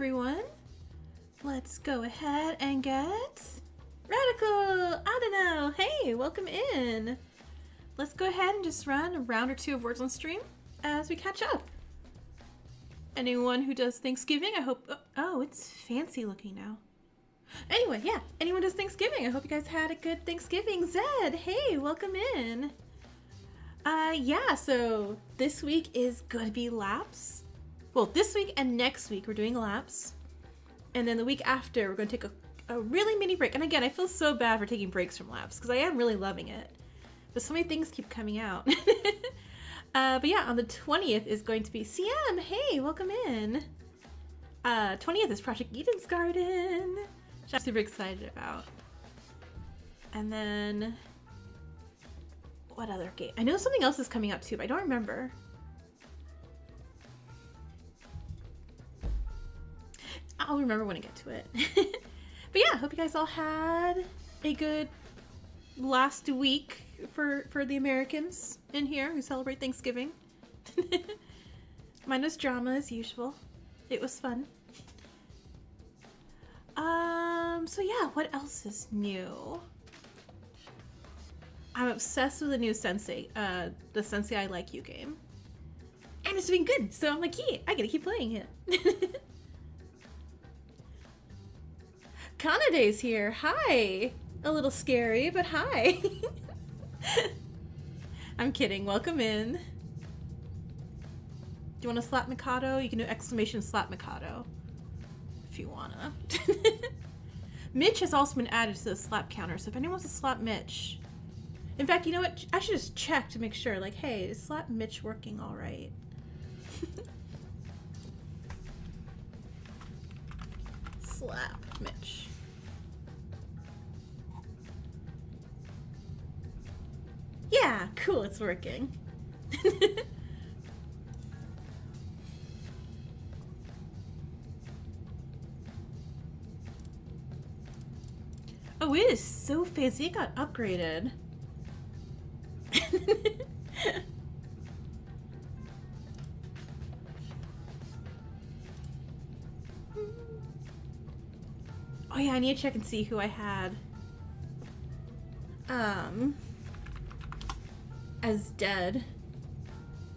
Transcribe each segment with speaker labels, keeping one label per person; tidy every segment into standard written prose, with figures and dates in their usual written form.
Speaker 1: everyone. Let's go ahead and get Radical. I don't know. Hey, welcome in. Let's go ahead and just run a round or two of words on stream as we catch up. Anyone who does Thanksgiving, I hope... Oh, it's fancy looking now. Anyway, yeah. Anyone does Thanksgiving, I hope you guys had a good Thanksgiving. Zed, hey, welcome in. Yeah, so this week is going to be Lapse. Well, this week and next week we're doing Lapse. And then the week after we're going to take a really mini break. And again, I feel so bad for taking breaks from Lapse because I am really loving it. But so many things keep coming out. But yeah, on the 20th is going to be CM. Hey, welcome in. 20th is Project Eden's Garden, which I'm super excited about. And then what other game? I know something else is coming out too, but I don't remember. I'll remember when I get to it. But yeah, hope you guys all had a good last week for the Americans in here who celebrate Thanksgiving. Mine was drama as usual. It was fun. So yeah, what else is new? I'm obsessed with the new Sensei, the Sensei I Like You game. And it's doing good, so I'm like, yeah, I gotta keep playing it. Kanada's here. Hi. A little scary, but hi. I'm kidding. Welcome in. Do you want to slap Mikado? You can do exclamation slap Mikado if you wanna. Mitch has also been added to the slap counter, so if anyone wants to slap Mitch. In fact, you know what? I should just check to make sure. Like, hey, is slap Mitch working all right? Slap Mitch. Yeah, cool, it's working. Oh, it is so fancy. It got upgraded. Oh yeah, I need to check and see who I had. As dead.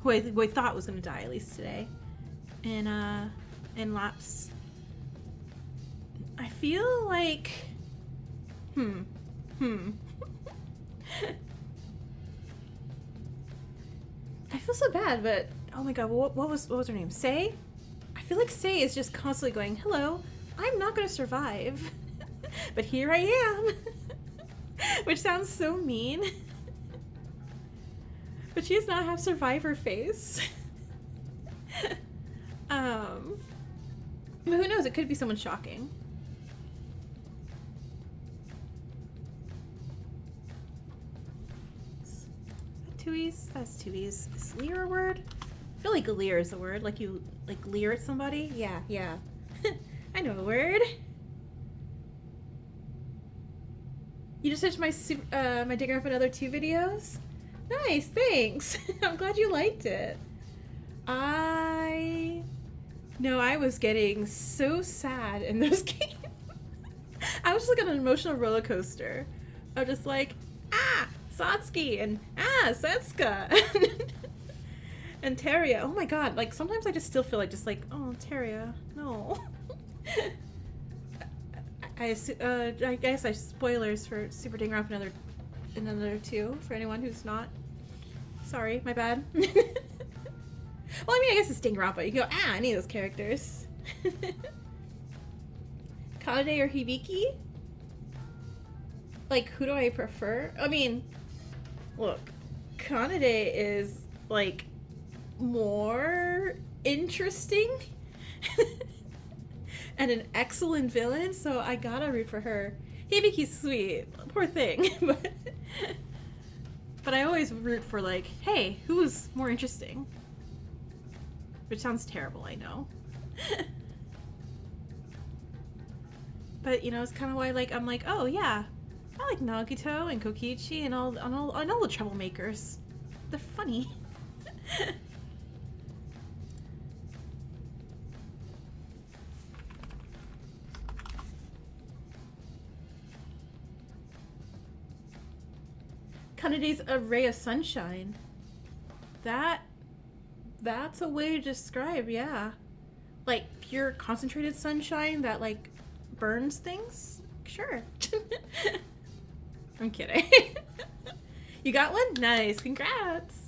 Speaker 1: Who I thought was gonna die at least today. In Lapse. I feel like I feel so bad, but oh my god, what was her name? Sei? I feel like Sei is just constantly going, hello, I'm not gonna survive. But here I am. Which sounds so mean. But she does not have survivor face. But who knows, it could be someone shocking. Is that two E's? That's two E's. Is leer a word? I feel like leer is a word. Like you leer at somebody? Yeah. I know a word. You just searched my Danganronpa Another 2 videos? Nice, thanks. I'm glad you liked it. I was getting so sad in those games. I was just like on an emotional roller coaster. I was just like, Satsuki and Setsuka and Teria. Oh my god, like sometimes I just still feel like oh, Teria, no. I guess spoilers for Super Danganronpa Another 2 for anyone who's not. Sorry, my bad. Well, I mean, I guess it's Danganronpa. You can go, any of those characters. Kanade or Hibiki? Like, who do I prefer? I mean, look, Kanade is, like, more interesting and an excellent villain, so I gotta root for her. Hibiki's sweet. Poor thing. But I always root for, like, hey, who's more interesting? Which sounds terrible, I know. But, you know, it's kind of why, like, I'm like, oh, yeah, I like Nagito and Kokichi and all the troublemakers. They're funny. Kanedi's a ray of sunshine. That's a way to describe, yeah. Like pure concentrated sunshine that like burns things? Sure. I'm kidding. You got one? Nice. Congrats.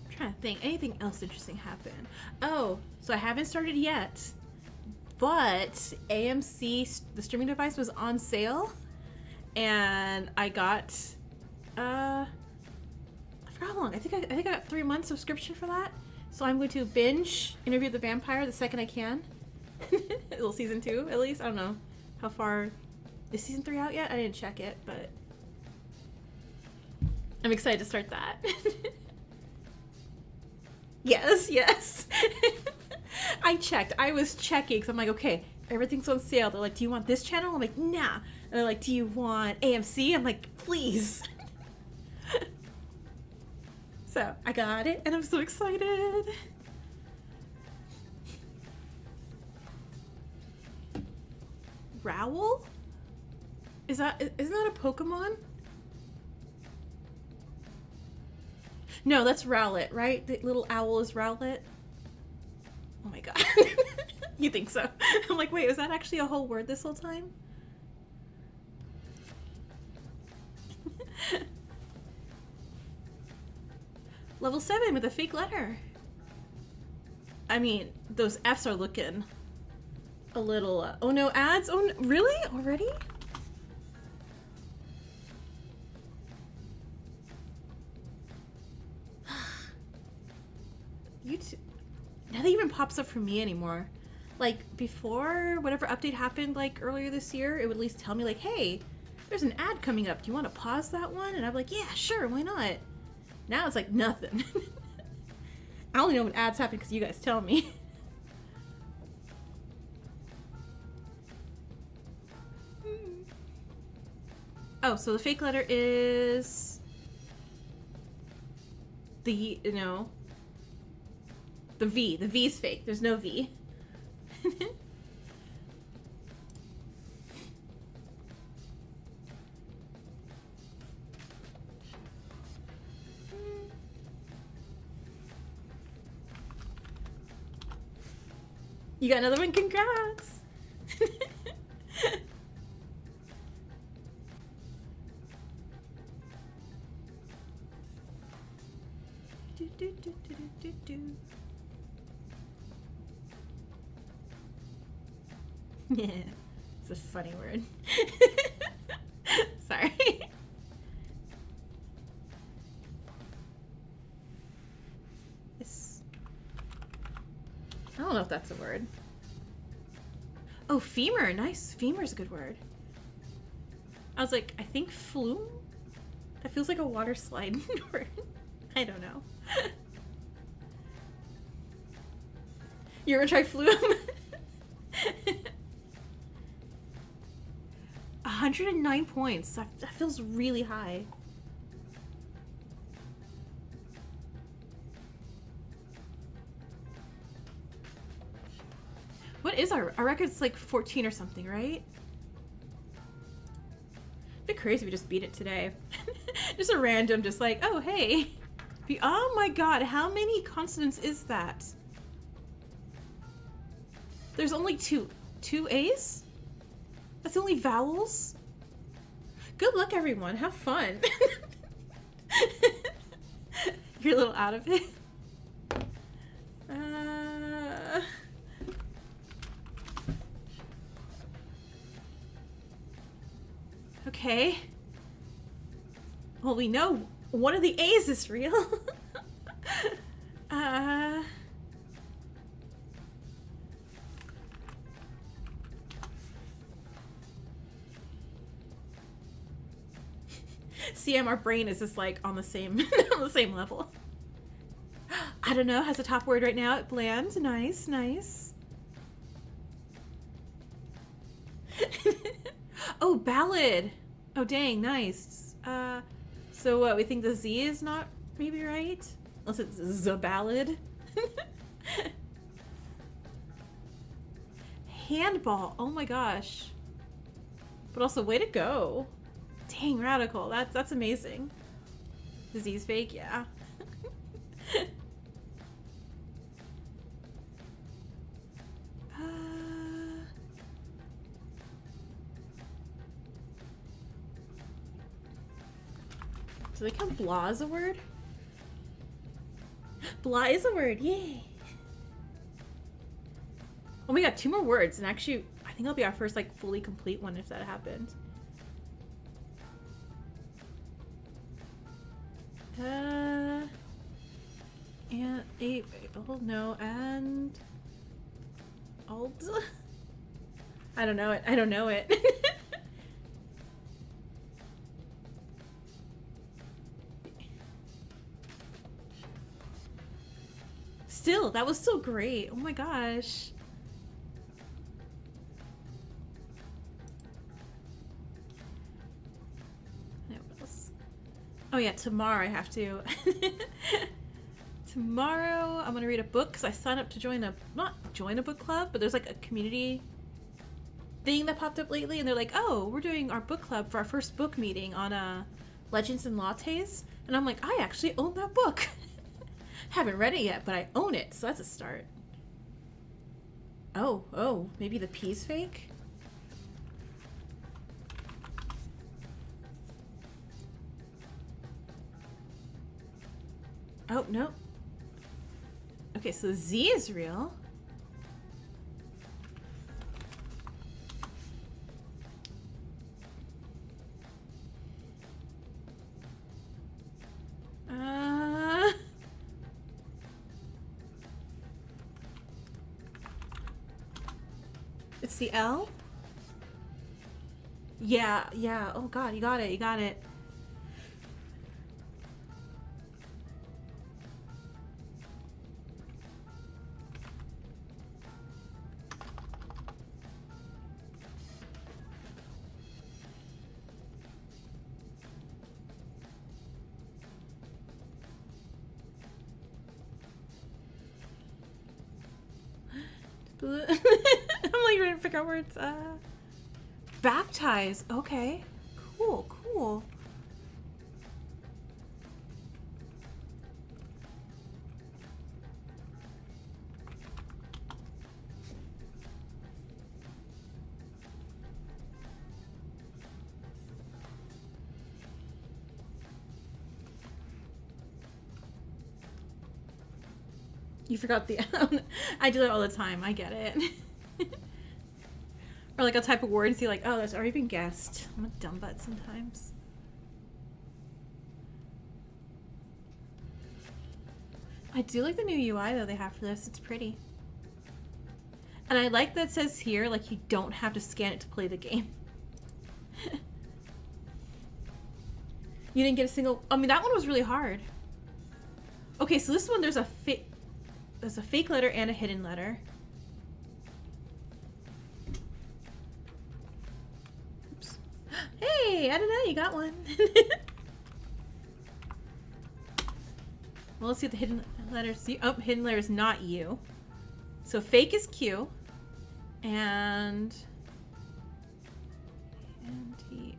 Speaker 1: Trying to think anything else interesting happened. Oh, so I haven't started yet, but AMC, the streaming device, was on sale, and I got I forgot how long. I think I got 3 months subscription for that. So I'm going to binge Interview with the Vampire the second I can. Little season 2 at least. I don't know how far is season 3 out yet. I didn't check it, but I'm excited to start that. Yes. I checked. I was checking because I'm like, okay, everything's on sale. They're like, do you want this channel? I'm like, nah. And they're like, do you want AMC? I'm like, please. So I got it and I'm so excited. Rowell? Isn't that a Pokemon? No, that's Rowlet, right? The little owl is Rowlet. Oh my god. You think so? I'm like, wait, was that actually a whole word this whole time? Level 7 with a fake letter. I mean, those Fs are looking a little, oh no, ads? Oh, no, really? Already? YouTube. Nothing even pops up for me anymore. Like, before, whatever update happened, like, earlier this year, it would at least tell me, like, hey, there's an ad coming up. Do you want to pause that one? And I'm like, yeah, sure, why not? Now it's like nothing. I only know when ads happen because you guys tell me. Oh, so the fake letter is the, no, the V. The V is fake. There's no V. You got another one? Congrats! Yeah, it's a funny word. Sorry. I don't know if that's a word. Oh, femur. Nice. Femur's a good word. I was like, I think flume? That feels like a water slide word. I don't know. You're gonna try flume? 109 points. That feels really high. What is our record's like 14 or something, right? It'd be crazy if we just beat it today. Just a random, just like, oh, hey. Oh my god, how many consonants is that? There's only two A's? That's the only vowels? Good luck, everyone. Have fun. You're a little out of it. Okay. Well, we know one of the A's is real. CM, our brain is just like on the same on the same level. I don't know, has a top word right now. Bland. Nice, nice. Oh, ballad. Oh, dang, nice. So what, we think the Z is not maybe right? Unless it's the ballad. Handball. Oh my gosh. But also, way to go. Dang, radical. That's amazing. The Z's fake, yeah. Do they count blah as a word? Blah is a word, yay! Oh, we got 2 more words, and actually, I think that'll be our first, like, fully complete one if that happened. And oh no, and alt. I don't know it. I don't know it. Still, that was still great. Oh my gosh. Oh yeah, tomorrow I have to. Tomorrow I'm gonna read a book because I signed up to join a, not join a book club, but there's like a community thing that popped up lately, and they're like, oh, we're doing our book club for our first book meeting on Legends and Lattes, and I'm like, I actually own that book. Haven't read it yet, but I own it, so that's a start. Oh, maybe the P's fake? Oh, no. Okay, so Z is real. It's the L? Yeah. Oh god, you got it. I'm like trying to figure out words. Baptize. Okay. Cool. You forgot the I do that all the time. I get it. Or like I'll type a word and see like, oh, that's already been guessed. I'm a dumb butt sometimes. I do like the new UI though they have for this. It's pretty. And I like that it says here, like you don't have to scan it to play the game. You didn't get a single, I mean, that one was really hard. Okay, so this one, there's a fake letter and a hidden letter. Oops. Hey, I don't know, you got one. Well, let's see what the hidden letters. Oh, hidden letter is not U. So fake is Q. And T.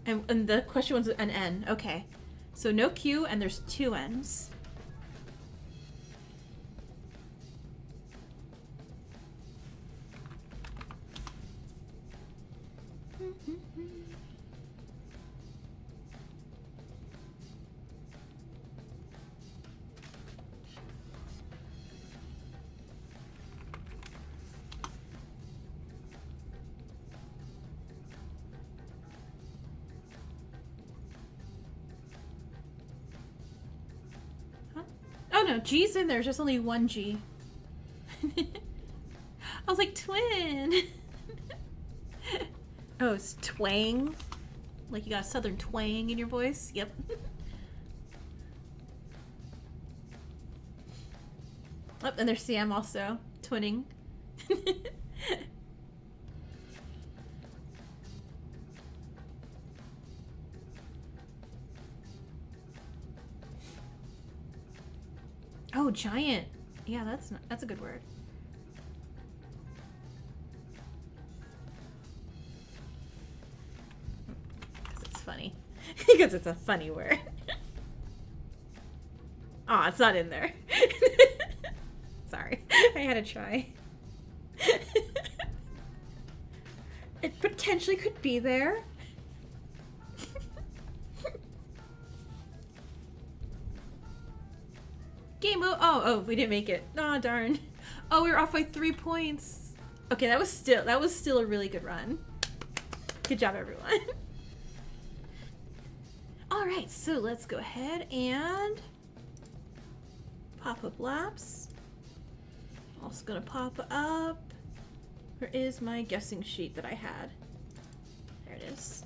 Speaker 1: And the question was an N. Okay. So no Q and there's 2 N's. Oh no, G's in there. There's just only 1 G. I was like, twin. Oh, it's twang. Like you got a southern twang in your voice. Yep. Oh, and there's Sam also. Twinning. Oh, giant. Yeah, that's a good word. Because it's funny. Because it's a funny word. Aw, it's not in there. Sorry. I had to try. It potentially could be there. Game oh, we didn't make it. Aw, darn. Oh, we were off by 3 points. Okay, that was still a really good run. Good job, everyone. Alright, so let's go ahead and pop up Lapse. Also gonna pop up. Where is my guessing sheet that I had? There it is.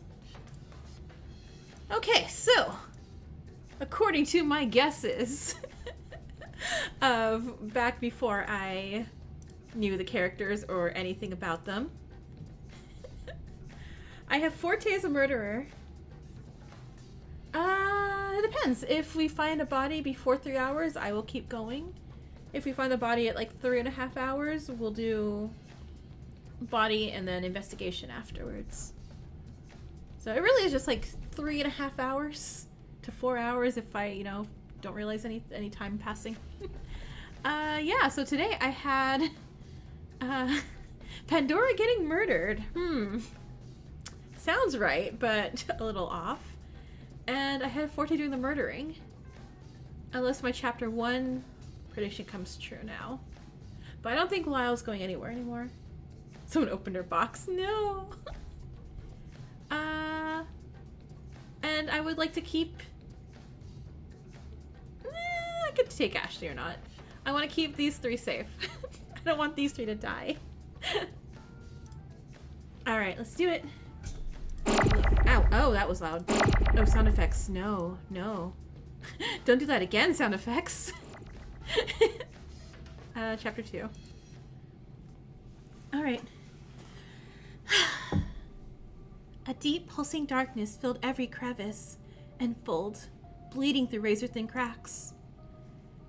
Speaker 1: Okay, so according to my guesses of back before I knew the characters or anything about them, I have Forte as a murderer. It depends. If we find a body before 3 hours, I will keep going. If we find the body at like 3.5 hours, we'll do body and then investigation afterwards. So it really is just like 3.5 hours to 4 hours if I, you know, don't realize any time passing. Yeah, so today I had Pandora getting murdered. Sounds right, but a little off. And I had Forte doing the murdering. Unless my chapter 1 prediction comes true now. But I don't think Lyle's going anywhere anymore. Someone opened her box. No! And I would like to keep... I could take Ashley or not. I want to keep these 3 safe. I don't want these 3 to die. Alright, let's do it. Ow. Oh, that was loud. No sound effects. No, no. Don't do that again, sound effects. Chapter 2. Alright. A deep, pulsing darkness filled every crevice and fold, bleeding through razor-thin cracks.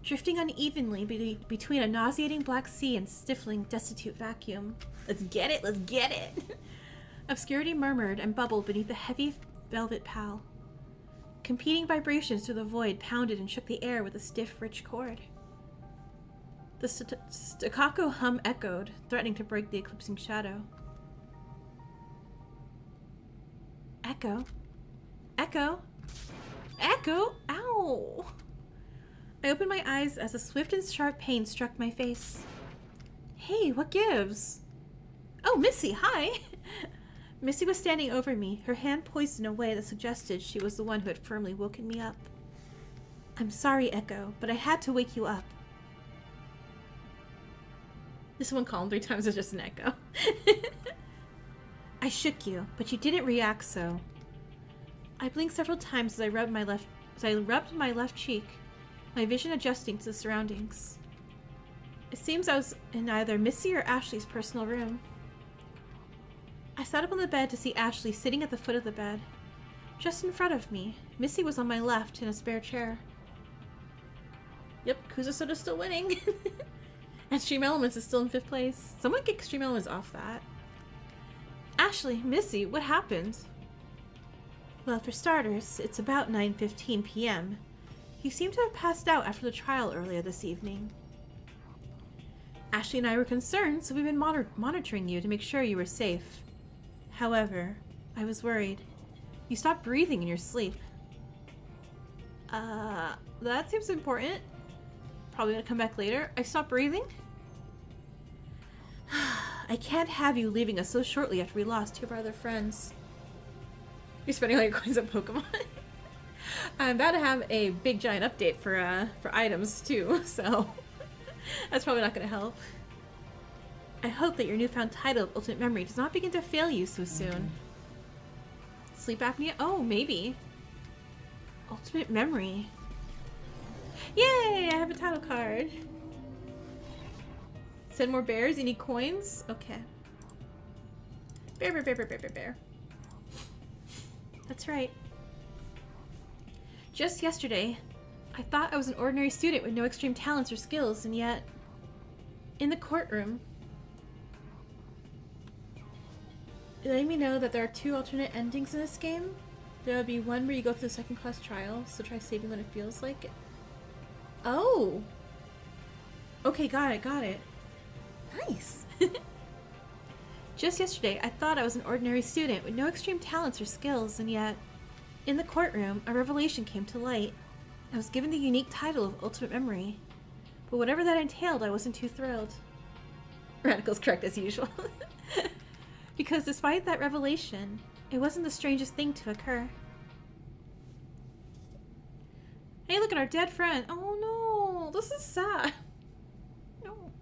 Speaker 1: Drifting unevenly between a nauseating black sea and stifling, destitute vacuum. Let's get it! Let's get it! Obscurity murmured and bubbled beneath the heavy velvet pall. Competing vibrations through the void pounded and shook the air with a stiff, rich chord. The staccato hum echoed, threatening to break the eclipsing shadow. Echo? Echo? Echo? Ow! I opened my eyes as a swift and sharp pain struck my face. Hey, what gives? Oh, Missy, hi! Missy was standing over me, her hand poised in a way that suggested she was the one who had firmly woken me up. I'm sorry, Echo, but I had to wake you up. This one called 3 times is just an echo. I shook you, but you didn't react so. I blinked several times as I rubbed my left cheek, my vision adjusting to the surroundings. It seems I was in either Missy or Ashley's personal room. I sat up on the bed to see Ashley sitting at the foot of the bed. Just in front of me, Missy was on my left in a spare chair. Yep, Kuzasoda's still winning. And Extreme Elements is still in 5th place. Someone get Extreme Elements off that. Ashley, Missy, what happened? Well, for starters, it's about 9:15 p.m. You seem to have passed out after the trial earlier this evening. Ashley and I were concerned, so we've been monitoring you to make sure you were safe. However, I was worried. You stopped breathing in your sleep. That seems important. Probably gonna come back later. I stopped breathing? I can't have you leaving us so shortly after we lost 2 of our other friends. You're spending all your coins on Pokemon. I'm about to have a big giant update for items too, so that's probably not gonna help. I hope that your newfound title of Ultimate Memory does not begin to fail you so soon. Sleep apnea? Oh, maybe. Ultimate Memory. Yay! I have a title card. Send more bears? You need coins? Okay. Bear. That's right. Just yesterday, I thought I was an ordinary student with no extreme talents or skills, and yet... In the courtroom... letting me know that there are 2 alternate endings in this game. There will be one where you go through the second-class trial, so try saving when it feels like it. Oh! Okay, got it. Nice! Just yesterday, I thought I was an ordinary student with no extreme talents or skills, and yet... In the courtroom, a revelation came to light. I was given the unique title of Ultimate Memory. But whatever that entailed, I wasn't too thrilled. Radical's correct as usual. Because despite that revelation, it wasn't the strangest thing to occur. Hey, look at our dead friend. Oh no, this is sad. No.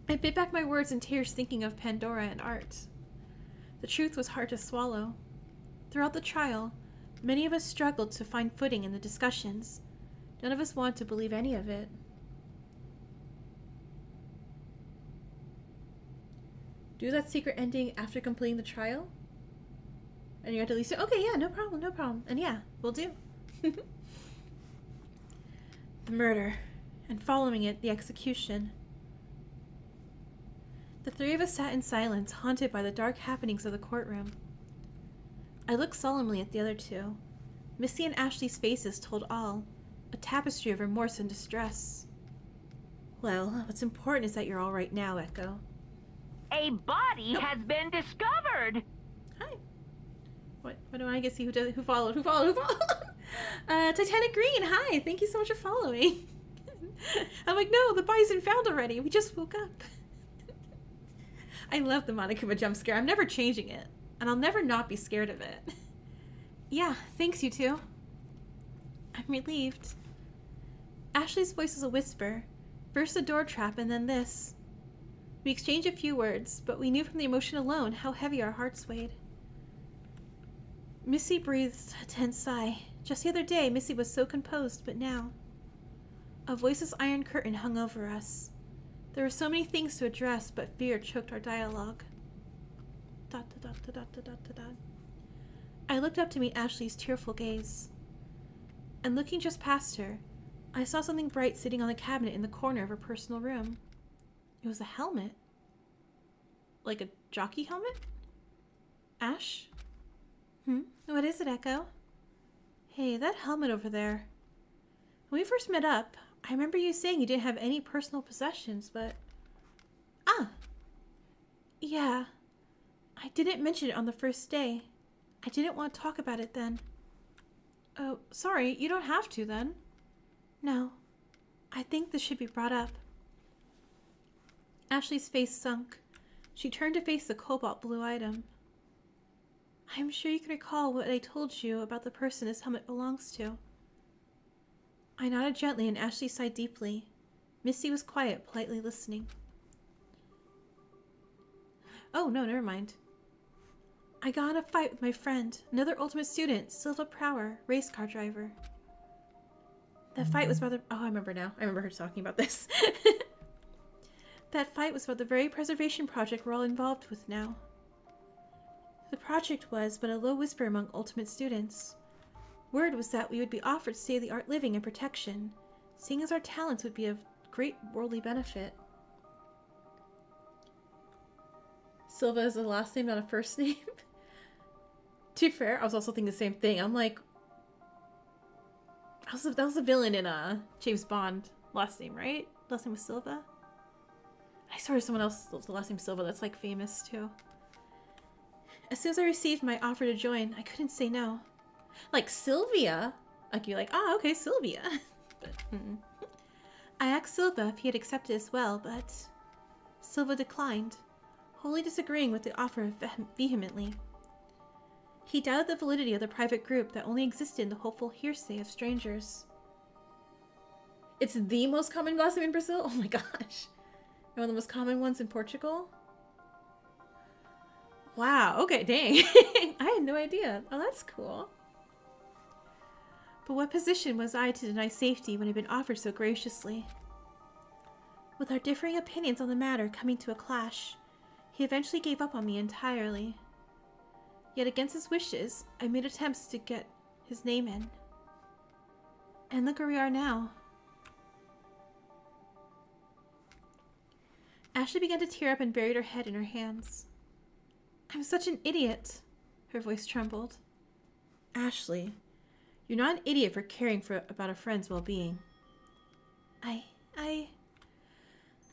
Speaker 1: I bit back my words in tears thinking of Pandora and Art. The truth was hard to swallow. Throughout the trial, many of us struggled to find footing in the discussions. None of us wanted to believe any of it. Do that secret ending after completing the trial? And you have to at least say, okay, yeah, no problem. And yeah, we'll do. The murder, and following it, the execution. The 3 of us sat in silence, haunted by the dark happenings of the courtroom. I looked solemnly at the other 2. Missy and Ashley's faces told all, a tapestry of remorse and distress. Well, what's important is that you're all right now, Echo.
Speaker 2: A body has been discovered!
Speaker 1: Hi. What do I get to see who followed? Titanic Green, hi! Thank you so much for following. I'm like, no, the body's been found already. We just woke up. I love the Monokuma jump scare. I'm never changing it. And I'll never not be scared of it. Yeah, thanks you 2. I'm relieved. Ashley's voice was a whisper. First the door trap and then this. We exchanged a few words, but we knew from the emotion alone how heavy our hearts weighed. Missy breathed a tense sigh. Just the other day, Missy was so composed, but now... A voiceless iron curtain hung over us. There were so many things to address, but fear choked our dialogue. ... I looked up to meet Ashley's tearful gaze. And looking just past her, I saw something bright sitting on the cabinet in the corner of her personal room. It was a helmet. Like a jockey helmet? Ash? What is it, Echo? Hey, that helmet over there. When we first met up, I remember you saying you didn't have any personal possessions, but... Ah! Yeah. I didn't mention it on the first day. I didn't want to talk about it then. Oh, sorry, you don't have to then. No. I think this should be brought up. Ashley's face sunk. She turned to face the cobalt blue item. I'm sure you can recall what I told you about the person this helmet belongs to. I nodded gently and Ashley sighed deeply. Missy was quiet, politely listening. Oh, no, never mind. I got in a fight with my friend, another ultimate student, Silva Prower, race car driver. That fight was about the... Oh, I remember now. I remember her talking about this. That fight was about the very preservation project we're all involved with now. The project was but a low whisper among ultimate students. Word was that we would be offered state-of-the-art living and protection, seeing as our talents would be of great worldly benefit. Silva is a last name, not a first name. To be fair, I was also thinking the same thing. I'm like... that was a villain in James Bond last name, right? Last name was Silva? I saw someone else, the last name Silva, that's like famous too. As soon as I received my offer to join, I couldn't say no. Like Sylvia? Like you're like, ah, okay, Sylvia. But, I asked Silva if he had accepted as well, but Silva declined, wholly disagreeing with the offer vehemently. He doubted the validity of the private group that only existed in the hopeful hearsay of strangers. It's the most common last name in Brazil? Oh my gosh. One of the most common ones in Portugal? Wow, okay, dang. I had no idea. Oh, that's cool. But what position was I to deny safety when it had been offered so graciously? With our differing opinions on the matter coming to a clash, he eventually gave up on me entirely. Yet against his wishes, I made attempts to get his name in. And look where we are now. Ashley began to tear up and buried her head in her hands. I'm such an idiot. Her voice trembled. Ashley, you're not an idiot for caring about a friend's well-being. I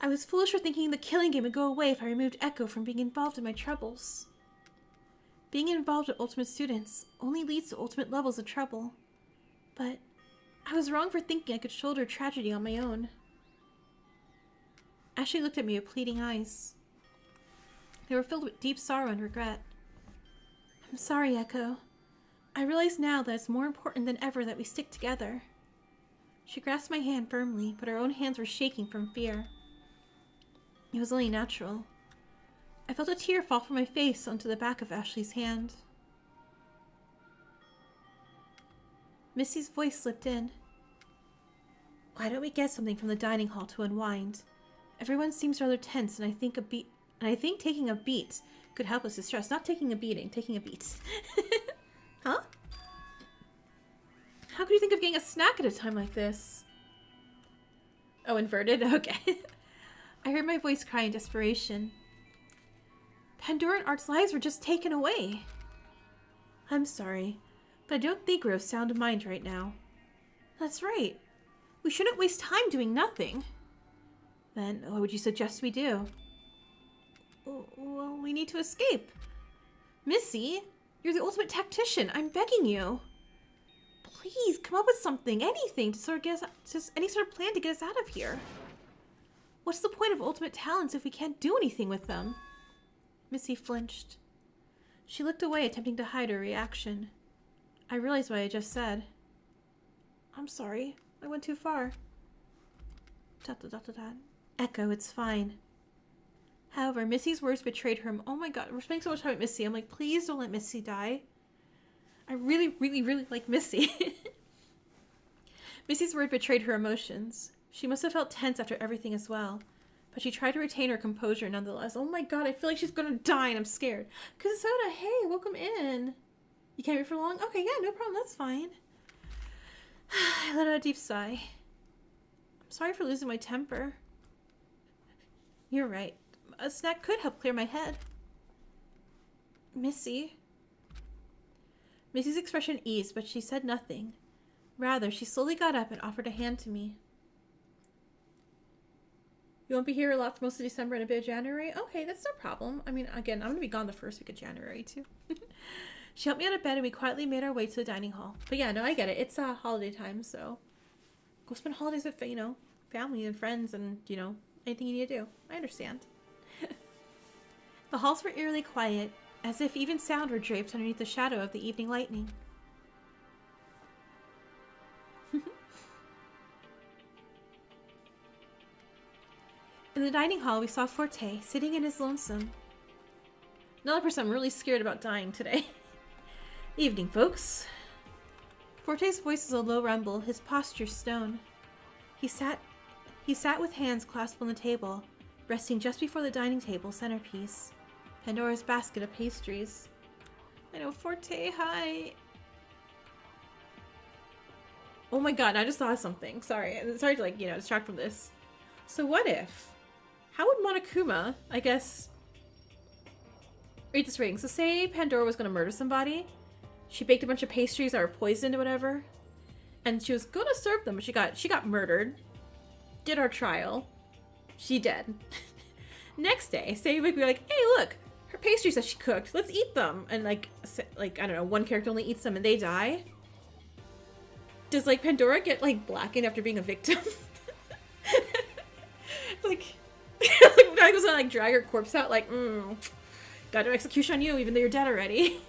Speaker 1: was foolish for thinking the killing game would go away if I removed Echo from being involved in my troubles. Being involved with Ultimate students only leads to ultimate levels of trouble. But I was wrong for thinking I could shoulder tragedy on my own. Ashley looked at me with pleading eyes. They were filled with deep sorrow and regret. I'm sorry, Echo. I realize now that it's more important than ever that we stick together. She grasped my hand firmly, but her own hands were shaking from fear. It was only natural. I felt a tear fall from my face onto the back of Ashley's hand. Missy's voice slipped in. Why don't we get something from the dining hall to unwind? Everyone seems rather tense, and I think taking a beat could help us distress. Not taking a beating, taking a beat. Huh? How could you think of getting a snack at a time like this? Oh, inverted? Okay. I heard my voice cry in desperation. Pandora and Art's lives were just taken away. I'm sorry, but I don't think we're of sound mind right now. That's right. We shouldn't waste time doing nothing. Then, what would you suggest we do? Well, we need to escape. Missy, you're the ultimate tactician. I'm begging you. Please, come up with something, anything, to sort of get us, just any sort of plan to get us out of here. What's the point of ultimate talents if we can't do anything with them? Missy flinched. She looked away, attempting to hide her reaction. I realized what I just said. I'm sorry. I went too far. ... Echo, it's fine. However, Missy's words betrayed her. Oh my god, we're spending so much time with Missy. I'm like, please don't let Missy die. I really, really, really like Missy. Missy's word betrayed her emotions. She must have felt tense after everything as well. But she tried to retain her composure nonetheless. Oh my god, I feel like she's gonna die and I'm scared. Kasoda, hey, welcome in. You can't wait for long? Okay, yeah, no problem, that's fine. I let out a deep sigh. I'm sorry for losing my temper. You're right. A snack could help clear my head. Missy. Missy's expression eased, but she said nothing. Rather, she slowly got up and offered a hand to me. You won't be here a lot for most of December and a bit of January? Okay, that's no problem. I mean, again, I'm going to be gone the first week of January, too. She helped me out of bed and we quietly made our way to the dining hall. But yeah, no, I get it. It's holiday time, so go spend holidays with, you know, family and friends and, you know, anything you need to do. I understand. The halls were eerily quiet, as if even sound were draped underneath the shadow of the evening lightning. In the dining hall, we saw Forte sitting in his lonesome. Another person I'm really scared about dying today. Evening, folks. Forte's voice was a low rumble, his posture stone. He sat with hands clasped on the table, resting just before the dining table centerpiece, Pandora's basket of pastries. I know, Forte, hi. Oh my god, I just saw something. Sorry to, like, you know, distract from this. So what if? How would Monokuma, I guess, read this reading? So say Pandora was going to murder somebody. She baked a bunch of pastries that were poisoned or whatever. And she was going to serve them, but she got murdered. Did our trial. She dead. Next day, say we're like, hey, look, her pastries that she cooked, let's eat them. And like, I don't know, one character only eats them and they die. Does, like, Pandora get, like, blackened after being a victim? Like, I was gonna, like, drag her corpse out, like, got no execution on you, even though you're dead already.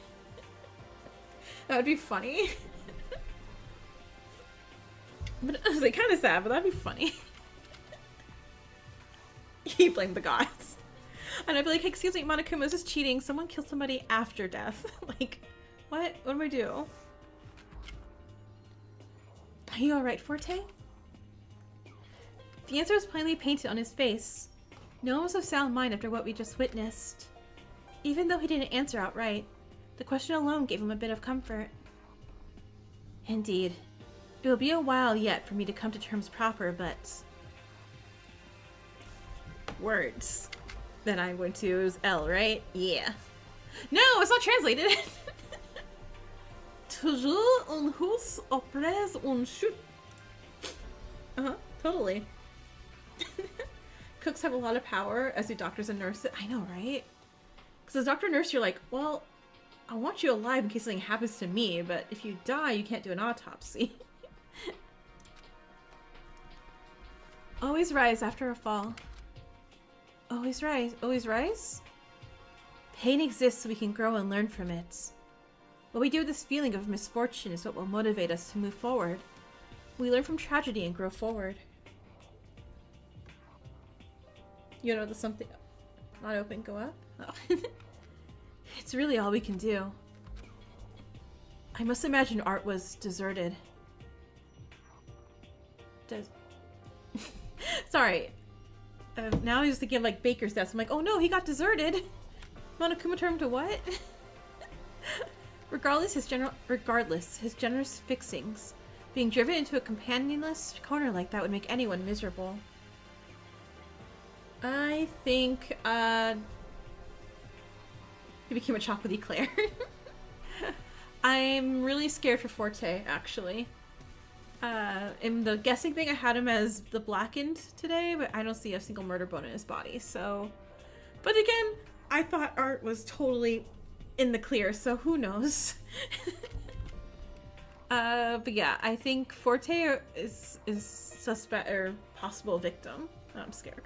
Speaker 1: That would be funny. But I was, like, kind of sad, but that'd be funny. He blamed the gods. And I'd be like, hey, excuse me, Monokuma, this is cheating. Someone killed somebody after death. Like, what? What do I do? Are you alright, Forte? The answer was plainly painted on his face. No one was of sound mind after what we just witnessed. Even though he didn't answer outright, the question alone gave him a bit of comfort. Indeed. It'll be a while yet for me to come to terms proper, but... Words. Then I went to, it was L, right? Yeah. No, it's not translated! Toujours un hus après un chute. Totally. Cooks have a lot of power, as do doctors and nurses. I know, right? Because as doctor and nurse, you're like, well, I want you alive in case something happens to me, but if you die, you can't do an autopsy. Always rise after a fall. Always rise. Always rise? Pain exists so we can grow and learn from it. What we do with this feeling of misfortune is what will motivate us to move forward. We learn from tragedy and grow forward. You know, there's something not open, go up? Oh. It's really all we can do. I must imagine Art was deserted. Sorry. Now I was thinking of like Baker's death. I'm like, oh no, he got deserted. Monokuma turned to what? Regardless, his generous fixings. Being driven into a companionless corner like that would make anyone miserable. I think, he became a chocolate eclair. I'm really scared for Forte, actually. In the guessing thing, I had him as the blackened today, but I don't see a single murder bone in his body, so... But again, I thought Art was totally in the clear, so who knows? But yeah, I think Forte is suspect or possible victim. I'm scared.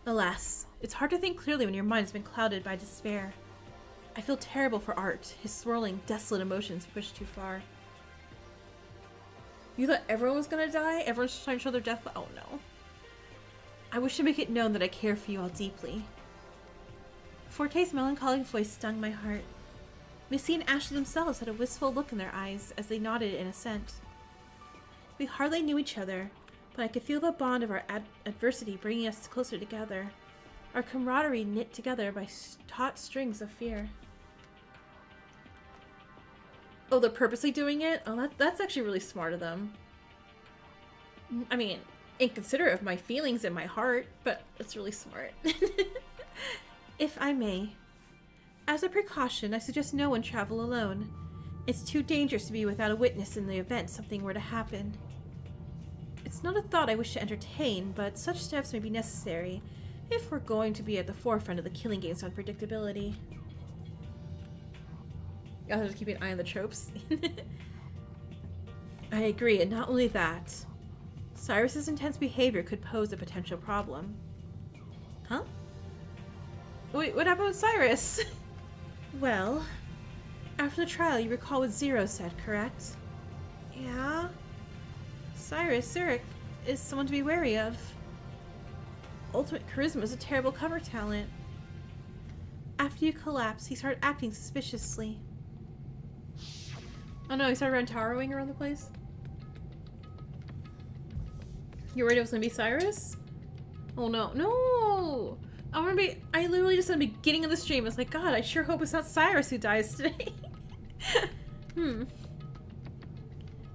Speaker 1: Alas, it's hard to think clearly when your mind's been clouded by despair. I feel terrible for Art, his swirling, desolate emotions pushed too far. You thought everyone was gonna die? Everyone's trying to show their death, but oh no. I wish to make it known that I care for you all deeply. Forte's melancholic voice stung my heart. Missy and Ashley themselves had a wistful look in their eyes as they nodded in assent. We hardly knew each other, but I could feel the bond of our adversity bringing us closer together, our camaraderie knit together by taut strings of fear. Oh, they're purposely doing it? Oh, that's actually really smart of them. I mean, inconsiderate of my feelings and my heart, but it's really smart. If I may. As a precaution, I suggest no one travel alone. It's too dangerous to be without a witness in the event something were to happen. It's not a thought I wish to entertain, but such steps may be necessary if we're going to be at the forefront of the killing game's unpredictability. You gotta just keep an eye on the tropes. I agree, and not only that. Cyrus's intense behavior could pose a potential problem. Huh? Wait, what happened with Cyrus? Well, after the trial, you recall what Zero said, correct? Yeah? Cyrus, Zurich, is someone to be wary of. Ultimate charisma is a terrible cover talent. After you collapsed, he started acting suspiciously. Oh no, he started towering around the place? You worried it was gonna be Cyrus? Oh no. No! I literally just at the beginning of the stream was like, God, I sure hope it's not Cyrus who dies today. It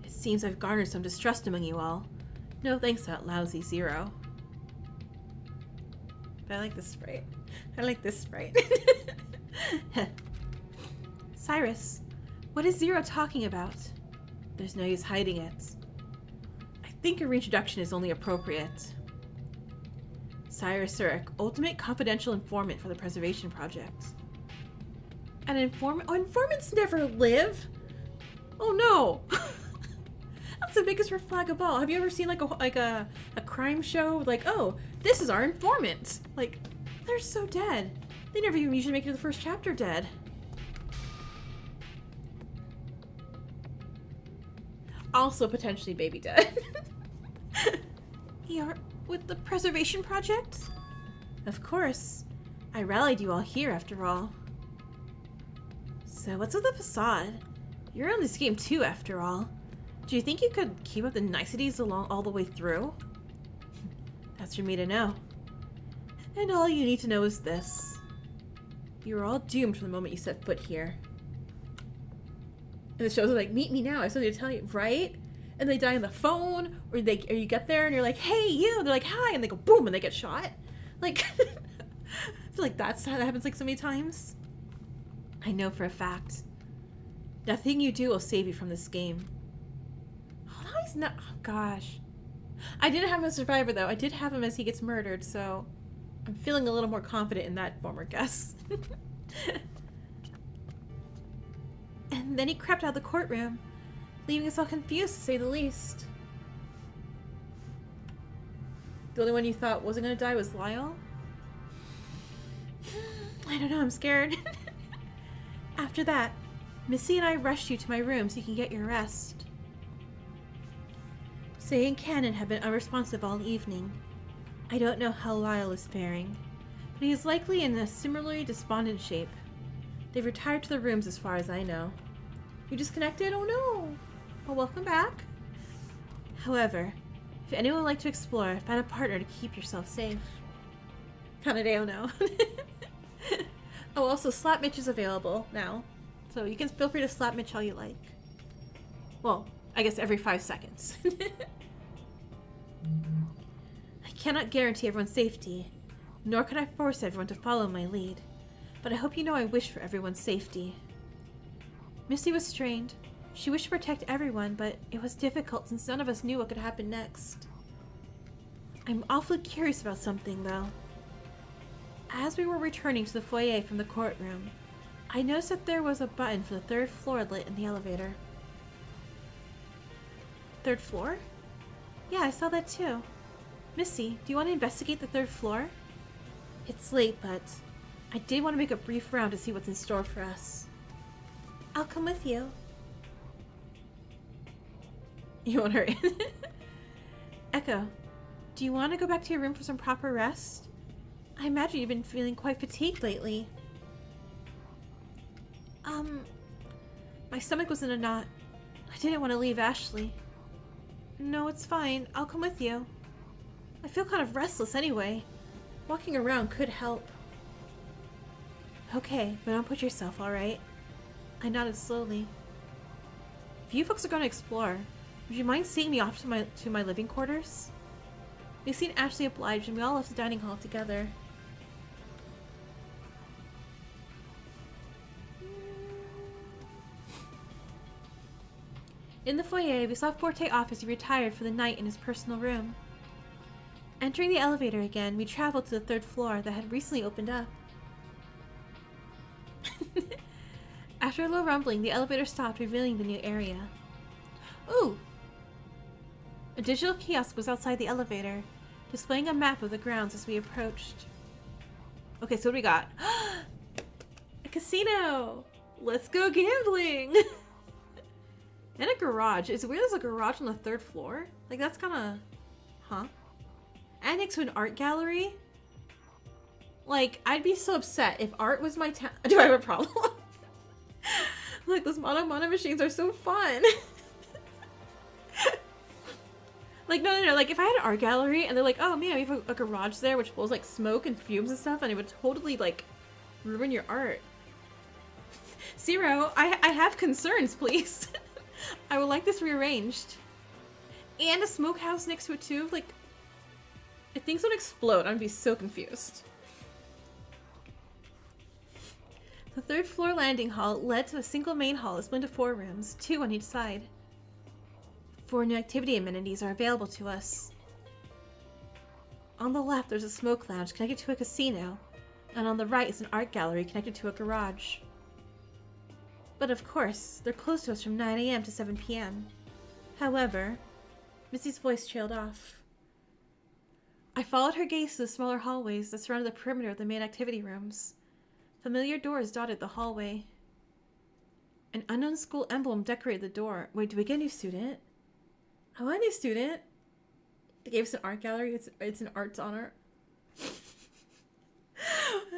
Speaker 1: seems I've garnered some distrust among you all. No thanks to that lousy Zero. But I like this sprite. I like this sprite. Cyrus, what is Zero talking about? There's no use hiding it. I think a reintroduction is only appropriate. Cyrus Zurich, ultimate confidential informant for the Preservation Project. An informant? Oh, informants never live! Oh no! That's the biggest red flag of all. Have you ever seen like a crime show? Like, oh, this is our informant. Like, they're so dead. They never even usually make it to the first chapter dead. Also potentially baby dead. You're with the Preservation Project? Of course. I rallied you all here after all. So what's with the facade? You're on this game too after all. Do you think you could keep up the niceties along all the way through? That's for me to know. And all you need to know is this. You're all doomed from the moment you set foot here. And the shows are like, meet me now. I still need to tell you, right? And they die on the phone, or you get there and you're like, hey, you. They're like, hi, and they go boom, and they get shot. Like, I feel like that happens like so many times. I know for a fact. Nothing you do will save you from this game. Oh, no, he's not. Oh, gosh. I didn't have him as a survivor, though. I did have him as he gets murdered, so I'm feeling a little more confident in that former guess. And then he crept out of the courtroom, leaving us all confused, to say the least. The only one you thought wasn't going to die was Lyle? I don't know, I'm scared. After that, Missy and I rushed you to my room so you can get your rest. Say and Cannon have been unresponsive all evening. I don't know how Lyle is faring, but he is likely in a similarly despondent shape. They've retired to their rooms as far as I know. You disconnected? Oh no! Well, welcome back. However, if anyone would like to explore, find a partner to keep yourself safe. Kanade, oh no. Oh, also, Slap Mitch is available now. So you can feel free to slap Mitch all you like. Well, I guess every 5 seconds. I cannot guarantee everyone's safety, nor can I force everyone to follow my lead. But I hope you know I wish for everyone's safety. Missy was strained. She wished to protect everyone, but it was difficult since none of us knew what could happen next. I'm awfully curious about something, though. As we were returning to the foyer from the courtroom, I noticed that there was a button for the 3rd floor lit in the elevator. 3rd floor? Yeah, I saw that too. Missy, do you want to investigate the 3rd floor? It's late, but I did want to make a brief round to see what's in store for us. I'll come with you. You want her in? Echo, do you want to go back to your room for some proper rest? I imagine you've been feeling quite fatigued lately. My stomach was in a knot. I didn't want to leave Ashley. No, it's fine. I'll come with you. I feel kind of restless anyway. Walking around could help. Okay, but don't put yourself, alright? I nodded slowly. If you folks are going to explore, would you mind seeing me off to my living quarters? Missy and Ashley obliged, and we all left the dining hall together. In the foyer, we saw Forte off as he retired for the night in his personal room. Entering the elevator again, we traveled to the 3rd floor that had recently opened up. After a low rumbling, the elevator stopped, revealing the new area. Ooh! A digital kiosk was outside the elevator, displaying a map of the grounds as we approached. Okay, so what do we got? A casino! Let's go gambling! And a garage. It's weird there's a garage on the 3rd floor. Like, that's kind of... Huh? And next to an art gallery? Like, I'd be so upset if art was my town. Do I have a problem? Like, those mono machines are so fun. Like, no. Like, if I had an art gallery and they're like, oh man, we have a garage there which blows like smoke and fumes and stuff, and it would totally like ruin your art. Zero, I have concerns, please. I would like this rearranged. And a smokehouse next to it too. Like, if things don't explode, I'd be so confused. The 3rd floor landing hall led to a single main hall split into 4 rooms, 2 on each side. 4 new activity amenities are available to us. On the left, there's a smoke lounge connected to a casino, and on the right is an art gallery connected to a garage. But of course, they're closed to us from 9 AM to 7 PM. However, Missy's voice trailed off. I followed her gaze to the smaller hallways that surrounded the perimeter of the main activity rooms. Familiar doors dotted the hallway. An unknown school emblem decorated the door. Wait, do we get a new student? I want a new student. They gave us an art gallery. It's an arts honor.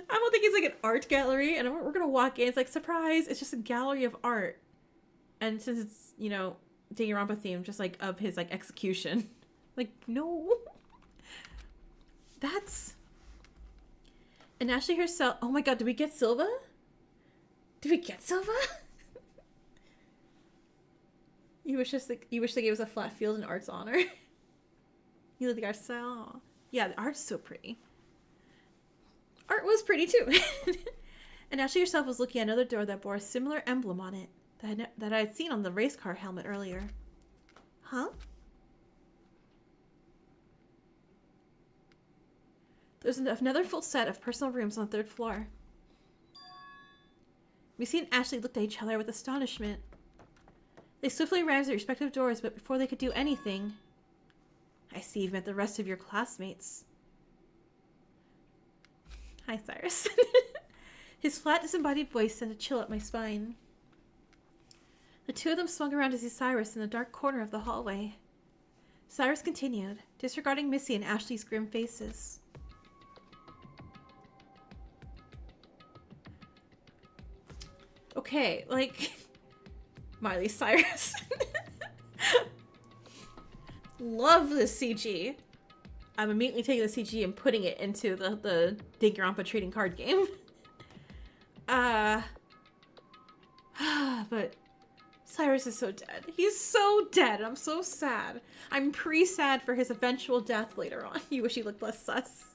Speaker 1: I don't think it's like an art gallery, and we're gonna walk in. It's like, surprise! It's just a gallery of art. And since it's, you know, Danganronpa theme, just like of his like execution. Like, no. That's... And Ashley herself... Oh my god, did we get Silva? Did we get Silva? You wish they gave us a flat field in art's honor. You like the art style? Aw. Yeah, the art's so pretty. Art was pretty too. And Ashley herself was looking at another door that bore a similar emblem on it that I had seen on the race car helmet earlier. Huh? There's another full set of personal rooms on the 3rd floor. Missy and Ashley looked at each other with astonishment. They swiftly ran to their respective doors, but before they could do anything... I see you've met the rest of your classmates. Hi, Cyrus. His flat, disembodied voice sent a chill up my spine. The two of them swung around to see Cyrus in the dark corner of the hallway. Cyrus continued, disregarding Missy and Ashley's grim faces. Okay, like... Miley Cyrus. Love this CG. I'm immediately taking the CG and putting it into the Danganronpa trading card game. But Cyrus is so dead. He's so dead. I'm so sad. I'm pre-sad for his eventual death later on. You wish he looked less sus.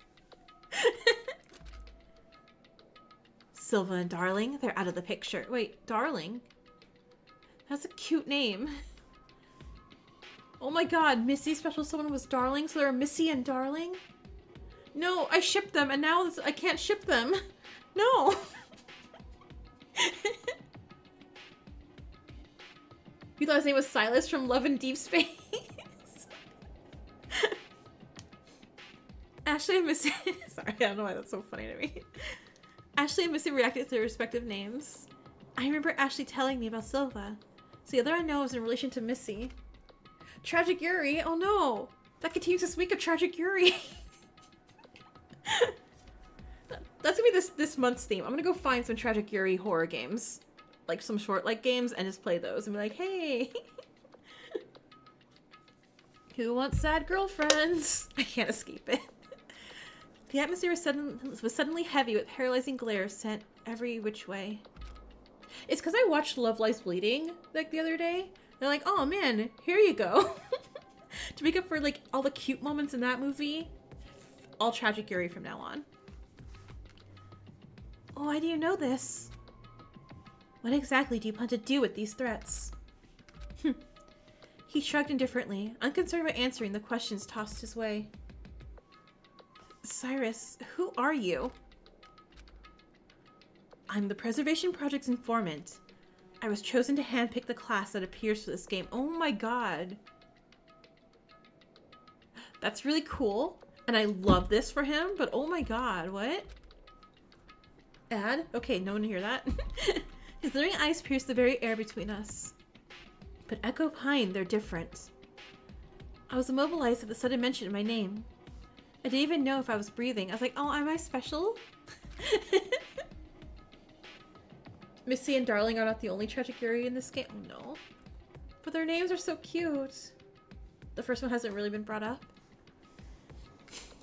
Speaker 1: Silva and Darling, they're out of the picture. Wait, Darling? That's a cute name. Oh my god, Missy's special someone was Darling, so there are Missy and Darling? No, I shipped them, and now I can't ship them. No! You thought his name was Silas from Love in Deep Space? Ashley and Missy... Sorry, I don't know why that's so funny to me. Ashley and Missy reacted to their respective names. I remember Ashley telling me about Silva. So the other I know is in relation to Missy. Tragic Yuri? Oh no! That continues this week of Tragic Yuri! That's gonna be this month's theme. I'm gonna go find some Tragic Yuri horror games. Like some short games and just play those and be like, hey! Who wants sad girlfriends? I can't escape it. The atmosphere was suddenly heavy with paralyzing glare sent every which way. It's because I watched Love Lies Bleeding like the other day. They're like, oh man, here you go. To make up for like all the cute moments in that movie, all Tragic Yuri from now on. Oh, why do you know this? What exactly do you plan to do with these threats? He shrugged indifferently, unconcerned by answering the questions tossed his way. Cyrus, who are you? I'm the Preservation Project's informant. I was chosen to handpick the class that appears for this game. Oh my god. That's really cool. And I love this for him, but oh my god, what? Ad? Okay, no one to hear that. His glittering eyes pierced the very air between us. But Echo Pine, they're different. I was immobilized at the sudden mention of my name. I didn't even know if I was breathing. I was like, oh, am I special? Missy and Darling are not the only Tragic Yuri in this game. Oh, no. But their names are so cute. The first one hasn't really been brought up.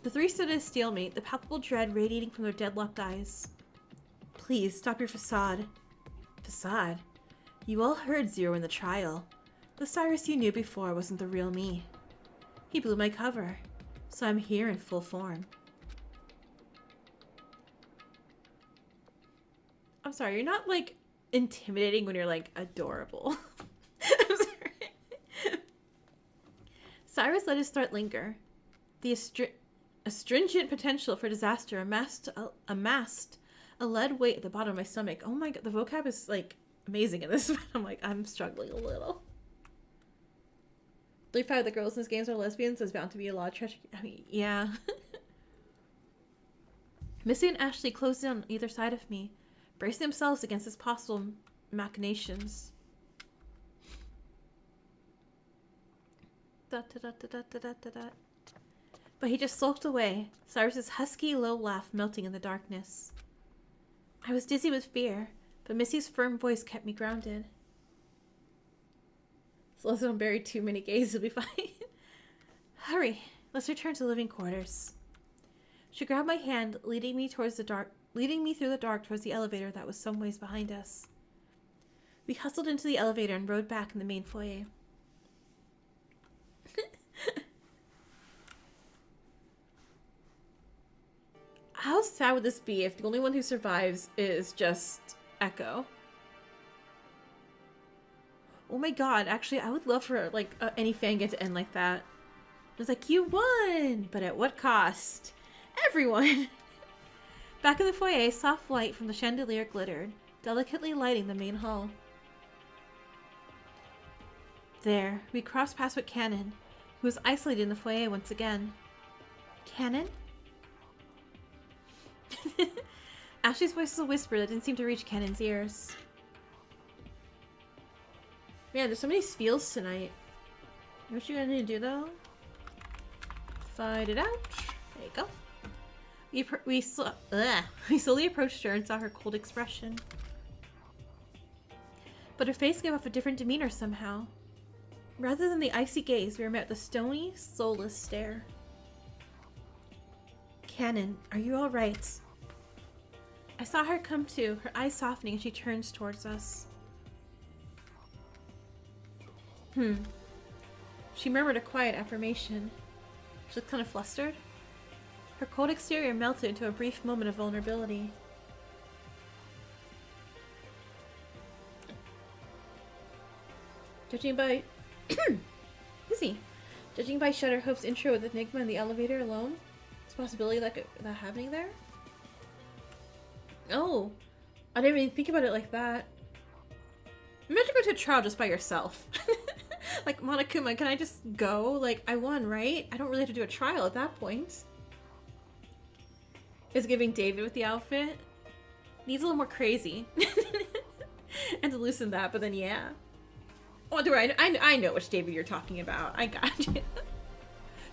Speaker 1: The three stood in a stalemate, the palpable dread radiating from their deadlocked eyes. Please, stop your facade. Facade? You all heard Zero in the trial. The Cyrus you knew before wasn't the real me. He blew my cover, so I'm here in full form. I'm sorry, you're not, like, intimidating when you're, like, adorable. I'm sorry. Cyrus let his threat linger. The astringent potential for disaster amassed a lead weight at the bottom of my stomach. Oh my god, the vocab is, like, amazing in this one. I'm like, I'm struggling a little. 35 of the girls in this game are lesbians. There's bound to be a lot of tragic... I mean, yeah. Missy and Ashley closed in on either side of me, bracing themselves against his possible machinations. But he just sulked away, Cyrus's husky, low laugh melting in the darkness. I was dizzy with fear, but Missy's firm voice kept me grounded. So let's don't bury too many gays, you'll be fine. Hurry, let's return to living quarters. She grabbed my hand, leading me through the dark towards the elevator that was some ways behind us. We hustled into the elevator and rode back in the main foyer. sad would this be if the only one who survives is just Echo? Oh my god, actually, I would love for, like, any Fangan to end like that. It's like, you won! But at what cost? Everyone! Back in the foyer, soft light from the chandelier glittered, delicately lighting the main hall. There, we crossed paths with Cannon, who was isolated in the foyer once again. Cannon? Ashley's voice was a whisper that didn't seem to reach Cannon's ears. Man, there's so many spiels tonight. You know what you're gonna do though? Fight it out. There you go. We slowly approached her and saw her cold expression. But her face gave off a different demeanor somehow. Rather than the icy gaze, we were met with a stony, soulless stare. Cannon, are you alright? I saw her come to, her eyes softening as she turns towards us. She murmured a quiet affirmation. She looked kind of flustered. Her cold exterior melted into a brief moment of vulnerability. Judging by Judging by Shutter Hope's intro with Enigma in the elevator alone, it's a possibility that happening there? Oh, I didn't even think about it like that. Imagine going to a trial just by yourself. Like, Monokuma, can I just go? Like, I won, right? I don't really have to do a trial at that point. Is giving David with the outfit. Needs a little more crazy. And to loosen that, but then yeah. Oh, do I know which David you're talking about. I got you.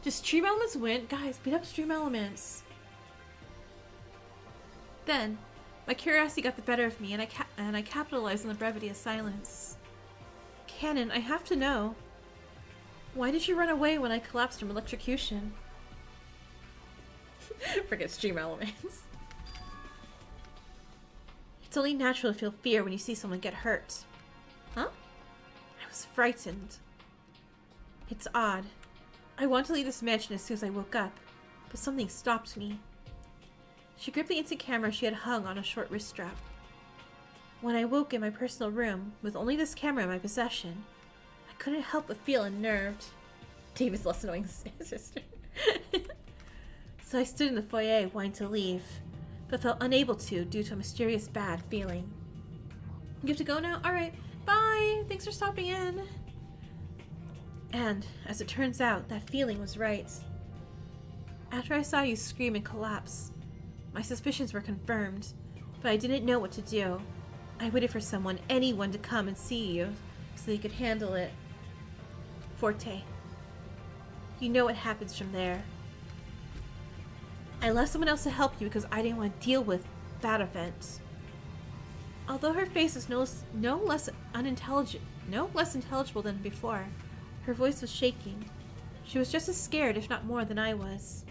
Speaker 1: Just Stream Elements win? Guys, beat up Stream Elements. Then, my curiosity got the better of me, and I capitalized on the brevity of silence. Cannon, I have to know. Why did you run away when I collapsed from electrocution? Forget Stream Elements. It's only natural to feel fear when you see someone get hurt. Huh? I was frightened. It's odd. I wanted to leave this mansion as soon as I woke up, but something stopped me. She gripped the instant camera she had hung on a short wrist strap. When I woke in my personal room, with only this camera in my possession, I couldn't help but feel unnerved. David's less annoying sister. So I stood in the foyer, wanting to leave, but felt unable to due to a mysterious bad feeling. You have to go now? Alright, bye! Thanks for stopping in! And, as it turns out, that feeling was right. After I saw you scream and collapse, my suspicions were confirmed, but I didn't know what to do. I waited for someone, anyone, to come and see you, so they could handle it. Forte. You know what happens from there. I left someone else to help you because I didn't want to deal with that event. Although her face was no less intelligible than before, her voice was shaking. She was just as scared, if not more, than I was.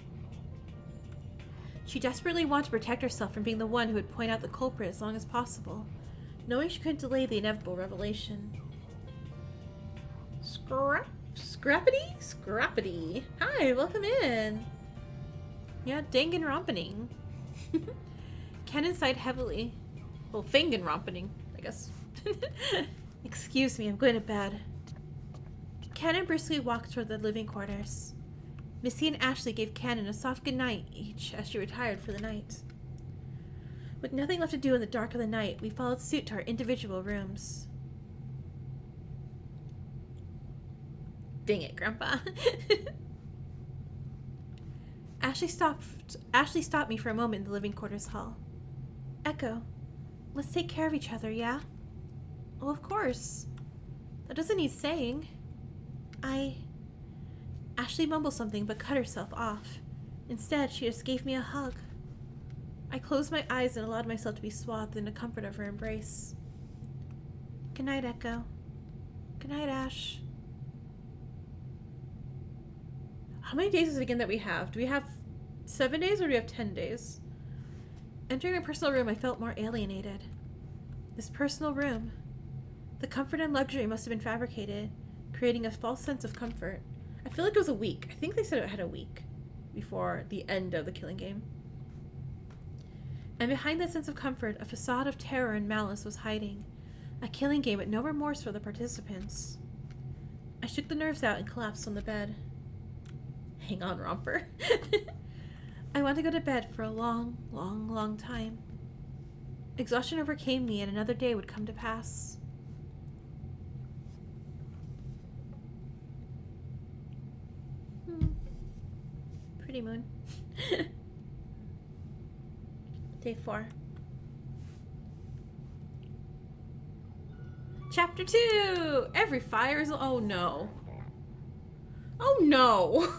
Speaker 1: She desperately wanted to protect herself from being the one who would point out the culprit as long as possible, knowing she couldn't delay the inevitable revelation. Scrappity? Hi, welcome in. Yeah, Danganronpa. Cannon sighed heavily. Well, Fanganronpa, I guess. Excuse me, I'm going to bed. Cannon briskly walked toward the living quarters. Missy and Ashley gave Cannon a soft goodnight each as she retired for the night. With nothing left to do in the dark of the night, we followed suit to our individual rooms. Dang it, Grandpa. Ashley stopped me for a moment in the living quarters hall. Echo, let's take care of each other, yeah? Well, of course. That doesn't need saying. Ashley mumbled something but cut herself off. Instead, she just gave me a hug. I closed my eyes and allowed myself to be swathed in the comfort of her embrace. Good night, Echo. Good night, Ash. How many days is it again that we have? Do we have 7 days or do we have 10 days? Entering my personal room, I felt more alienated. This personal room. The comfort and luxury must have been fabricated, creating a false sense of comfort. I feel like it was a week. I think they said it had a week before the end of the killing game. And behind that sense of comfort, a facade of terror and malice was hiding. A killing game with no remorse for the participants. I shook the nerves out and collapsed on the bed. Hang on, Romper. I wanted to go to bed for a long, long, long time. Exhaustion overcame me and another day would come to pass. Pretty moon. Day 4. Chapter 2! Every fire is... Oh no. Oh no!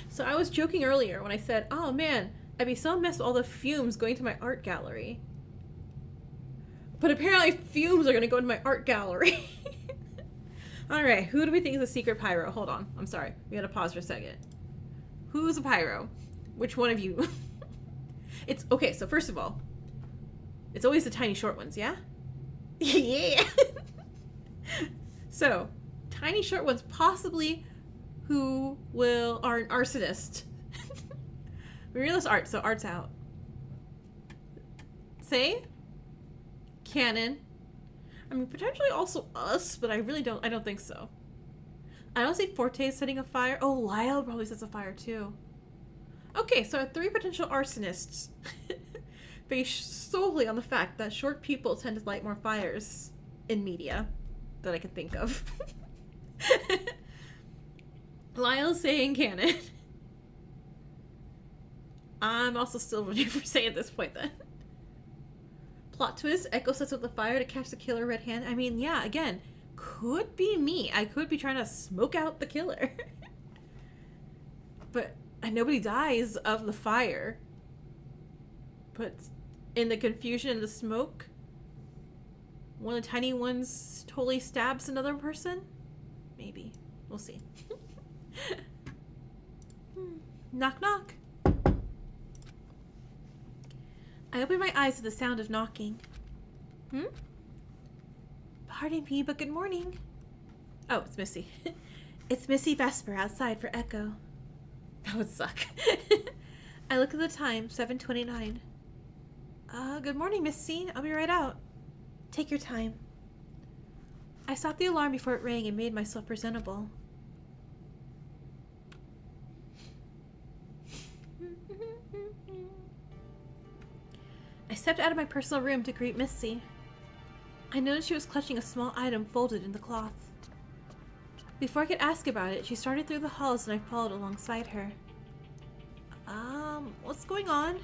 Speaker 1: So I was joking earlier when I said, oh man, I'd be so messed with all the fumes going to my art gallery. But apparently fumes are going to go into my art gallery. Alright, who do we think is a secret pyro? Hold on, I'm sorry. We gotta pause for a second. Who's a pyro? Which one of you? It's, okay, so first of all, it's always the tiny short ones, yeah? Yeah! So, tiny short ones possibly who are an arsonist. We realized art, so art's out. Say? Canon. I mean, potentially also us, but I don't think so. I don't see Forte is setting a fire. Oh, Lyle probably sets a fire too. Okay, so our 3 potential arsonists based solely on the fact that short people tend to light more fires in media that I can think of. Lyle's saying canon. I'm also still voting for Say at this point then. Plot twist, Echo sets up the fire to catch the killer red hand. I mean, yeah, again, could be me. I could be trying to smoke out the killer. But nobody dies of the fire. But in the confusion and the smoke, one of the tiny ones totally stabs another person? Maybe. We'll see. Knock, knock. I opened my eyes at the sound of knocking. Pardon me, but good morning. Oh, it's Missy. It's Missy Vesper outside for Echo. That would suck. I look at the time, 7:29. Good morning, Missy. I'll be right out. Take your time. I stopped the alarm before it rang and made myself presentable. I stepped out of my personal room to greet Missy. I noticed she was clutching a small item folded in the cloth. Before I could ask about it, she started through the halls and I followed alongside her. What's going on?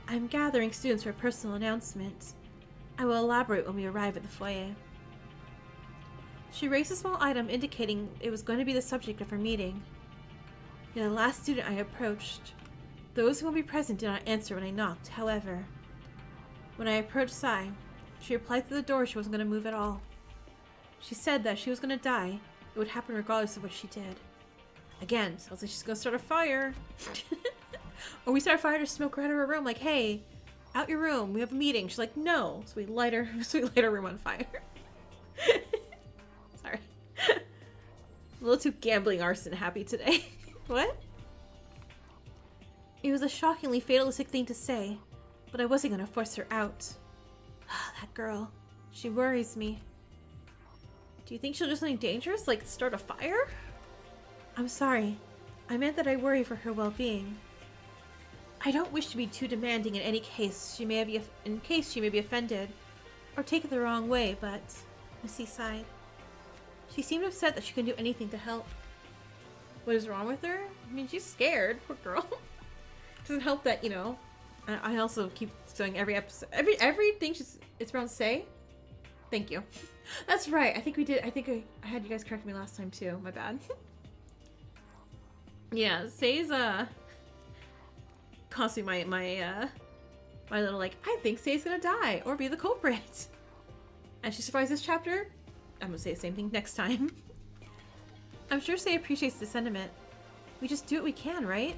Speaker 1: I'm gathering students for a personal announcement. I will elaborate when we arrive at the foyer. She raised a small item indicating it was going to be the subject of her meeting. You're the last student I approached. Those who will be present did not answer when I knocked, however. When I approached Sai, she replied through the door she wasn't going to move at all. She said that if she was going to die, it would happen regardless of what she did. Again, sounds like she's going to start a fire. Or we start a fire to smoke her out of her room, like, hey, out your room, we have a meeting. She's like, no. So we light her room on fire. Sorry. A little too gambling arson happy today. What? It was a shockingly fatalistic thing to say, but I wasn't going to force her out. That girl. She worries me. Do you think she'll do something dangerous, like start a fire? I'm sorry. I meant that I worry for her well-being. I don't wish to be too demanding in any case she may be offended or take it the wrong way, but Missy sighed. She seemed upset that she couldn't do anything to help. What is wrong with her? I mean, she's scared, poor girl. Doesn't help that, you know, I also keep saying every episode, everything it's around Say. Thank you. That's right. I think I had you guys correct me last time too. My bad. Yeah, Say's constantly my little like, I think Say's gonna die or be the culprit. And she survives this chapter. I'm gonna say the same thing next time. I'm sure Say appreciates the sentiment. We just do what we can, right? ...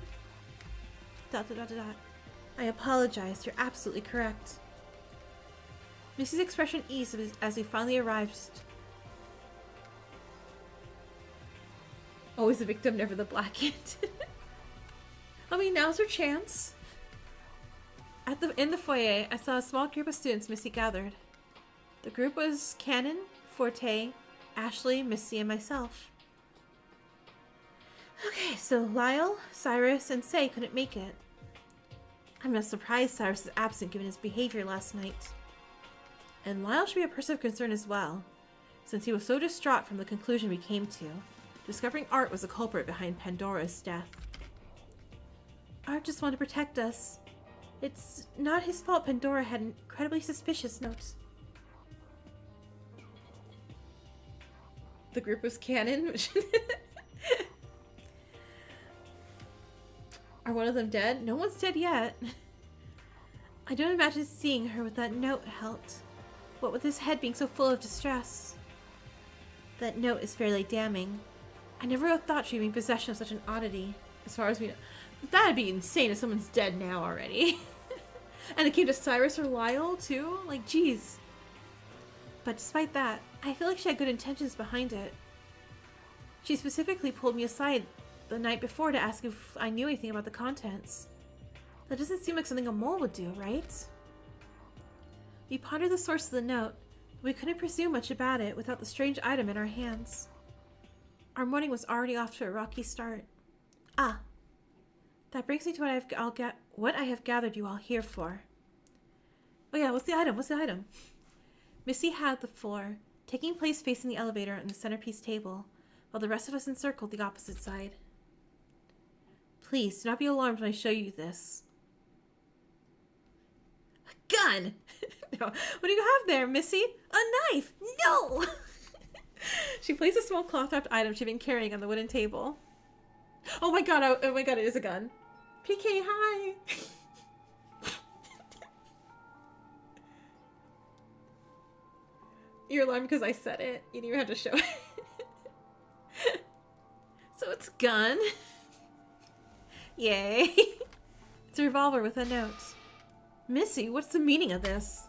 Speaker 1: I apologize. You're absolutely correct. Missy's expression eased as we finally arrived. Always the victim, never the black ant. I mean, now's her chance. In the foyer, I saw a small group of students Missy gathered. The group was Canon, Forte, Ashley, Missy, and myself. Okay, so Lyle, Cyrus, and Say couldn't make it. I'm not surprised Cyrus is absent given his behavior last night. And Lyle should be a person of concern as well, since he was so distraught from the conclusion we came to, discovering Art was the culprit behind Pandora's death. Art just wanted to protect us. It's not his fault Pandora had an incredibly suspicious note. The group was Canon. Are one of them dead? No one's dead yet. I don't imagine seeing her with that note helped. What with his head being so full of distress. That note is fairly damning. I never would have thought she'd be in possession of such an oddity. As far as we know. That'd be insane if someone's dead now already. And it came to Cyrus or Lyle too? Like, geez. But despite that, I feel like she had good intentions behind it. She specifically pulled me aside the night before to ask if I knew anything about the contents. That doesn't seem like something a mole would do, right? We pondered the source of the note, but we couldn't pursue much about it without the strange item in our hands. Our morning was already off to a rocky start. Ah, that brings me to what I have gathered you all here for. Oh yeah, what's the item? What's the item? Missy had the floor, taking place facing the elevator and the centerpiece table, while the rest of us encircled the opposite side. Please, do not be alarmed when I show you this. A gun! No. What do you have there, Missy? A knife! No! She placed a small cloth-wrapped item she'd been carrying on the wooden table. Oh my god, it is a gun. PK, hi! You're alarmed because I said it. You didn't even have to show it. So it's a gun. Yay. It's a revolver with a note. Missy, what's the meaning of this?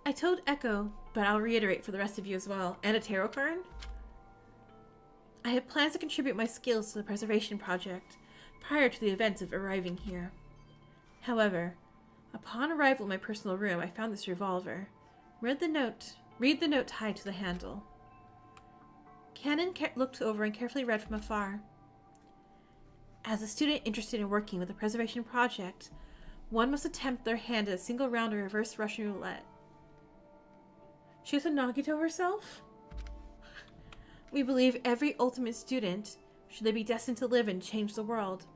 Speaker 1: I told Echo, but I'll reiterate for the rest of you as well. And a tarot card? I had plans to contribute my skills to the preservation project prior to the events of arriving here. However, upon arrival in my personal room, I found this revolver. Read the note tied to the handle. Cannon looked over and carefully read from afar. As a student interested in working with the preservation project, one must attempt their hand at a single round of reverse Russian roulette. She was a Nagito herself? We believe every ultimate student, should they be destined to live and change the world,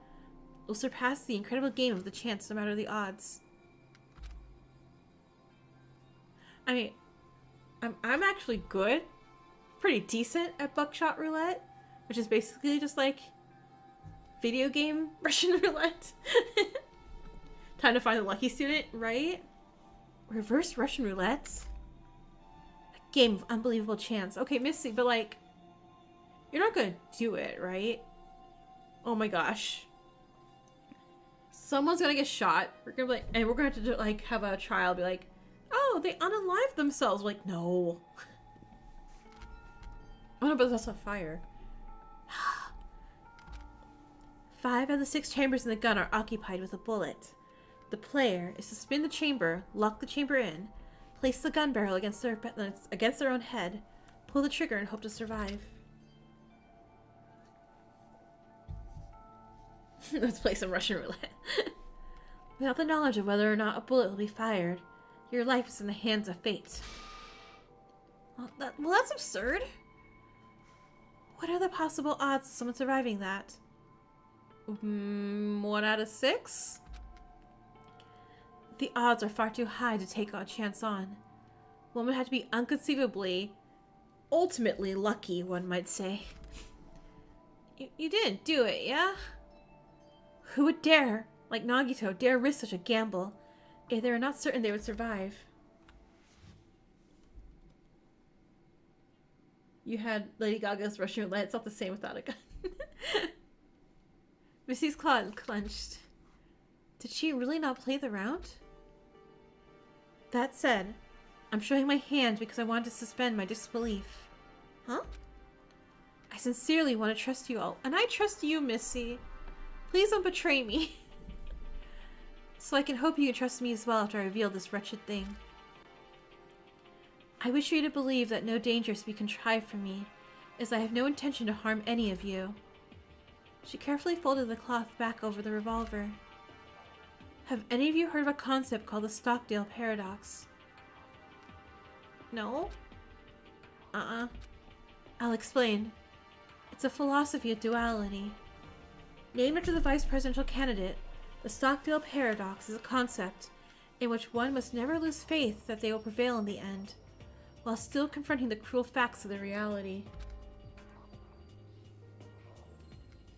Speaker 1: will surpass the incredible game of the chance no matter the odds. I mean, I'm actually good, pretty decent at buckshot roulette, which is basically just like video game Russian roulette. Time to find the lucky student, right? Reverse Russian roulettes? A game of unbelievable chance. Okay, Missy, but like, you're not gonna do it, right? Oh my gosh. Someone's gonna get shot. We're gonna be like, and we're gonna have to like have a trial. Be like, oh, they unalived themselves. We're like, no. Oh no, but that's on fire. 5 of the 6 chambers in the gun are occupied with a bullet. The player is to spin the chamber, lock the chamber in, place the gun barrel against their own head, pull the trigger, and hope to survive. Let's play some Russian roulette. Without the knowledge of whether or not a bullet will be fired, your life is in the hands of fate. Well, that's absurd. What are the possible odds of someone surviving that? 1 out of 6? The odds are far too high to take a chance on. One would have to be unconceivably, ultimately lucky, one might say. You didn't do it, yeah? Who would dare, like Nagito, dare risk such a gamble if they were not certain they would survive? You had Lady Gaga's Russian roulette. It's not the same without a gun. Missy's claw clenched. Did she really not play the round? That said, I'm showing my hand because I want to suspend my disbelief. Huh? I sincerely want to trust you all, and I trust you, Missy. Please don't betray me. So I can hope you can trust me as well after I reveal this wretched thing. I wish you to believe that no danger is to be contrived for me, as I have no intention to harm any of you. She carefully folded the cloth back over the revolver. Have any of you heard of a concept called the Stockdale Paradox? No? I'll explain. It's a philosophy of duality. Named after the vice presidential candidate, the Stockdale Paradox is a concept in which one must never lose faith that they will prevail in the end, while still confronting the cruel facts of the reality.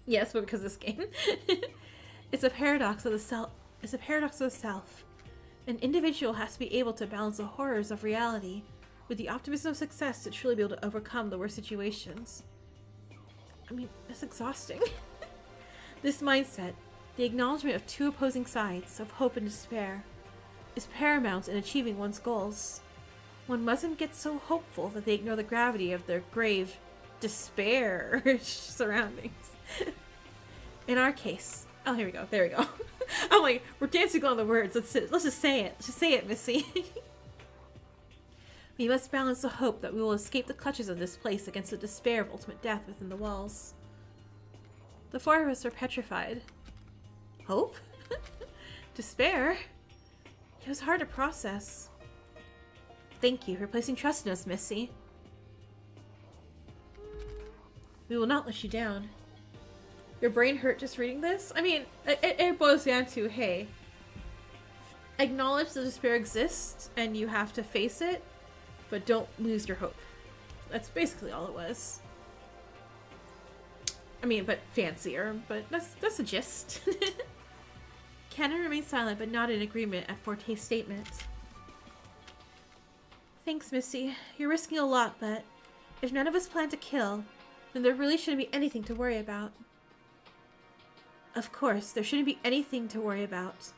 Speaker 1: Yes, but because of this game. It's a paradox of the self. It's a paradox of the self. An individual has to be able to balance the horrors of reality with the optimism of success to truly be able to overcome the worst situations. I mean, that's exhausting. This mindset, the acknowledgement of two opposing sides, of hope and despair, is paramount in achieving one's goals. One mustn't get so hopeful that they ignore the gravity of their grave despair surroundings. In our case, oh, here we go, there we go. I'm like, we're dancing on the words. Let's just say it. Just say it, Missy. We must balance the hope that we will escape the clutches of this place against the despair of ultimate death within the walls. The four of us are petrified. Hope? Despair? It was hard to process. Thank you for placing trust in us, Missy. We will not let you down. Your brain hurt just reading this? I mean, it boils down to, hey, acknowledge the despair exists and you have to face it, but don't lose your hope. That's basically all it was. I mean, but fancier, but that's the gist. Cannon remained silent, but nodded in agreement at Forte's statement. Thanks, Missy. You're risking a lot, but if none of us plan to kill, then there really shouldn't be anything to worry about. Of course, there shouldn't be anything to worry about.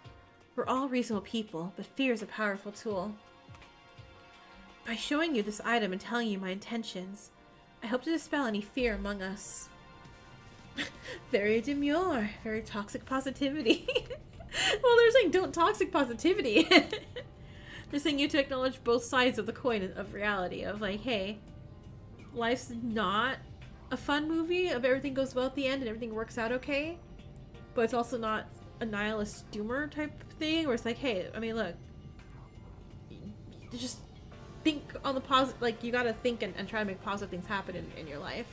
Speaker 1: We're all reasonable people, but fear is a powerful tool. By showing you this item and telling you my intentions, I hope to dispel any fear among us. Very demure, very toxic positivity. Well, they're saying don't toxic positivity. They're saying you to acknowledge both sides of the coin of reality, of like, hey, life's not a fun movie of everything goes well at the end and everything works out okay, but it's also not a nihilist doomer type thing where it's like, hey, I mean, look, just think on the positive, like, you gotta think and try to make positive things happen in your life.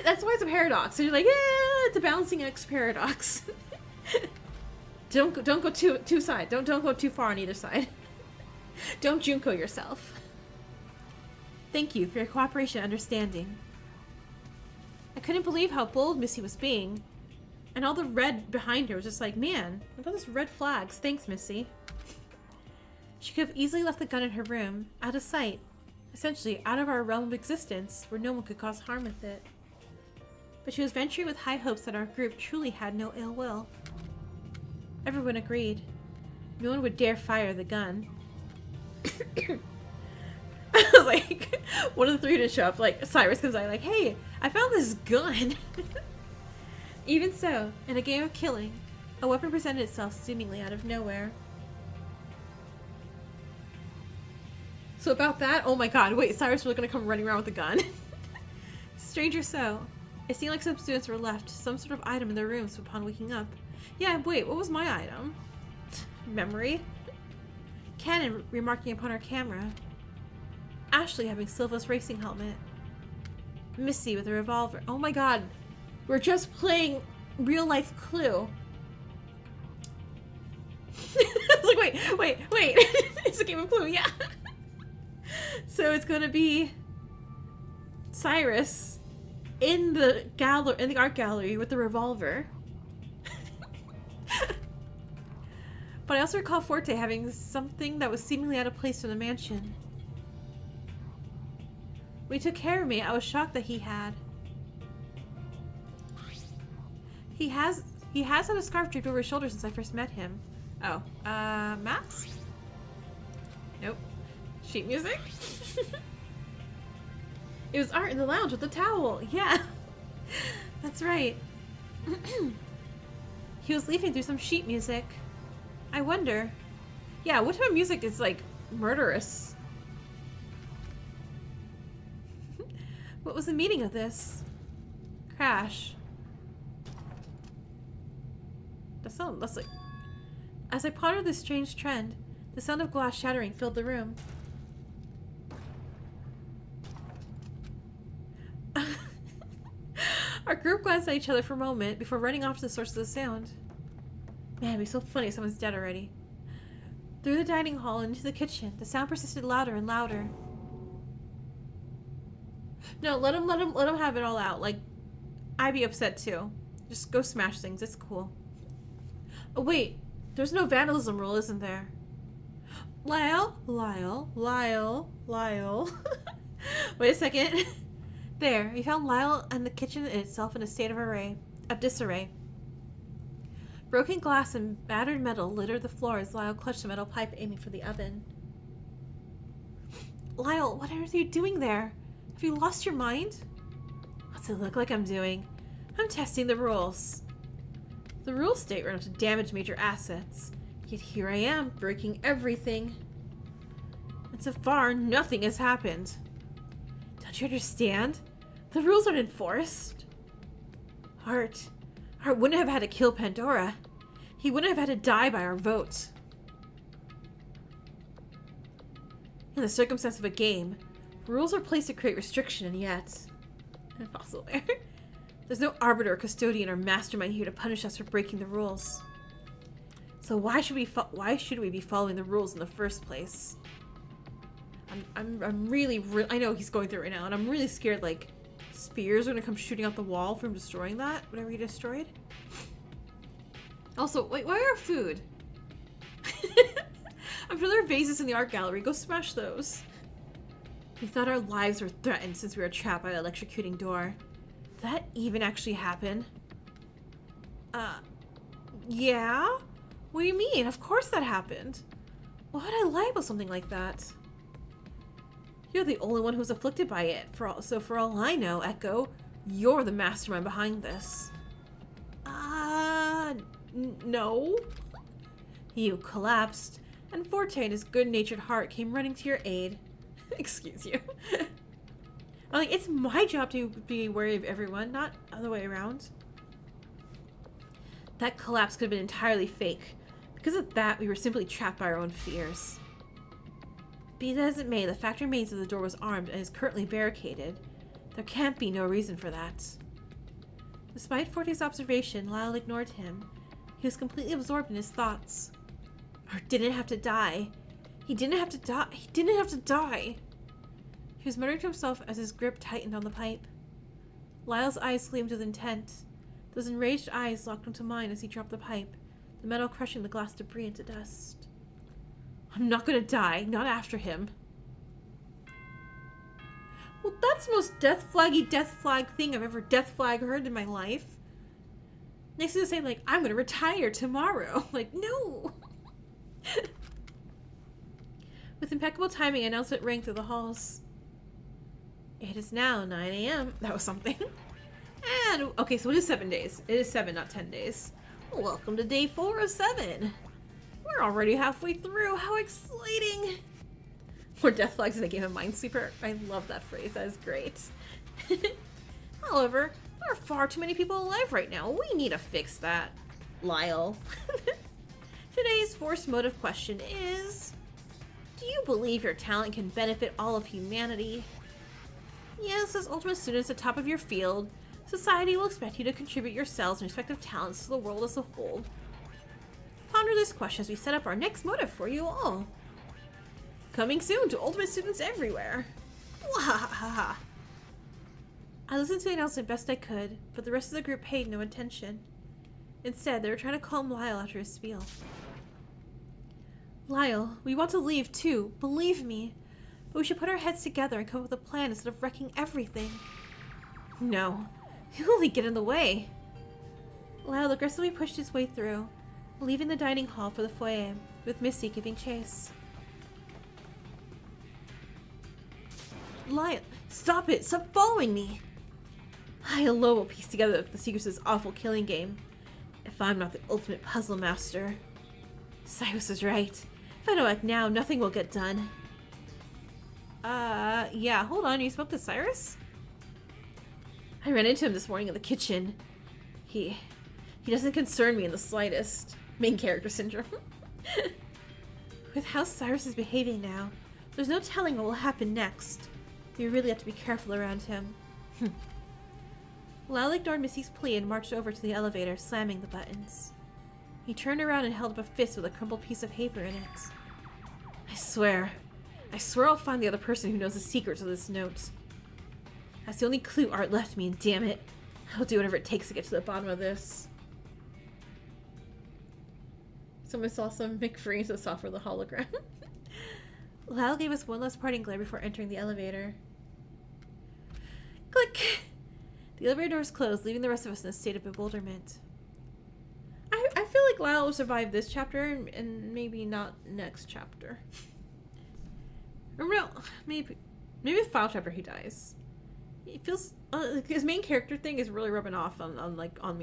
Speaker 1: That's why it's a paradox. So you're like, yeah, it's a balancing act paradox. Don't go too side. Don't go too far on either side. Don't Junko yourself. Thank you for your cooperation and understanding. I couldn't believe how bold Missy was being. And all the red behind her was just like, man, look at those red flags. Thanks, Missy. She could have easily left the gun in her room, out of sight. Essentially, out of our realm of existence, where no one could cause harm with it. But she was venturing with high hopes that our group truly had no ill will. Everyone agreed. No one would dare fire the gun. I was like, one of the three didn't show up. Like, Cyrus comes out like, hey, I found this gun. Even so, in a game of killing, a weapon presented itself seemingly out of nowhere. So about that, oh my god, wait, Cyrus was gonna come running around with a gun? Stranger so, it seemed like some students were left some sort of item in their rooms upon waking up. Yeah, wait, what was my item? Memory? Cannon remarking upon her camera. Ashley having Silva's racing helmet. Missy with a revolver. Oh my god, we're just playing real life Clue. I was like, wait. It's a game of Clue, yeah. So it's gonna be Cyrus in the art gallery with the revolver. But I also recall Forte having something that was seemingly out of place in the mansion. When he took care of me, I was shocked that he had. He has had a scarf draped over his shoulders since I first met him. Oh, maps? Nope. Sheet music? It was art in the lounge with the towel. Yeah. That's right. He was leafing through some sheet music. I wonder. Yeah, what type of music is, like, murderous? What was the meaning of this? Crash. That's like... As I pondered this strange trend, the sound of glass shattering filled the room. Our group glanced at each other for a moment before running off to the source of the sound. Man, it'd be so funny if someone's dead already. Through the dining hall and into the kitchen, the sound persisted louder and louder. No, let him have it all out. Like, I'd be upset too. Just go smash things. It's cool. Oh wait, there's no vandalism rule, isn't there? Lyle. Wait a second. There, we found Lyle and the kitchen itself in a state of disarray. Broken glass and battered metal littered the floor as Lyle clutched a metal pipe aiming for the oven. Lyle, what are you doing there? Have you lost your mind? What's it look like I'm doing? I'm testing the rules. The rules state we're not to damage major assets. Yet here I am, breaking everything. And so far, nothing has happened. Don't you understand? The rules aren't enforced. Art wouldn't have had to kill Pandora. He wouldn't have had to die by our vote. In the circumstance of a game, rules are placed to create restriction, and yet... Impossible there. There's no arbiter, custodian, or mastermind here to punish us for breaking the rules. So why should we be following the rules in the first place? I'm really I know he's going through it right now, and I'm really scared, like, spears are gonna come shooting out the wall from destroying that, whatever he destroyed. Also, wait, why are food? I'm sure there are vases in the art gallery. Go smash those. We thought our lives were threatened since we were trapped by the electrocuting door. Did that even actually happen? Yeah? What do you mean? Of course that happened. Why would I lie about something like that? You're the only one who's afflicted by it. So for all I know, Echo, you're the mastermind behind this. No. You collapsed, and Forte and his good-natured heart came running to your aid. Excuse you. I'm like, it's my job to be wary of everyone, not other way around. That collapse could have been entirely fake. Because of that, we were simply trapped by our own fears. Be that as it may, the fact remains that the door was armed and is currently barricaded. There can't be no reason for that. Despite Forte's observation, Lyle ignored him. He was completely absorbed in his thoughts. Art didn't have to die. He didn't have to die. He didn't have to die. He was muttering to himself as his grip tightened on the pipe. Lyle's eyes gleamed with intent. Those enraged eyes locked onto mine as he dropped the pipe, the metal crushing the glass debris into dust. I'm not gonna die, not after him. Well, that's the most death flag thing I've ever heard in my life. Next to say, like, I'm gonna retire tomorrow. Like, no! With impeccable timing, an announcement rang through the halls. It is now 9 a.m. That was something. And, okay, so it is 7 days. It is 7, not 10 days. Welcome to day 4 of 7. We're already halfway through. How exciting! More death flags in a game of Minesweeper. I love that phrase. That is great. However, there are far too many people alive right now. We need to fix that. Lyle. Today's forced motive question is... Do you believe your talent can benefit all of humanity? Yes, as ultimate students at the top of your field, society will expect you to contribute yourselves and respective talents to the world as a whole. Ponder this question as we set up our next motive for you all. Coming soon to ultimate students everywhere. Wahahaha. I listened to the announcement best I could, but the rest of the group paid no attention. Instead, they were trying to calm Lyle after his spiel. Lyle, we want to leave too, believe me. But we should put our heads together and come up with a plan instead of wrecking everything. No, you'll only get in the way. Lyle aggressively pushed his way through, leaving the dining hall for the foyer, with Missy giving chase. Lyle, stop it! Stop following me! I alone will piece together the secrets of this awful killing game. If I'm not the ultimate puzzle master. Cyrus is right. If I don't act now, nothing will get done. Yeah, hold on, you spoke to Cyrus? I ran into him this morning in the kitchen. He doesn't concern me in the slightest. Main character syndrome. With how Cyrus is behaving now, there's no telling what will happen next. We really have to be careful around him. Lyle ignored Missy's plea and marched over to the elevator, slamming the buttons. He turned around and held up a fist with a crumpled piece of paper in it. I swear I'll find the other person who knows the secrets of this note. That's the only clue Art left me, and damn it, I'll do whatever it takes to get to the bottom of this. Someone saw some McFreeze that saw for the hologram. Lyle gave us one last parting glare before entering the elevator. Click! The elevator doors closed, leaving the rest of us in a state of bewilderment. I feel like Lyle will survive this chapter and maybe not next chapter. Or no, maybe the final chapter he dies. It feels his main character thing is really rubbing off on me.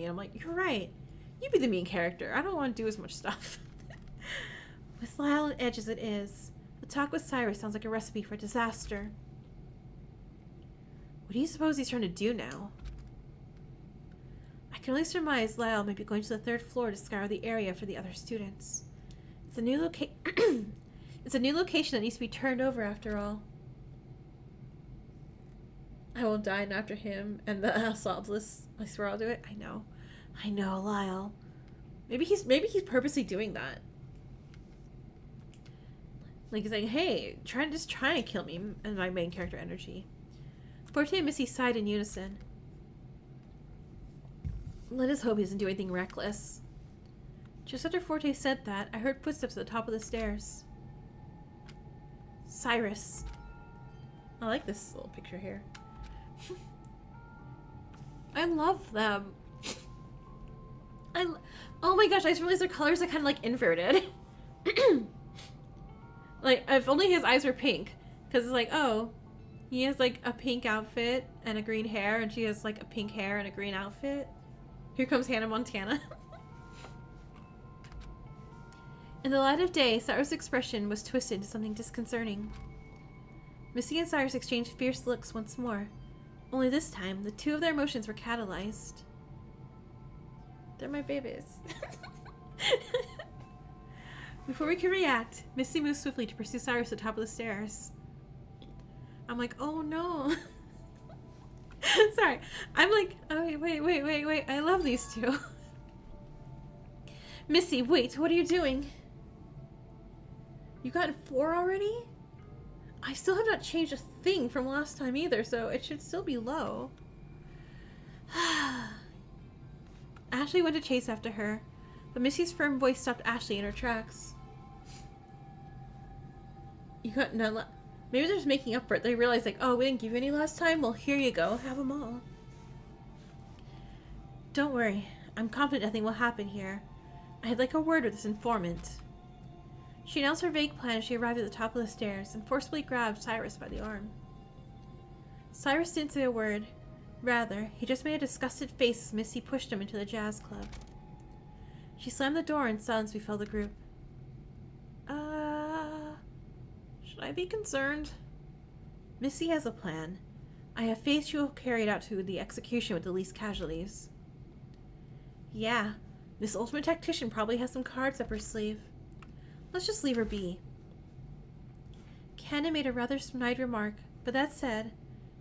Speaker 1: And I'm like, you're right. You be the main character. I don't want to do as much stuff. With Lyle and Edge as it is, the talk with Cyrus sounds like a recipe for disaster. What do you suppose he's trying to do now? I can only surmise Lyle may be going to the 3rd floor to scour the area for the other students. It's a new It's a new location that needs to be turned over after all. I will dine after him and the Assaultless. I swear I'll do it. I know, Lyle. Maybe he's purposely doing that. Like he's like, hey, try and kill me and my main character energy. Forte and Missy sighed in unison. Let us hope he doesn't do anything reckless. Just after Forte said that, I heard footsteps at the top of the stairs. Cyrus. I like this little picture here. I love them. Oh my gosh, I just realized their colors are kind of like inverted. Like, if only his eyes were pink. Because it's like, oh, he has like a pink outfit and a green hair, and she has like a pink hair and a green outfit. Here comes Hannah Montana. In the light of day, Cyrus' expression was twisted into something disconcerting. Missy and Cyrus exchanged fierce looks once more. Only this time, the two of their emotions were catalyzed. They're my babies. Before we could react, Missy moved swiftly to pursue Cyrus at the top of the stairs. I'm like, oh no. Sorry. I'm like, oh, wait. I love these two. Missy, wait, what are you doing? You got 4 already? I still have not changed a thing from last time either, so it should still be low. Ashley went to chase after her, but Missy's firm voice stopped Ashley in her tracks. You got none. Maybe they're just making up for it. They realize, like, oh, we didn't give you any last time? Well, here you go. Have them all. Don't worry. I'm confident nothing will happen here. I'd like a word with this informant. She announced her vague plan as she arrived at the top of the stairs and forcibly grabbed Cyrus by the arm. Cyrus didn't say a word. Rather, he just made a disgusted face as Missy pushed him into the jazz club. She slammed the door and silence befell the group. Should I be concerned? Missy has a plan. I have faith she will carry it out to the execution with the least casualties. Yeah, this ultimate tactician probably has some cards up her sleeve. Let's just leave her be. Cannon made a rather snide remark, but that said,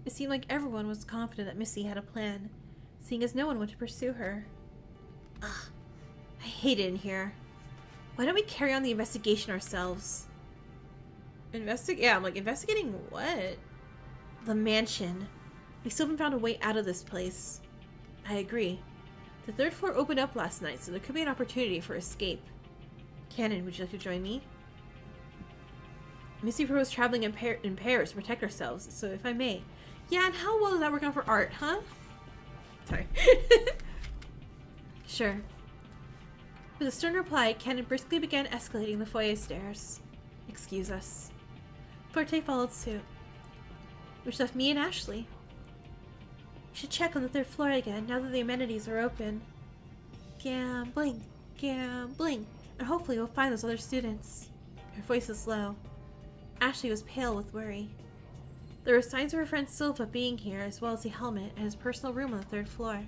Speaker 1: it seemed like everyone was confident that Missy had a plan, seeing as no one went to pursue her. Ugh, I hate it in here. Why don't we carry on the investigation ourselves? Yeah, I'm like, investigating what? The mansion. We still haven't found a way out of this place. I agree. The 3rd floor opened up last night, so there could be an opportunity for escape. Cannon, would you like to join me? Missy proposed traveling in pairs to protect ourselves, so if I may. Yeah, and how well does that work out for Art, huh? Sorry. Sure. With a stern reply, Cannon briskly began escalating the foyer stairs. Excuse us. Forte followed suit, which left me and Ashley. We should check on the 3rd floor again now that the amenities are open. Gambling, gambling, and hopefully we'll find those other students. Her voice was low. Ashley was pale with worry. There were signs of her friend Silva being here, as well as the helmet and his personal room on the 3rd floor.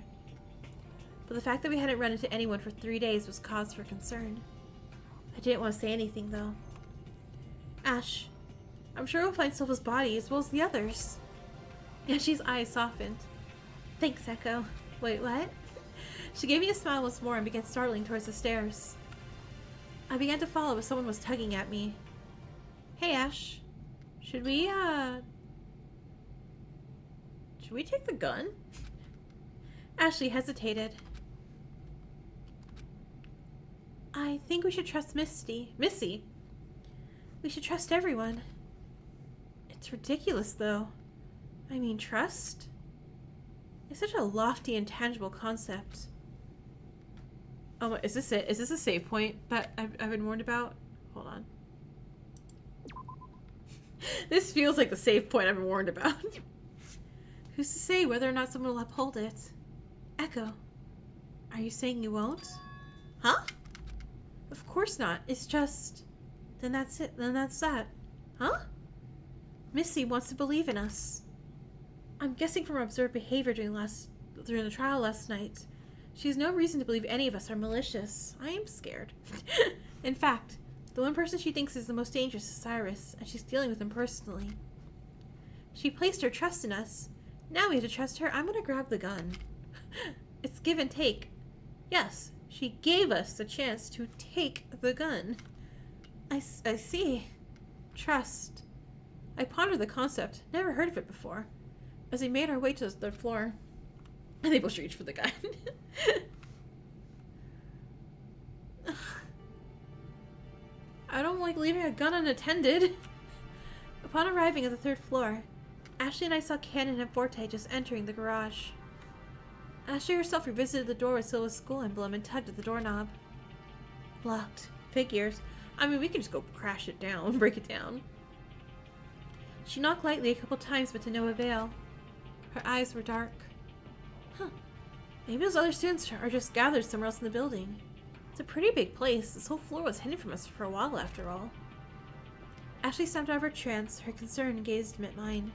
Speaker 1: But the fact that we hadn't run into anyone for 3 days was cause for concern. I didn't want to say anything, though. Ash, I'm sure we'll find Silva's body as well as the others. Ashley's eyes softened. Thanks, Echo. Wait, what? She gave me a smile once more and began startling towards the stairs. I began to follow, but someone was tugging at me. Hey, Ash. Should we take the gun? Ashley hesitated. I think we should trust Missy. We should trust everyone. It's ridiculous, though. I mean, trust? It's such a lofty, intangible concept. Oh, is this it? Is this a save point that I've been warned about? Hold on. This feels like the save point I've been warned about. Who's to say whether or not someone will uphold it? Echo, are you saying you won't? Huh? Of course not. It's just... Then that's it. Then that's that. Huh? Missy wants to believe in us. I'm guessing from her observed behavior during the trial last night. She has no reason to believe any of us are malicious. I am scared. In fact, the one person she thinks is the most dangerous is Cyrus, and she's dealing with him personally. She placed her trust in us. Now we have to trust her. I'm gonna grab the gun. It's give and take. Yes, she gave us the chance to take the gun. I see. Trust. I pondered the concept. Never heard of it before. As we made our way to the 3rd floor, and they both reached for the gun. I don't like leaving a gun unattended. Upon arriving at the 3rd floor, Ashley and I saw Cannon and Forte just entering the garage. Ashley herself revisited the door with Silva's school emblem and tugged at the doorknob. Locked. Figures. I mean, we can just go crash it down, break it down. She knocked lightly a couple times, but to no avail. Her eyes were dark. Huh. Maybe those other students are just gathered somewhere else in the building. It's a pretty big place. This whole floor was hidden from us for a while, after all. Ashley snapped out of her trance. Her concern gazed at mine.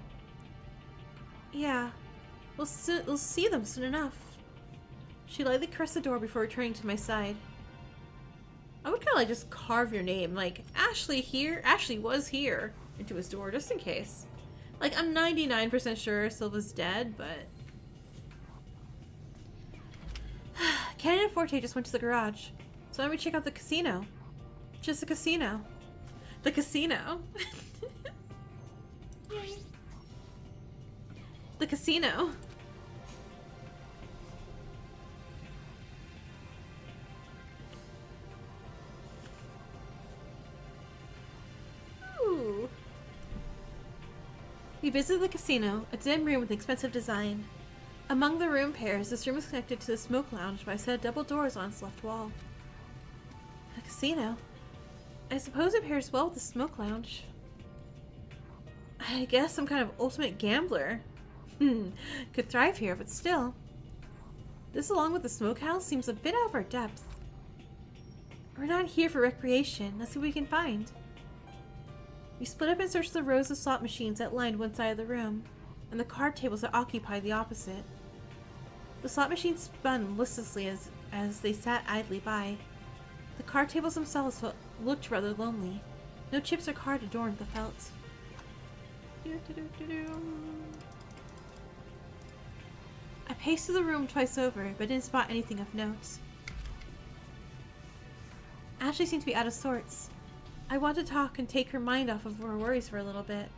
Speaker 1: Yeah. We'll see them soon enough. She lightly caressed the door before returning to my side. I would kind of like just carve your name, like, Ashley here, Ashley was here, into his door, just in case. Like, I'm 99% sure Silva's dead, but... Cannon and Forte just went to the garage, so let me check out the casino. Just the casino. The casino. The casino. Ooh. We visited the casino, a dim room with expensive design. Among the room pairs, this room was connected to the smoke lounge by a set of double doors on its left wall. A casino? I suppose it pairs well with the smoke lounge. I guess some kind of ultimate gambler. Could thrive here, but still. This, along with the smokehouse, seems a bit out of our depth. We're not here for recreation. Let's see what we can find. We split up and searched the rows of slot machines that lined one side of the room, and the card tables that occupied the opposite. The slot machines spun listlessly as they sat idly by. The card tables themselves looked rather lonely. No chips or card adorned the felt. I paced through the room twice over, but didn't spot anything of note. Ashley seemed to be out of sorts. I wanted to talk and take her mind off of her worries for a little bit.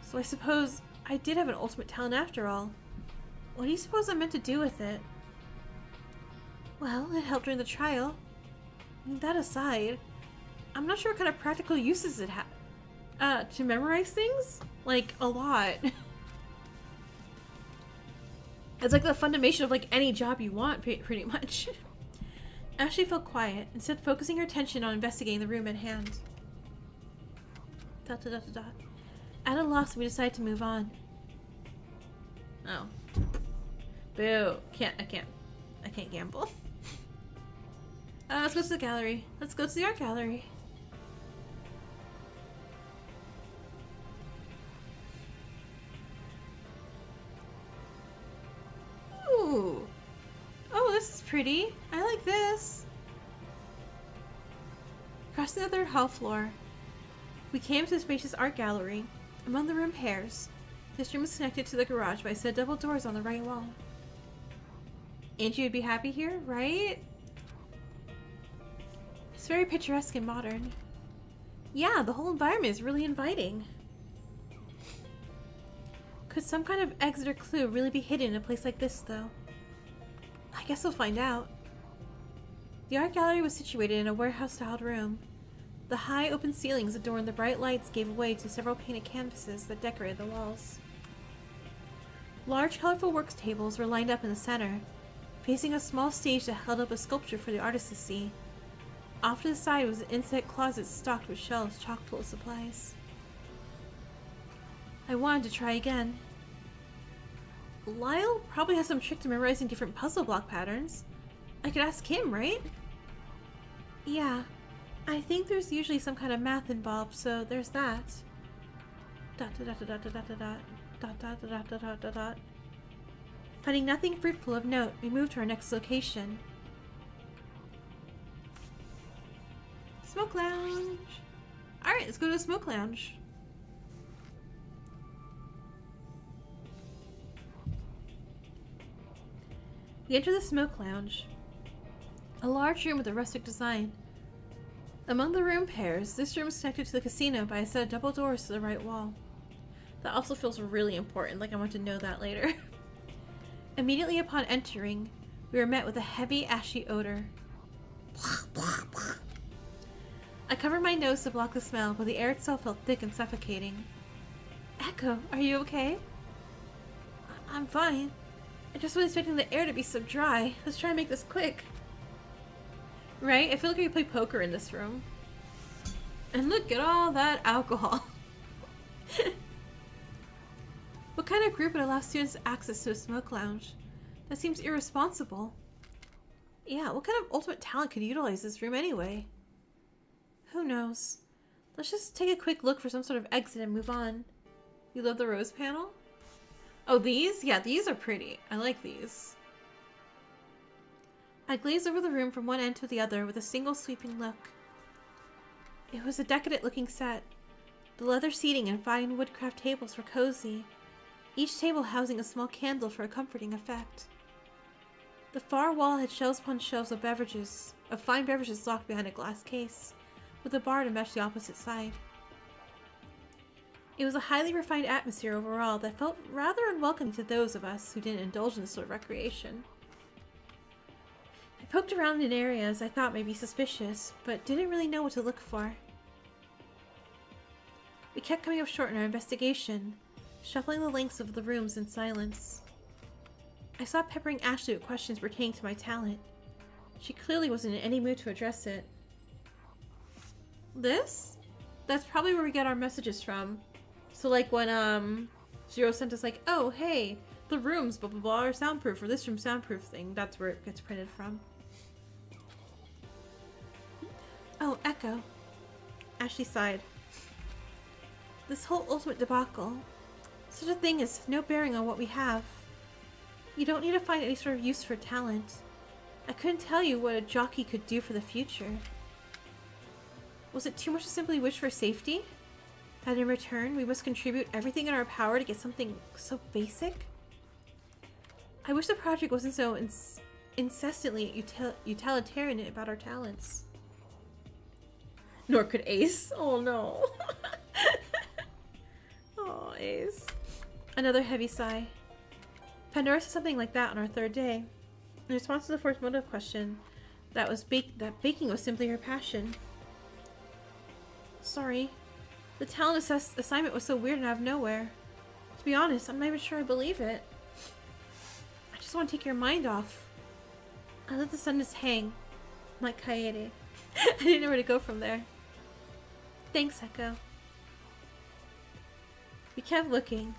Speaker 1: So I suppose I did have an ultimate talent after all. What do you suppose I'm meant to do with it? Well, it helped during the trial. I mean, that aside, I'm not sure what kind of practical uses it had. To memorize things? Like, a lot. It's like the fundamentation of like any job you want, pretty much. Ashley felt quiet, instead focusing her attention on investigating the room at hand. ... At a loss, we decided to move on. Oh. Boo. I can't gamble. Let's go to the gallery. Let's go to the art gallery. Ooh. Oh, this is pretty. I like this. Crossing the third hall floor, we came to the spacious art gallery. Among the room pairs, this room is connected to the garage by a set of double doors on the right wall. Angie would be happy here, right? It's very picturesque and modern. Yeah, the whole environment is really inviting. Could some kind of exit or clue really be hidden in a place like this, though? I guess we'll find out. The art gallery was situated in a warehouse-styled room. The high open ceilings adorned the bright lights gave way to several painted canvases that decorated the walls. Large, colorful work tables were lined up in the center, facing a small stage that held up a sculpture for the artist to see. Off to the side was an inset closet stocked with shelves chock full of supplies. I wanted to try again. Lyle probably has some trick to memorizing different puzzle block patterns. I could ask him, right? Yeah, I think there's usually some kind of math involved, so there's that. Finding nothing fruitful of note, we moved to our next location. Smoke lounge. Alright, let's go to the smoke lounge. We enter the smoke lounge. A large room with a rustic design. Among the room pairs, this room is connected to the casino by a set of double doors to the right wall. That also feels really important, like I want to know that later. Immediately upon entering, we were met with a heavy, ashy odor. I covered my nose to block the smell, but the air itself felt thick and suffocating. Echo, are you okay? I'm fine. I just wasn't expecting the air to be so dry. Let's try and make this quick. Right? I feel like I could play poker in this room. And look at all that alcohol. What kind of group would allow students access to a smoke lounge? That seems irresponsible. Yeah, what kind of ultimate talent could utilize this room anyway? Who knows? Let's just take a quick look for some sort of exit and move on. You love the rose panel? Oh, these? Yeah, these are pretty. I like these. I glazed over the room from one end to the other with a single sweeping look. It was a decadent-looking set. The leather seating and fine woodcraft tables were cozy, each table housing a small candle for a comforting effect. The far wall had shelves upon shelves of fine beverages locked behind a glass case, with a bar to match the opposite side. It was a highly refined atmosphere overall that felt rather unwelcoming to those of us who didn't indulge in this sort of recreation. I poked around in areas I thought may be suspicious, but didn't really know what to look for. We kept coming up short in our investigation, shuffling the lengths of the rooms in silence. I saw peppering Ashley with questions pertaining to my talent. She clearly wasn't in any mood to address it. This? That's probably where we get our messages from. So like when Zero sent us like, oh hey, the rooms blah blah blah are soundproof, or this room soundproof thing, that's where it gets printed from. Oh, Echo. Ashley sighed. This whole ultimate debacle. Such a thing has no bearing on what we have. You don't need to find any sort of use for talent. I couldn't tell you what a jockey could do for the future. Was it too much to simply wish for safety? That in return, we must contribute everything in our power to get something so basic? I wish the project wasn't so incessantly utilitarian about our talents. Nor could Ace. Oh no. Oh, Ace. Another heavy sigh. Pandora said something like that on our third day. In response to the fourth motive question, that baking was simply her passion. Sorry. The talent assignment was so weird and out of nowhere. To be honest, I'm not even sure I believe it. I just want to take your mind off. I let the sun just hang. Like Kaede. I didn't know where to go from there. Thanks, Echo. We kept looking.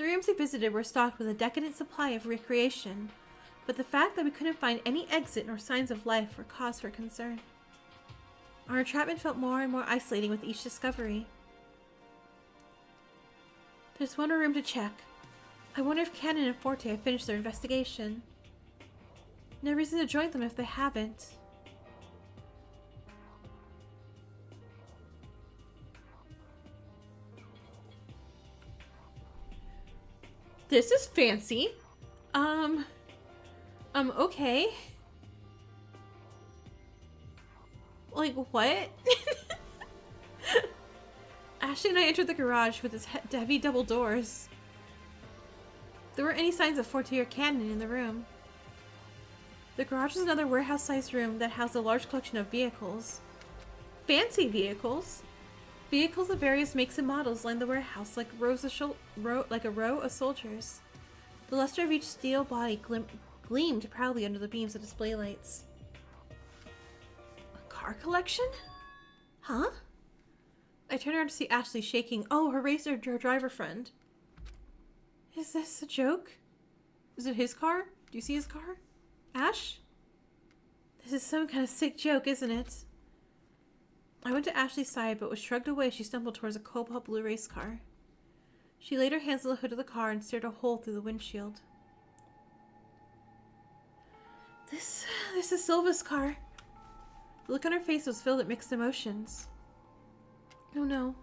Speaker 1: The rooms we visited were stocked with a decadent supply of recreation, but the fact that we couldn't find any exit nor signs of life were cause for concern. Our entrapment felt more and more isolating with each discovery. There's one more room to check. I wonder if Cannon and Forte have finished their investigation. No reason to join them if they haven't. This is fancy. Okay. Like, what? Ashley and I entered the garage with its heavy double doors. There weren't any signs of Forte or Cannon in the room. The garage was another warehouse-sized room that housed a large collection of vehicles. Fancy vehicles! Vehicles of various makes and models lined the warehouse like a row of soldiers. The luster of each steel body gleamed proudly under the beams of display lights. A car collection? Huh? I turned around to see Ashley shaking. Oh, her driver friend. Is this a joke? Is it his car? Do you see his car? Ash? This is some kind of sick joke, isn't it? I went to Ashley's side, but was shrugged away as she stumbled towards a cobalt blue race car. She laid her hands on the hood of the car and stared a hole through the windshield. This is Silva's car. The look on her face was filled with mixed emotions. Oh no.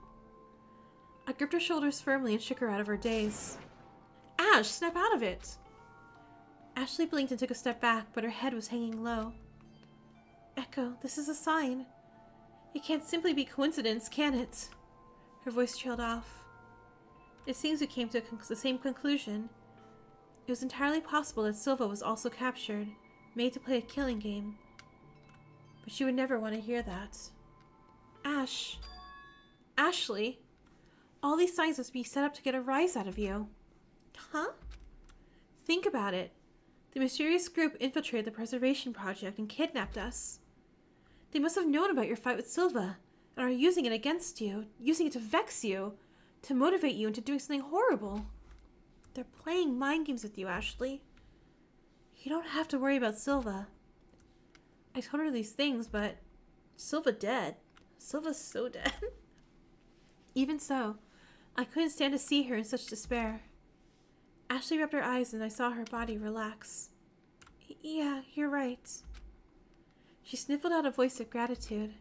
Speaker 1: I gripped her shoulders firmly and shook her out of her daze. Ash, snap out of it! Ashley blinked and took a step back, but her head was hanging low. Echo, this is a sign. It can't simply be coincidence, can it? Her voice trailed off. It seems we came to the same conclusion. It was entirely possible that Silva was also captured, made to play a killing game. But she would never want to hear that. Ashley! All these signs must be set up to get a rise out of you. Huh? Think about it. The mysterious group infiltrated the Preservation Project and kidnapped us. They must have known about your fight with Silva and are using it against you, using it to vex you, to motivate you into doing something horrible. They're playing mind games with you, Ashley. You don't have to worry about Silva. I told her these things, but Silva dead. Silva's so dead. Even so, I couldn't stand to see her in such despair. Ashley rubbed her eyes and I saw her body relax. Yeah, you're right. She sniffled out a voice of gratitude.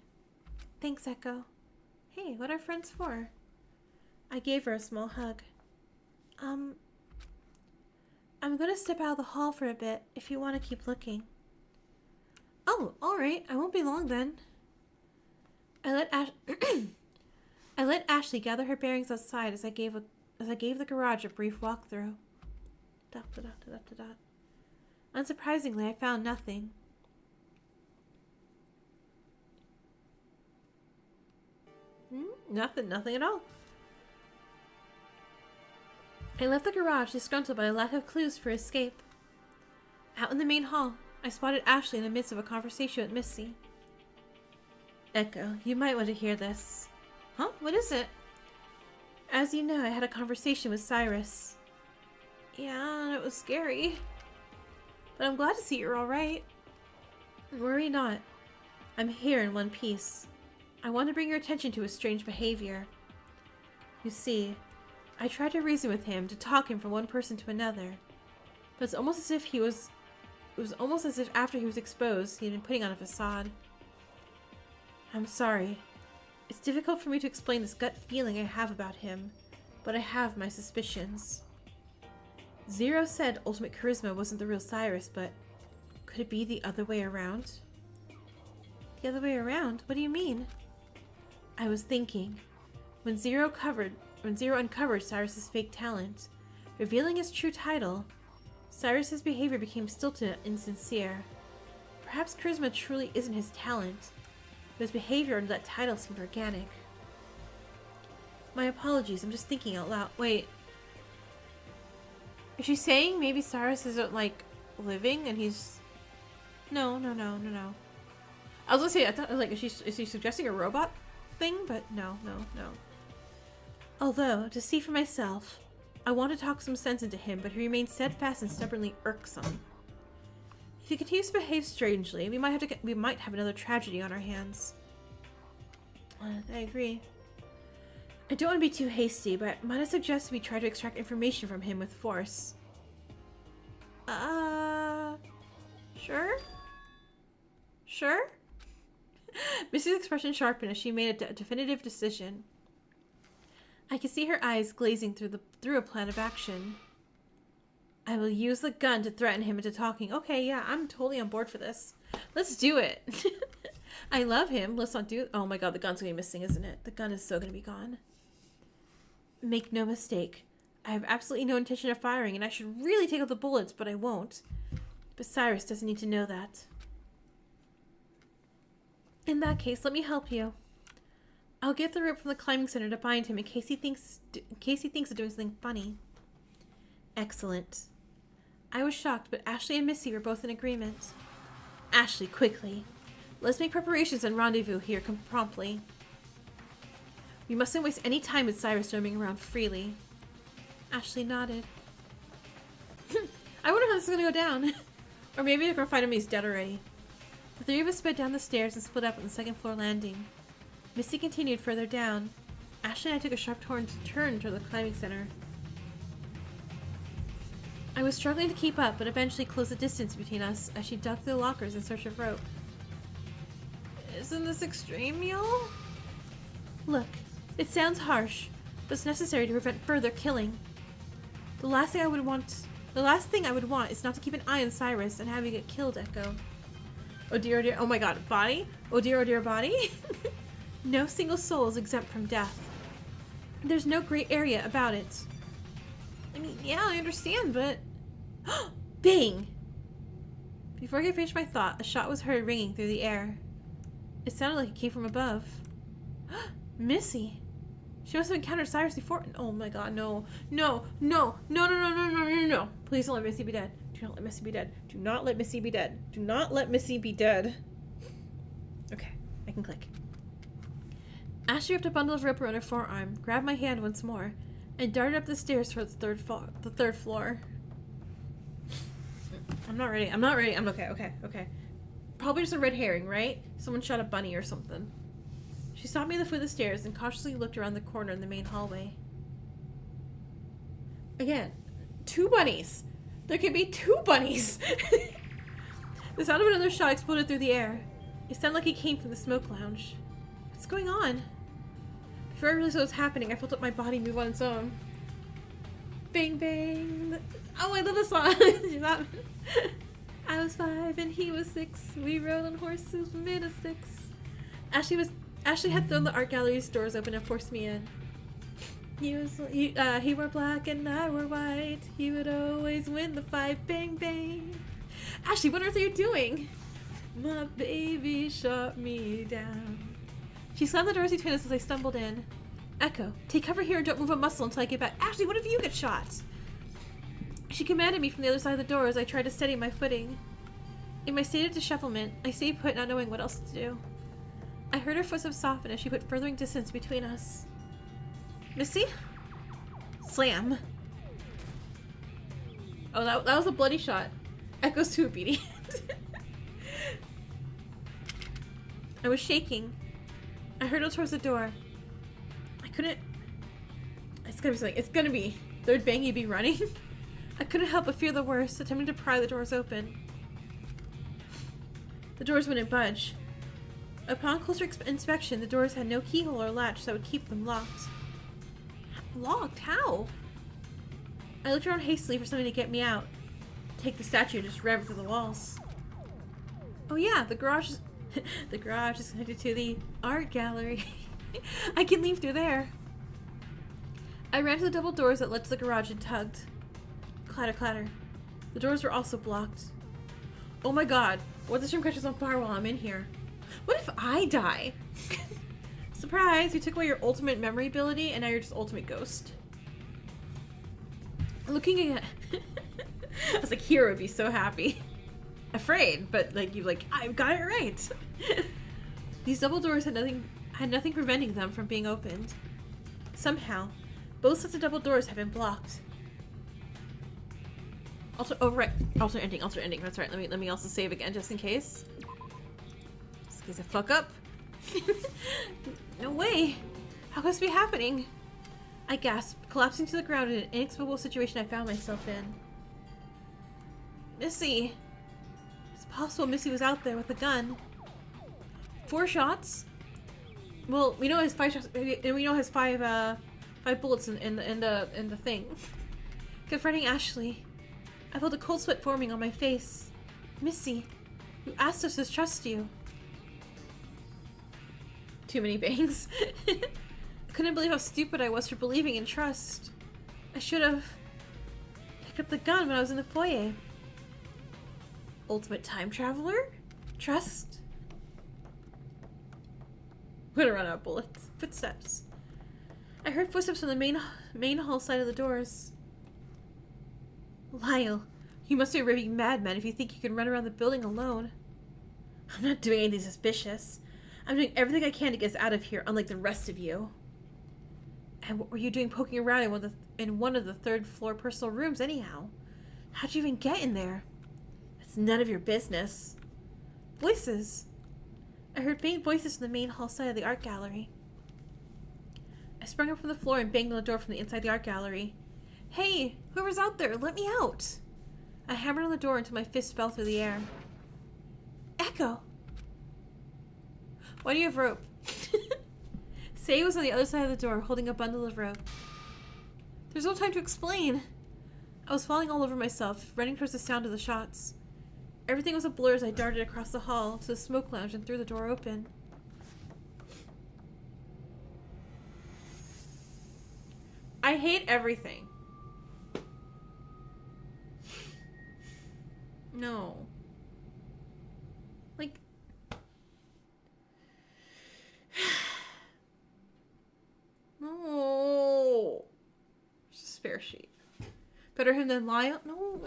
Speaker 1: Thanks, Echo. Hey, what are friends for? I gave her a small hug. I'm gonna step out of the hall for a bit if you want to keep looking. Oh, alright. I won't be long then. I let Ashley gather her bearings outside as I gave the garage a brief walkthrough. Unsurprisingly, I found nothing. Nothing at all. I left the garage disgruntled by a lack of clues for escape. Out in the main hall, I spotted Ashley in the midst of a conversation with Missy. Echo, you might want to hear this. Huh? What is it? As you know, I had a conversation with Cyrus. Yeah, it was scary. But I'm glad to see you're alright. Worry not. I'm here in one piece. I want to bring your attention to his strange behavior. You see, I tried to reason with him, to talk him from one person to another. But it's almost as if it was almost as if after he was exposed, he had been putting on a facade. I'm sorry. It's difficult for me to explain this gut feeling I have about him, but I have my suspicions. Zero said Ultimate Charisma wasn't the real Cyrus, but could it be the other way around? The other way around? What do you mean? I was thinking, when Zero uncovered Cyrus's fake talent, revealing his true title, Cyrus's behavior became stilted and insincere. Perhaps charisma truly isn't his talent, but his behavior under that title seemed organic. My apologies, I'm just thinking out loud. Wait. Is she saying maybe Cyrus isn't, like, living and he's... No. I was gonna say, I thought, like, is she suggesting a robot thing? But no. Although, to see for myself, I want to talk some sense into him, but he remains steadfast and stubbornly irksome. If he continues to behave strangely, we might have another tragedy on our hands. I agree. I don't want to be too hasty, but might I suggest we try to extract information from him with force? Sure? Sure? Missy's expression sharpened as she made a definitive decision. I could see her eyes glazing through a plan of action. I will use the gun to threaten him into talking. Okay, yeah, I'm totally on board for this. Let's do it. I love him. Let's not do it. Oh my god, the gun's gonna be missing, isn't it? The gun is so gonna be gone. Make no mistake. I have absolutely no intention of firing, and I should really take out the bullets, but I won't. But Cyrus doesn't need to know that. In that case, let me help you. I'll get the rope from the climbing center to bind him in case he thinks of doing something funny. Excellent. I was shocked, but Ashley and Missy were both in agreement. Ashley, quickly. Let's make preparations and rendezvous here promptly. We mustn't waste any time with Cyrus roaming around freely. Ashley nodded. I wonder how this is going to go down. Or maybe we're going to find him, he's dead already. The three of us sped down the stairs and split up on the second floor landing. Missy continued further down. Ashley and I took a sharp turn toward the climbing center. I was struggling to keep up, but eventually closed the distance between us as she dug through the lockers in search of rope. Isn't this extreme, y'all? Look, it sounds harsh, but it's necessary to prevent further killing. The last thing I would want is not to keep an eye on Cyrus and have you get killed, Echo. Oh dear, oh my god, body? Oh dear, body? No single soul is exempt from death. There's no gray area about it. I mean, yeah, I understand, but... Bang! Before I could finish my thought, a shot was heard ringing through the air. It sounded like it came from above. Missy! She must have encountered Cyrus before. Oh my god, no. No. Please don't let Missy be dead. Do not let Missy be dead. Do not let Missy be dead. Do not let Missy be dead. Okay, I can click. Ashley wrapped a bundle of rope around her forearm, grabbed my hand once more, and darted up the stairs towards the third floor. I'm not ready. I'm okay. Probably just a red herring, right? Someone shot a bunny or something. She stopped me at the foot of the stairs and cautiously looked around the corner in the main hallway. Again, 2 bunnies. There can be 2 bunnies. The sound of another shot exploded through the air. It sounded like it came from the smoke lounge. What's going on? Before I realized what was happening, I felt up my body move on its own. Bang, bang. Oh, I love this song. I was 5 and he was 6. We rode on horses made of sticks. Ashley had thrown the art gallery's doors open and forced me in. He wore black and I wore white. He would always win the fight. Bang, bang. Ashley, what on earth are you doing? My baby shot me down. She slammed the doors between us as I stumbled in. Echo, take cover here and don't move a muscle until I get back. Ashley, what if you get shot? She commanded me from the other side of the door as I tried to steady my footing. In my state of dishevelment, I stayed put, not knowing what else to do. I heard her footsteps soften as she put furthering distance between us. Missy? Slam. Oh, that was a bloody shot. Echo's too obedient. I was shaking. I hurtled towards the door. I couldn't... It's gonna be something. It's gonna be... Third Bangy be running? I couldn't help but fear the worst, attempting to pry the doors open. The doors wouldn't budge. Upon closer inspection, the doors had no keyhole or latch that would keep them locked. Locked? How? I looked around hastily for something to get me out. Take the statue and just ram it through the walls. Oh yeah, the garage is... the garage is connected to the art gallery. I can leave through there. I ran to the double doors that led to the garage and tugged. Clatter, clatter. The doors were also blocked. Oh my god, what if this room catches on fire while I'm in here? What if I die? Surprise, we took away your ultimate memory ability and now you're just ultimate ghost. Looking at... I was like, Hero would be so happy. Afraid, but like you like, I've got it right. These double doors had nothing preventing them from being opened. Somehow, both sets of double doors had been blocked. Alternate ending. That's right. Let me also save again just in case. Just in case I fuck up. No way. How could this be happening? I gasped, collapsing to the ground in an inexplicable situation I found myself in. Missy. It's possible Missy was out there with a gun. 4 shots? Well, we know it has 5 shots, and we know it has 5 bullets in the thing. Confronting Ashley, I felt a cold sweat forming on my face. Missy, you asked us to trust you. Too many bangs. I couldn't believe how stupid I was for believing in trust. I should have picked up the gun when I was in the foyer. Ultimate time traveler? Trust? I'm gonna run out of bullets. Footsteps. I heard footsteps from the main hall side of the doors. Lyle, you must be a raving madman if you think you can run around the building alone. I'm not doing anything suspicious. I'm doing everything I can to get us out of here, unlike the rest of you. And what were you doing poking around in one of the 3rd floor personal rooms anyhow? How'd you even get in there? It's none of your business. Voices. I heard faint voices from the main hall side of the art gallery. I sprung up from the floor and banged on the door from the inside the art gallery. Hey, whoever's out there, let me out! I hammered on the door until my fist fell through the air. Echo! Why do you have rope? Say was on the other side of the door, holding a bundle of rope. There's no time to explain. I was falling all over myself, running towards the sound of the shots. Everything was a blur as I darted across the hall to the smoke lounge and threw the door open. I hate everything. No. Like... No. There's a spare sheet. Better him than Lyle? No.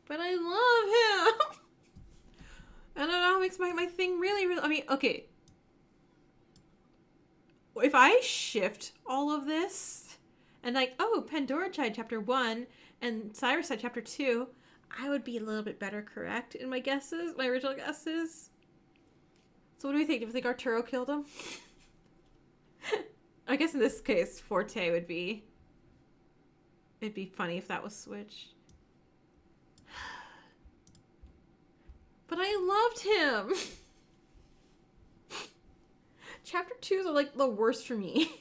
Speaker 1: But I love him. I don't know how it makes my thing really, I mean, okay. If I shift all of this and like, oh, Pandora tried chapter 1 and Cyrus tried chapter 2, I would be a little bit better correct in my guesses, my original guesses. So what do we think? Do we think Arturo killed him? I guess in this case, Forte would be... It'd be funny if that was switched. But I loved him! Chapter 2s are like the worst for me.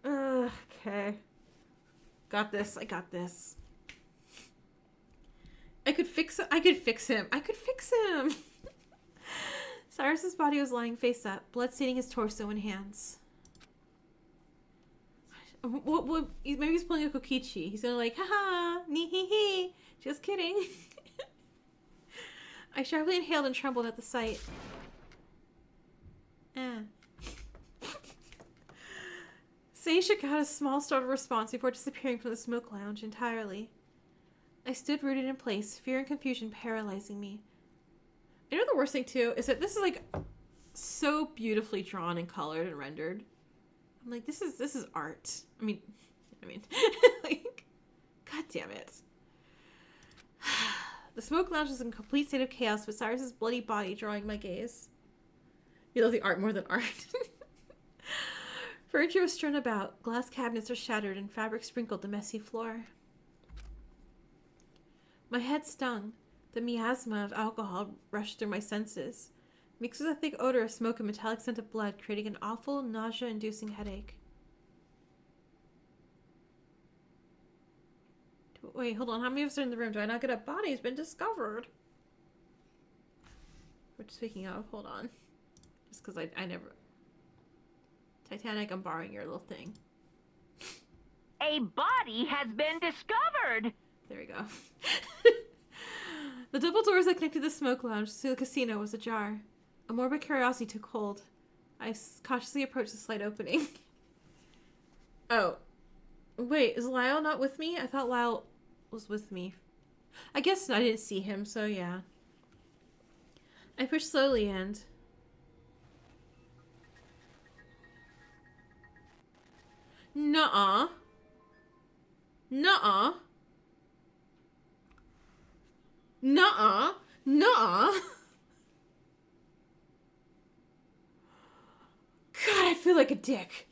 Speaker 1: Okay. Got this. I got this. I could fix him. I could fix him. Cyrus's body was lying face up, blood staining his torso and hands. What, maybe he's pulling a Kokichi. He's gonna like, haha, nee hee hee. Just kidding. I sharply inhaled and trembled at the sight. Say shook out a small startled response before disappearing from the smoke lounge entirely. I stood rooted in place, fear and confusion paralyzing me. You know the worst thing too is that this is like so beautifully drawn and colored and rendered. I'm like, this is art. I mean, like, god damn it. The smoke lounge is in a complete state of chaos with Cyrus's bloody body drawing my gaze. You love the art more than art. Furniture was strewn about, glass cabinets were shattered, and fabric sprinkled the messy floor. My head stung. The miasma of alcohol rushed through my senses, mixed with a thick odor of smoke and metallic scent of blood, creating an awful, nausea-inducing headache. Wait, hold on. How many of us are in the room? Do I not get a body has been discovered? Which, speaking of, hold on. Just because I never... Titanic, I'm borrowing your little thing.
Speaker 2: A body has been discovered!
Speaker 1: There we go. The double doors that connected the smoke lounge to the casino was ajar. A morbid curiosity took hold. I cautiously approached the slight opening. Oh. Wait, is Lyle not with me? I thought Lyle was with me. I guess I didn't see him, so yeah. I pushed slowly and... Nuh-uh. Nuh-uh. Nuh-uh. Nuh-uh. God, I feel like a dick.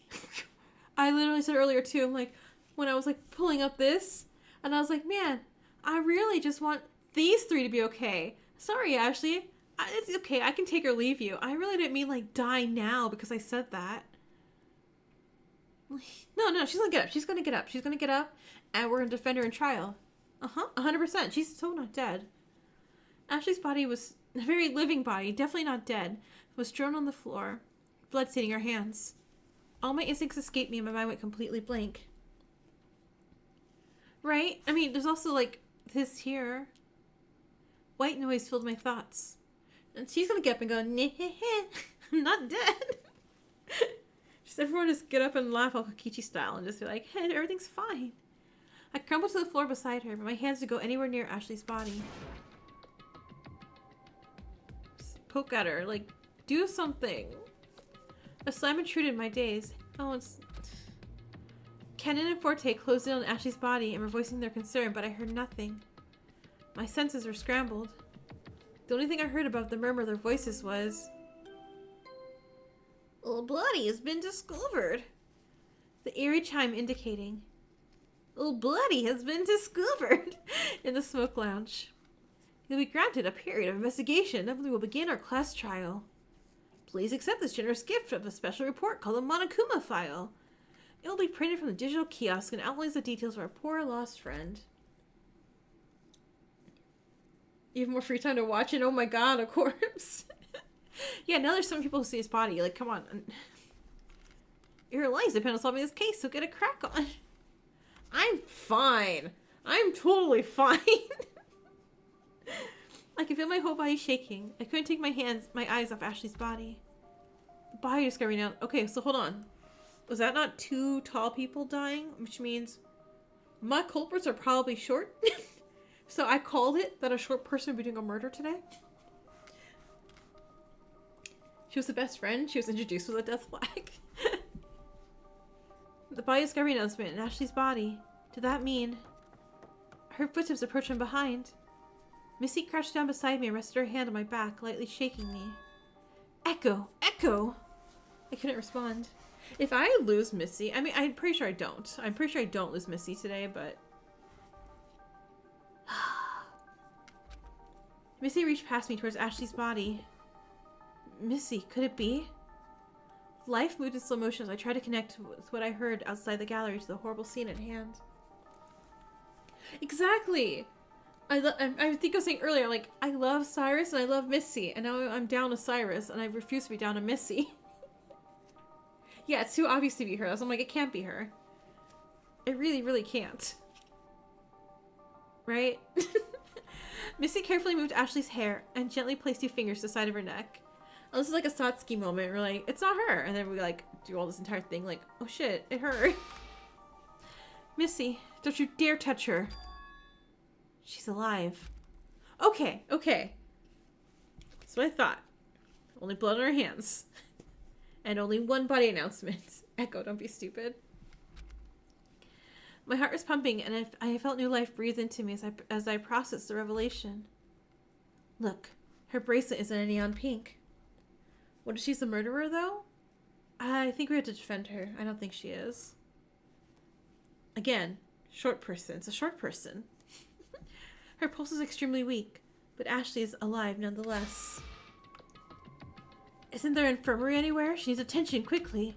Speaker 1: I literally said earlier too, I'm like, when I was like pulling up this, and I was like, man, I really just want these three to be okay. Sorry, Ashley. It's okay. I can take or leave you. I really didn't mean like die now because I said that. No, she's gonna get up. She's gonna get up. She's gonna get up, and we're gonna defend her in trial. 100%. She's so not dead. Ashley's body was a very living body, definitely not dead, was strewn on the floor, blood staining her hands. All my instincts escaped me and my mind went completely blank. Right? I mean, there's also like this here. White noise filled my thoughts. And she's gonna get up and go, I'm not dead. Just everyone just get up and laugh all Kokichi style and just be like, hey, everything's fine. I crumbled to the floor beside her, but my hands didn't go anywhere near Ashley's body. Just poke at her, like, do something. A slam intruded my days. Oh, it's... Kennen and Forte closed in on Ashley's body and were voicing their concern, but I heard nothing. My senses were scrambled. The only thing I heard above the murmur of their voices was... A body has been discovered. The eerie chime indicating... A body has been discovered in the smoke lounge. You'll be granted a period of investigation, and we will begin our class trial. Please accept this generous gift of a special report called the Monokuma File. It will be printed from the digital kiosk and outlines the details of our poor lost friend. You have more free time to watch it? Oh my god, a corpse. Yeah, now there's some people who see his body. Like, come on. Your lives depend on solving this case, so get a crack on. I'm fine. I'm totally fine. I could feel my whole body shaking. I couldn't take my eyes off Ashley's body. The body discovery now. Okay, so hold on. Was that not two tall people dying? Which means my culprits are probably short. So I called it that a short person would be doing a murder today. She was the best friend. She was introduced with a death flag. The body discovery announcement in Ashley's body. Did that mean... I heard footsteps approach from behind. Missy crouched down beside me and rested her hand on my back, lightly shaking me. Echo! Echo! I couldn't respond. If I lose Missy... I mean, I'm pretty sure I don't. I'm pretty sure I don't lose Missy today, but... Missy reached past me towards Ashley's body. Missy, could it be? Life moved in slow motion as I tried to connect with what I heard outside the gallery to the horrible scene at hand. Exactly! I think I was saying earlier, like, I love Cyrus and I love Missy, and now I'm down to Cyrus, and I refuse to be down to Missy. Yeah, it's too obvious to be her. So I'm like, it can't be her. It really, really can't. Right? Missy carefully moved Ashley's hair and gently placed 2 fingers to the side of her neck. And this is like a Satsuki moment. We're like, it's not her. And then we like do all this entire thing like, oh shit, it hurt. Missy, don't you dare touch her. She's alive. Okay, okay. That's what I thought. Only blood on her hands. And only one body announcement. Echo, don't be stupid. My heart was pumping, and I felt new life breathe into me as I processed the revelation. Look, her bracelet is in a neon pink. What if she's the murderer, though? I think we have to defend her. I don't think she is. Again, short person. It's a short person. Her pulse is extremely weak, but Ashley is alive nonetheless. Isn't there an infirmary anywhere? She needs attention quickly.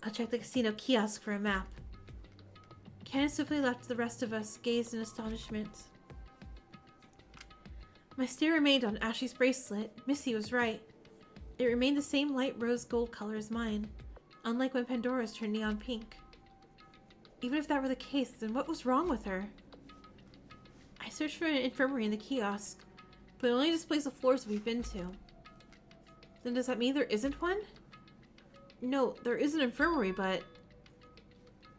Speaker 1: I'll check the casino kiosk for a map. Kennen swiftly left the rest of us, gazed in astonishment. My stare remained on Ashley's bracelet. Missy was right. It remained the same light rose gold color as mine, unlike when Pandora's turned neon pink. Even if that were the case, then what was wrong with her? I searched for an infirmary in the kiosk, but it only displays the floors we've been to. Then does that mean there isn't one? No, there is an infirmary, but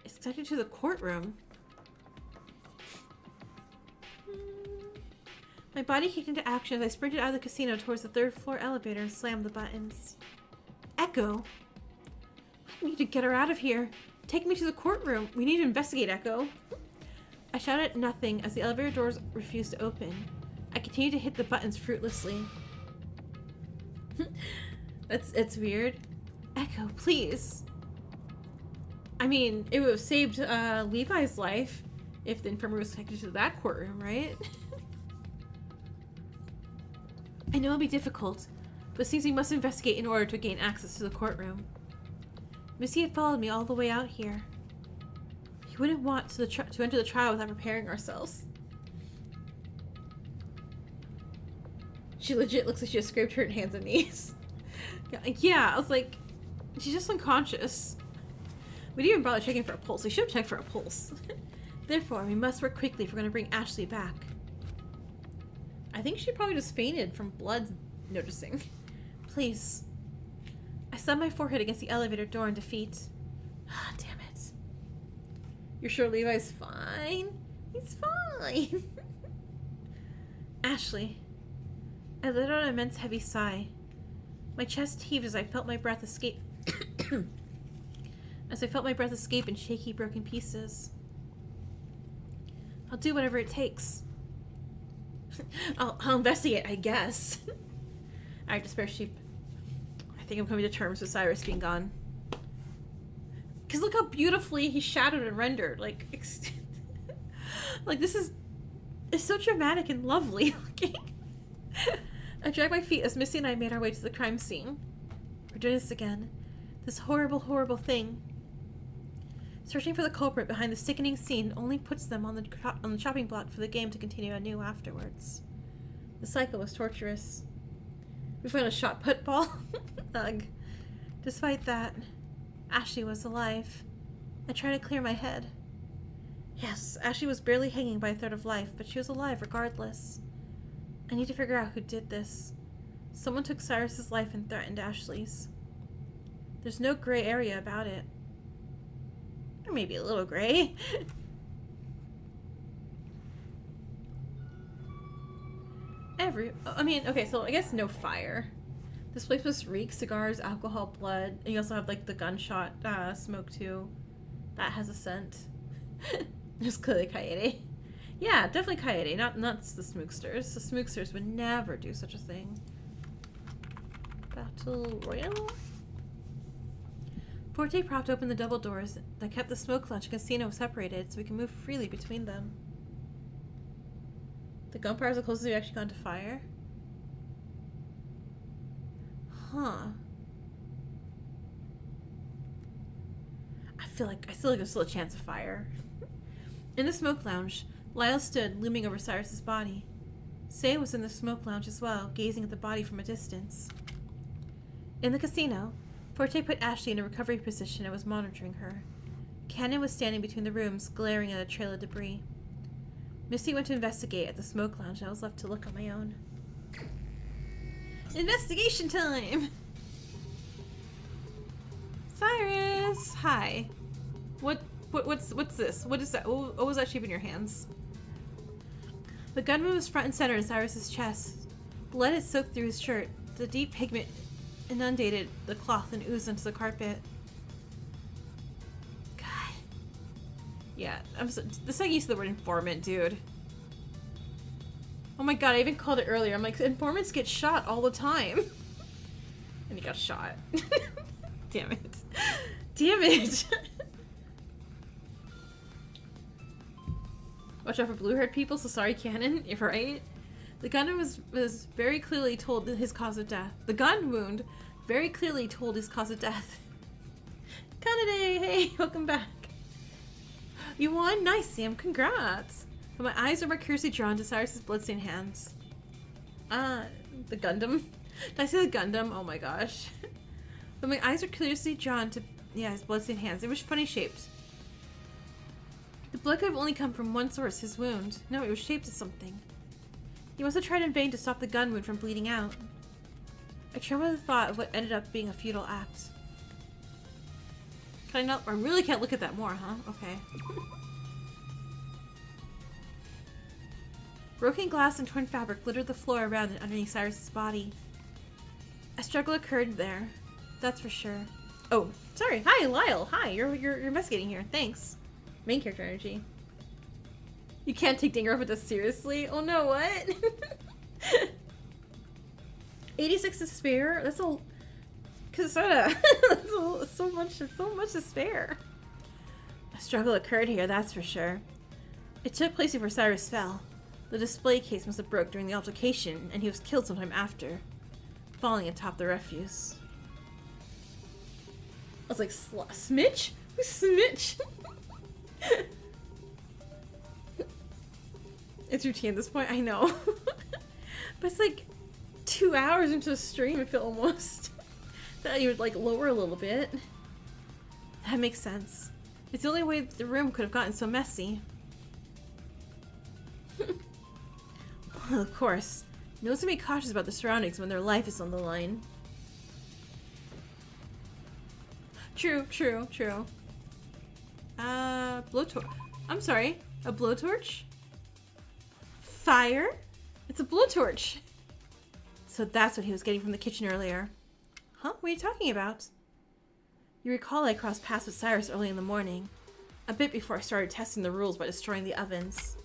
Speaker 1: it's connected to the courtroom. My body kicked into action as I sprinted out of the casino towards the 3rd floor elevator and slammed the buttons. Echo! I need to get her out of here. Take me to the courtroom. We need to investigate, Echo. I shouted nothing as the elevator doors refused to open. I continued to hit the buttons fruitlessly. It's weird. Echo, please. I mean, it would have saved Levi's life if the infirmary was connected to that courtroom, right? I know it'll be difficult, but it seems we must investigate in order to gain access to the courtroom. Missy had followed me all the way out here. He wouldn't want to enter the trial without preparing ourselves. She legit looks like she just scraped her hands and knees. Yeah, I was like, she's just unconscious. We didn't even bother checking for a pulse. We should have checked for a pulse. Therefore, we must work quickly if we're going to bring Ashley back. I think she probably just fainted from blood noticing. Please. I slammed my forehead against the elevator door in defeat. Ah, damn it. You're sure Levi's fine? He's fine. Ashley. I let out an immense heavy sigh. My chest heaved as I felt my breath escape. In shaky, broken pieces. I'll do whatever it takes. I'll investigate, I guess. Alright, despair sheep. I think I'm coming to terms with Cyrus being gone. Because look how beautifully he's shadowed and rendered. Like, like this is... It's so dramatic and lovely looking. I dragged my feet as Missy and I made our way to the crime scene. We're doing this again. This horrible, horrible thing. Searching for the culprit behind the sickening scene only puts them on the chopping block for the game to continue anew afterwards. The cycle was torturous. We found a shot put ball. Ugh. Despite that, Ashley was alive. I tried to clear my head. Yes, Ashley was barely hanging by a thread of life, but she was alive regardless. I need to figure out who did this. Someone took Cyrus's life and threatened Ashley's. There's no gray area about it. Or maybe a little gray. Okay, so I guess no fire. This place must reek cigars, alcohol, blood, and you also have like the gunshot smoke too. That has a scent. There's clearly Kaede. Yeah, definitely Kaede, not the Smooksters. The Smooksters would never do such a thing. Battle Royale? Forte propped open the double doors that kept the smoke lounge and casino separated so we can move freely between them. The gunfire is the closest we've actually gone to fire. Huh. I feel like there's still a chance of fire. In the smoke lounge, Lyle stood, looming over Cyrus's body. Say was in the smoke lounge as well, gazing at the body from a distance. In the casino, Forte put Ashley in a recovery position and was monitoring her. Cannon was standing between the rooms, glaring at a trail of debris. Misty went to investigate at the smoke lounge, and I was left to look on my own. Investigation time! Cyrus! Hi. What's this? What is that? What was that shape in your hands? The gun was front and center in Cyrus's chest. Blood had soaked through his shirt. The deep pigment inundated the cloth and oozed onto the carpet. God. Yeah, this I used the word informant, dude. Oh my god, I even called it earlier. I'm like, informants get shot all the time. And he got shot. Damn it. Damn it! Watch out for blue-haired people, so sorry, Cannon. You're right. The gun was very clearly told his cause of death. The gun wound very clearly told his cause of death. Kanade, hey, welcome back. You won? Nice, Sam. Congrats. But my eyes are more curiously drawn to Cyrus's bloodstained hands. The Gundam. Did I say the Gundam? Oh my gosh. But my eyes are curiously drawn to, yeah, his bloodstained hands. They were funny shaped. The blood could have only come from one source, his wound. No, it was shaped as something. He must have tried in vain to stop the gun wound from bleeding out. I trembled at the thought of what ended up being a futile act. Can I not? I really can't look at that more, huh? Okay. Broken glass and torn fabric littered the floor around and underneath Cyrus's body. A struggle occurred there, that's for sure. Oh, sorry. Hi, Lyle. Hi, you're investigating here. Thanks. Main character energy. You can't take Danganronpa this seriously? Oh no, what? 86 to spare? That's a... Kasada. That's so much to spare. A struggle occurred here, that's for sure. It took place before Cyrus fell. The display case must have broke during the altercation, and he was killed sometime after, falling atop the refuse. I was like, Smitch? Who's Smitch? It's routine at this point, I know. But it's like 2 hours into the stream, I feel almost. That you would like lower a little bit. That makes sense. It's the only way the room could have gotten so messy. Well, of course. No one's gonna be cautious about the surroundings when their life is on the line. True. Blowtorch. I'm sorry. A blowtorch? Fire? It's a blowtorch. So that's what he was getting from the kitchen earlier. Huh? What are you talking about? You recall I crossed paths with Cyrus early in the morning. A bit before I started testing the rules by destroying the ovens.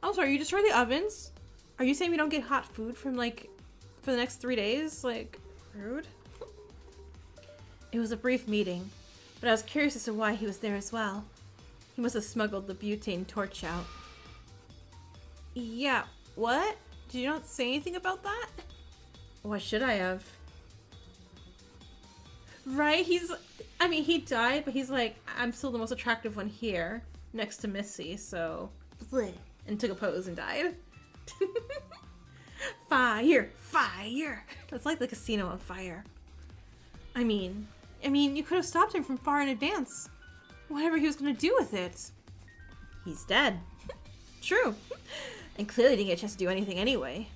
Speaker 1: I'm sorry, you destroyed the ovens? Are you saying we don't get hot food from, like, for the next 3 days? Like, rude? It was a brief meeting, but I was curious as to why he was there as well. He must have smuggled the butane torch out. Yeah, what? Did you not say anything about that? Why should I have? Right? I mean, he died, but he's like, I'm still the most attractive one here, next to Missy, so... Bleh. And took a pose and died. Fire! Fire! It's like the casino on fire. I mean, you could have stopped him from far in advance. Whatever he was gonna do with it. He's dead. True. And clearly didn't get a chance to do anything anyway.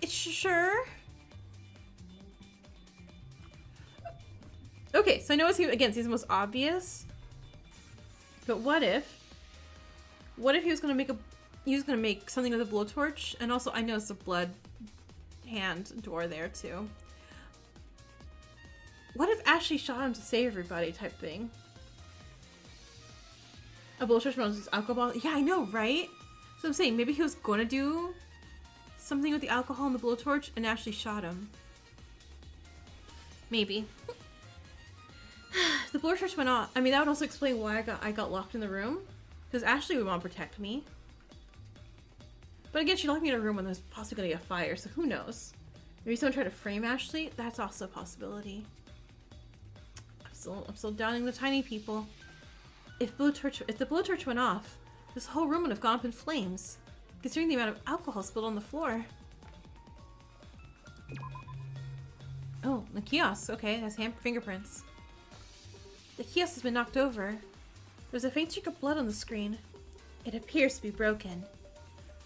Speaker 1: Sure. Okay, so I know again, he's the most obvious. But what if he was gonna make something with a blowtorch? And also, I noticed a blood hand door there too. What if Ashley shot him to save everybody type thing? A blowtorch smells alcohol. Yeah, I know, right? So I'm saying maybe he was gonna do something with the alcohol and the blowtorch, and Ashley shot him. Maybe. The blowtorch went off. I mean, that would also explain why I got locked in the room. Because Ashley would want to protect me. But again, she locked me in a room when there's possibly going to be a fire, so who knows? Maybe someone tried to frame Ashley? That's also a possibility. I'm still doubting the tiny people. If the blowtorch went off, this whole room would have gone up in flames, considering the amount of alcohol spilled on the floor. Oh, the kiosk. Okay, it has fingerprints. The kiosk has been knocked over. There's a faint streak of blood on the screen. It appears to be broken.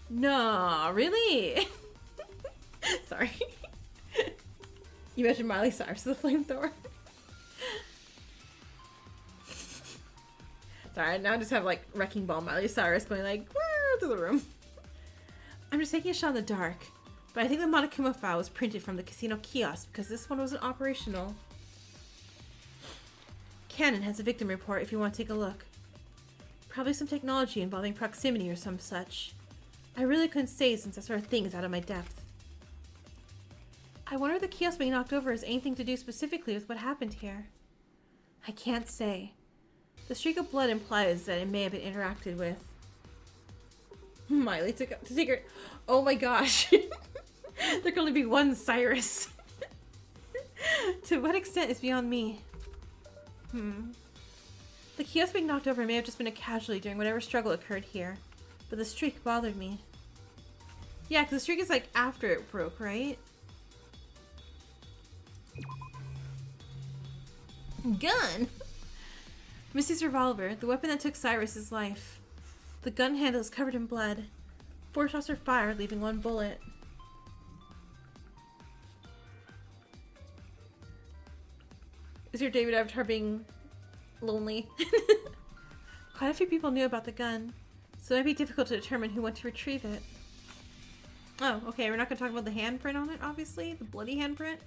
Speaker 1: No, really? Sorry. You mentioned Miley Cyrus as a flamethrower. Sorry, now I just have like Wrecking Ball Miley Cyrus going like, wah, to the room. I'm just taking a shot in the dark, but I think the Monokuma file was printed from the casino kiosk because this one wasn't operational. Cannon has a victim report if you want to take a look. Probably some technology involving proximity or some such. I really couldn't say since that sort of thing is out of my depth. I wonder if the kiosk being knocked over has anything to do specifically with what happened here. I can't say. The streak of blood implies that it may have been interacted with. Miley took up to take her. Oh my gosh. There can only be one Cyrus. To what extent is beyond me. The kiosk being knocked over may have just been a casualty during whatever struggle occurred here, but the streak bothered me. Yeah, because the streak is like after it broke, right? Gun! Missy's revolver, the weapon that took Cyrus's life. The gun handle is covered in blood. 4 shots are fired, leaving 1 bullet. Is your David Avatar being lonely? Quite a few people knew about the gun, so it might be difficult to determine who went to retrieve it. Oh, okay, we're not going to talk about the handprint on it, obviously. The bloody handprint.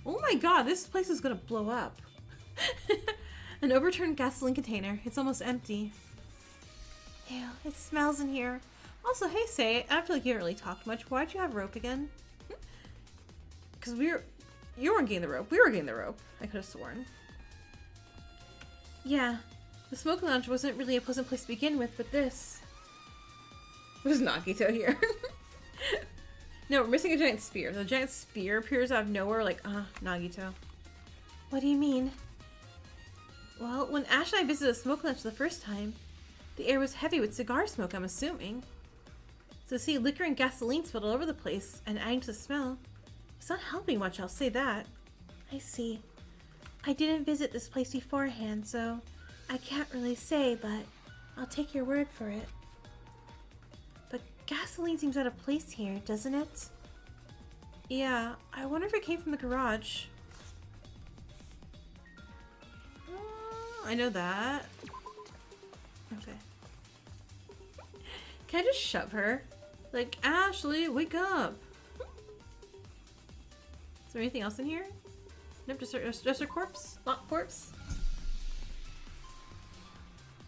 Speaker 1: Oh my god, this place is gonna blow up. An overturned gasoline container. It's almost empty. Ew, it smells in here. Also, hey, Say, I feel like you haven't really talked much. Why'd you have rope again? Because you weren't getting the rope. We were getting the rope. I could have sworn. Yeah, the smoke lounge wasn't really a pleasant place to begin with, but this... There's Nagito here. No, we're missing a giant spear. The giant spear appears out of nowhere like, Nagito. What do you mean? Well, when Ash and I visited the smoke lounge the first time, the air was heavy with cigar smoke, I'm assuming. So to see liquor and gasoline spilled all over the place and adding to the smell, it's not helping much, I'll say that. I see. I didn't visit this place beforehand, so I can't really say, but I'll take your word for it. But gasoline seems out of place here, doesn't it? Yeah, I wonder if it came from the garage. I know that. Okay. Can I just shove her? Like, Ashley, wake up! Is there anything else in here? Nope, just her corpse? Not corpse?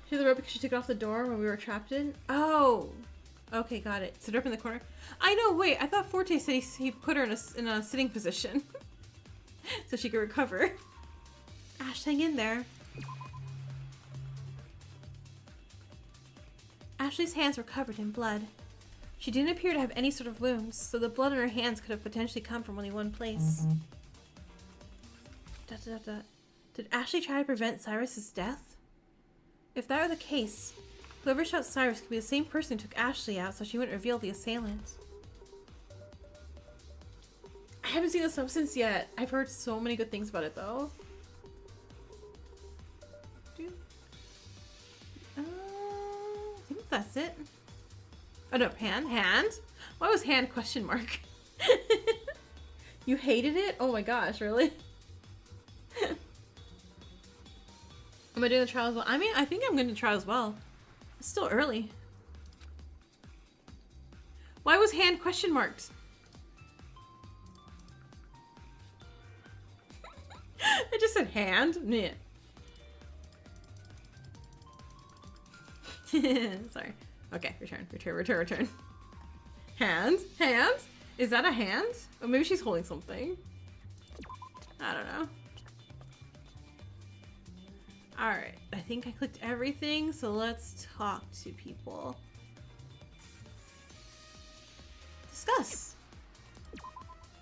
Speaker 1: She had the rope because she took it off the door when we were trapped in? Oh! Okay, got it. Sit up in the corner. I know, wait, I thought Forte said he put her in a sitting position. So she could recover. Ash, hang in there. Ashley's hands were covered in blood. She didn't appear to have any sort of wounds, so the blood on her hands could have potentially come from only one place. Did Ashley try to prevent Cyrus's death? If that were the case, whoever shot Cyrus could be the same person who took Ashley out so she wouldn't reveal the assailant. I haven't seen the substance yet. I've heard so many good things about it though. I think that's it. Oh no, hand? Why was hand question mark? You hated it? Oh my gosh, really? Am I doing the trial as well? I mean, I think I'm going to try as well. It's still early. Why was hand question marked? I just said hand. Meh. Sorry. Okay, return. Hand? Is that a hand? Oh, maybe she's holding something. I don't know. Alright, I think I clicked everything, so let's talk to people. Discuss.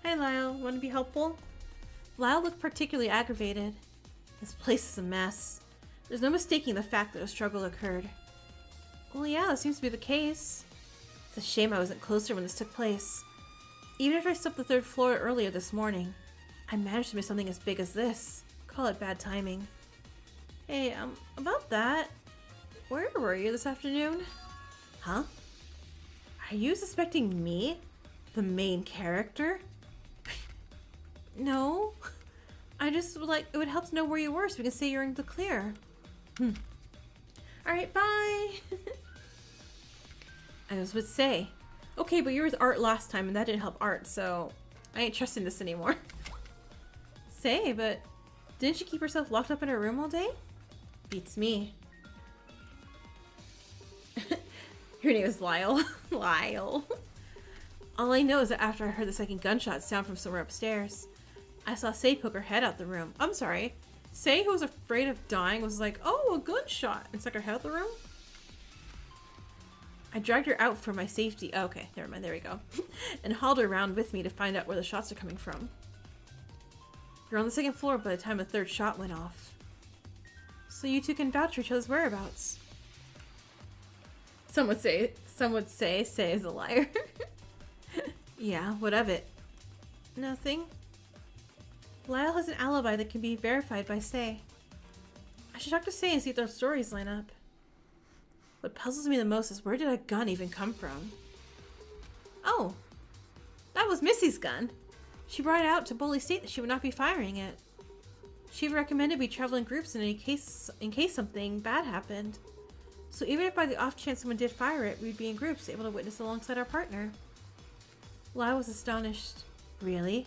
Speaker 1: Hey Lyle, want to be helpful? Lyle looked particularly aggravated. This place is a mess. There's no mistaking the fact that a struggle occurred. Well, yeah, that seems to be the case. It's a shame I wasn't closer when this took place. Even if I slept the 3rd floor earlier this morning, I managed to miss something as big as this. Call it bad timing. Hey, about that, where were you this afternoon? Huh? Are you suspecting me? The main character? No. I just would like, it would help to know where you were so we can say you're in the clear. Alright, bye! I was with Say. Okay, but you were with Art last time and that didn't help Art, so I ain't trusting this anymore. Say, but didn't she keep herself locked up in her room all day? Beats me. Your name is Lyle. Lyle. All I know is that after I heard the second gunshot sound from somewhere upstairs, I saw Say poke her head out the room. I'm sorry. Say, who was afraid of dying, was like, oh, a gunshot, and stuck her head out the room? I dragged her out for my safety. Oh, okay, never mind, there we go. And hauled her around with me to find out where the shots are coming from. You're on the 2nd floor by the time the 3rd shot went off. So you two can vouch for each other's whereabouts. Some would say Say is a liar. Yeah, what of it? Nothing. Lyle has an alibi that can be verified by Say. I should talk to Say and see if their stories line up. What puzzles me the most is where did a gun even come from? Oh, that was Missy's gun. She brought it out to boldly state that she would not be firing it. She recommended we travel in groups in case something bad happened. So even if by the off chance someone did fire it, we'd be in groups able to witness alongside our partner. Lyle was astonished. Really?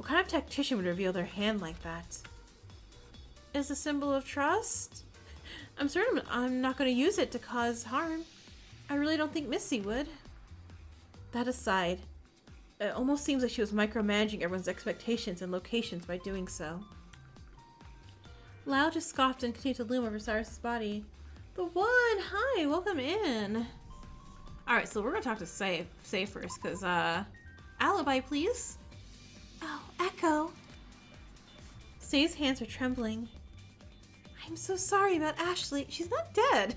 Speaker 1: What kind of tactician would reveal their hand like that? Is a symbol of trust? I'm certain I'm not going to use it to cause harm. I really don't think Missy would. That aside, it almost seems like she was micromanaging everyone's expectations and locations by doing so. Lyle just scoffed and continued to loom over Cyrus's body. The one! Hi! Welcome in! Alright, so we're gonna talk to Say first, because, alibi, please? Oh, Echo. Say's hands are trembling. I'm so sorry about Ashley. She's not dead.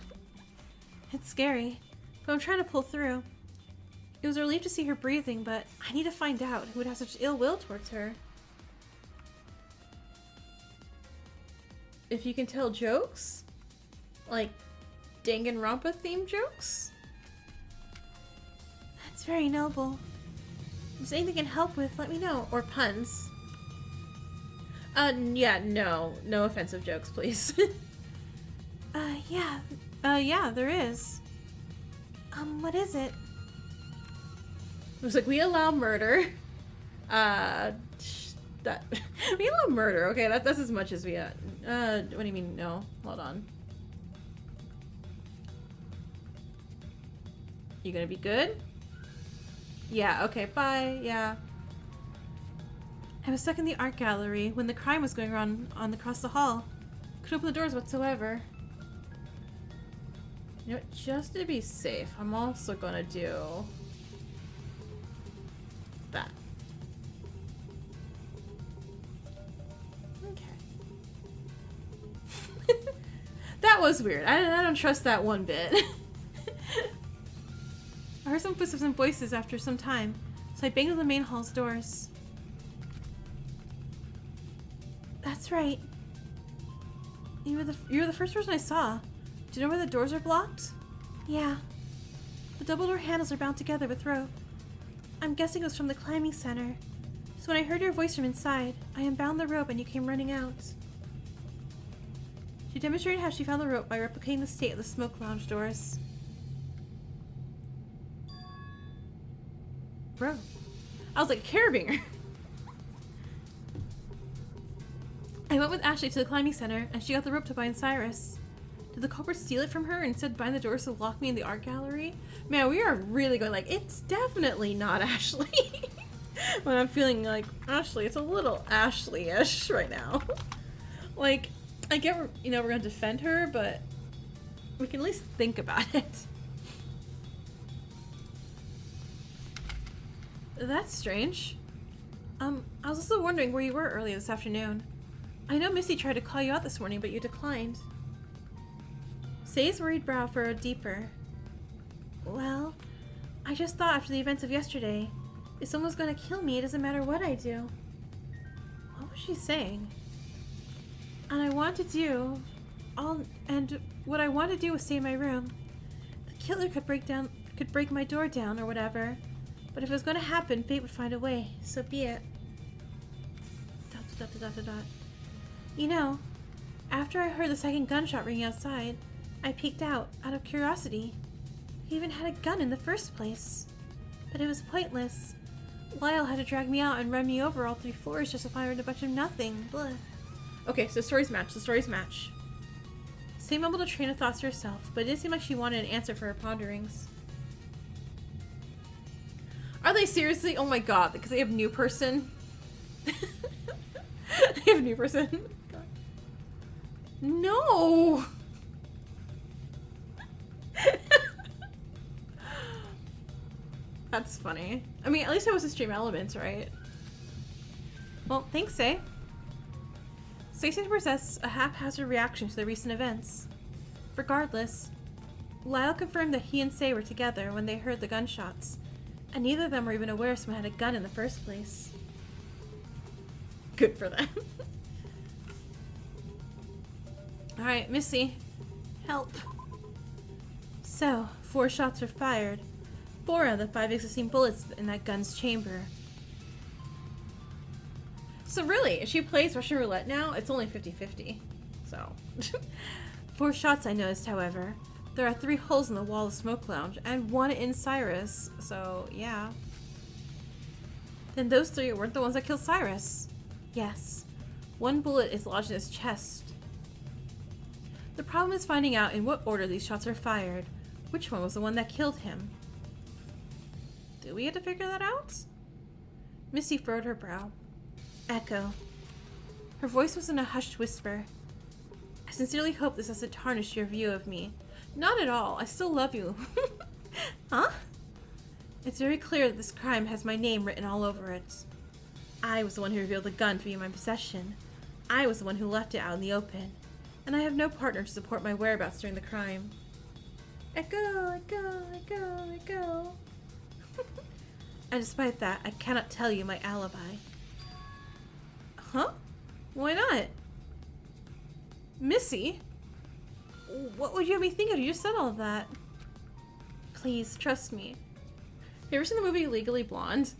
Speaker 1: It's scary, but I'm trying to pull through. It was a relief to see her breathing, but I need to find out who would have such ill will towards her. If you can tell jokes? Like Danganronpa themed jokes? That's very noble. If there's anything I can help with, let me know. Or puns. Yeah, no offensive jokes, please. Yeah, there is. What is it? It was like, we allow murder. We allow murder. Okay, that's as much as we, what do you mean, no? Hold on. You gonna be good? Yeah, okay, bye, yeah. I was stuck in the art gallery when the crime was going on across the hall. Couldn't open the doors whatsoever. You know what, just to be safe, I'm also gonna do that. Okay. That was weird. I don't trust that one bit. I heard some footsteps and voices after some time, so I banged on the main hall's doors. That's right. You were the first person I saw. Do you know where the doors are blocked? Yeah. The double door handles are bound together with rope. I'm guessing it was from the climbing center. So when I heard your voice from inside, I unbound the rope and you came running out. She demonstrated how she found the rope by replicating the state of the smoke lounge doors. Bro. I was like, carabiner. I went with Ashley to the climbing center, and she got the rope to bind Cyrus. Did the culprit steal it from her and instead bind the doors to lock me in the art gallery? Man, we are really going like, it's definitely not Ashley. When I'm feeling like, Ashley, it's a little Ashley-ish right now. Like, I get, we're gonna defend her, but we can at least think about it. That's strange. I was also wondering where you were earlier this afternoon. I know Missy tried to call you out this morning, but you declined. Say's worried brow furrowed deeper. Well, I just thought after the events of yesterday, if someone's gonna kill me, it doesn't matter what I do. What was she saying? And what I want to do was stay in my room. The killer could break my door down or whatever. But if it was gonna happen, fate would find a way. So be it. ... You know, after I heard the second gunshot ringing outside, I peeked out of curiosity. He even had a gun in the first place. But it was pointless. Lyle had to drag me out and run me over all 3 floors just to find a bunch of nothing. Blah. Okay, so stories match. Say mumbled a train of thoughts to herself, but it didn't seem like she wanted an answer for her ponderings. Are they seriously? Oh my god, because they have new person. They have new person. God. No. That's funny. I mean, at least it was a stream elements, right? Well, thanks, Say. Say seemed to possess a haphazard reaction to the recent events. Regardless, Lyle confirmed that he and Say were together when they heard the gunshots, and neither of them were even aware someone had a gun in the first place. Good for them. Alright, Missy. Help. So, 4 shots were fired. 4 out of the 5 existing bullets in that gun's chamber. So really, if she plays Russian roulette now, it's only 50-50. So. 4 shots I noticed, however. There are 3 holes in the wall of the smoke lounge, and 1 in Cyrus, so yeah. Then those three weren't the ones that killed Cyrus. Yes. One bullet is lodged in his chest. The problem is finding out in what order these shots are fired. Which one was the one that killed him? Do we have to figure that out? Missy furrowed her brow. Echo. Her voice was in a hushed whisper. I sincerely hope this hasn't tarnished your view of me. Not at all. I still love you. Huh? It's very clear that this crime has my name written all over it. I was the one who revealed the gun to be in my possession. I was the one who left it out in the open. And I have no partner to support my whereabouts during the crime. Echo, echo, echo, echo. And despite that, I cannot tell you my alibi. Huh? Why not? Missy? What would you have me think of? You just said all of that. Please, trust me. Have you ever seen the movie Legally Blonde?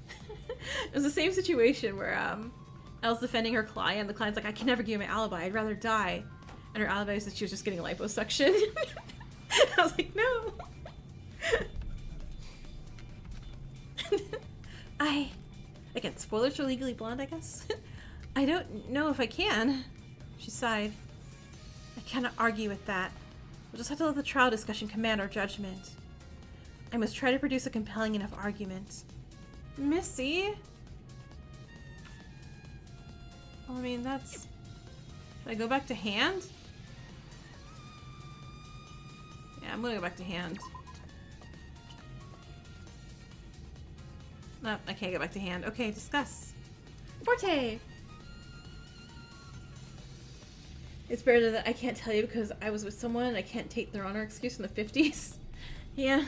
Speaker 1: It was the same situation where Elle's defending her client. The client's like, I can never give you my alibi. I'd rather die. And her alibi is that she was just getting liposuction. I was like, no. Again, spoilers for Legally Blonde, I guess. I don't know if I can. She sighed. I cannot argue with that. We'll just have to let the trial discussion command our judgment. I must try to produce a compelling enough argument. Missy? Well, I mean, that's... Should I go back to hand? Yeah, I'm gonna go back to hand. No, I can't go back to hand. Okay, discuss. Forte! It's better that I can't tell you because I was with someone and I can't take their honor excuse in the 50s. Yeah.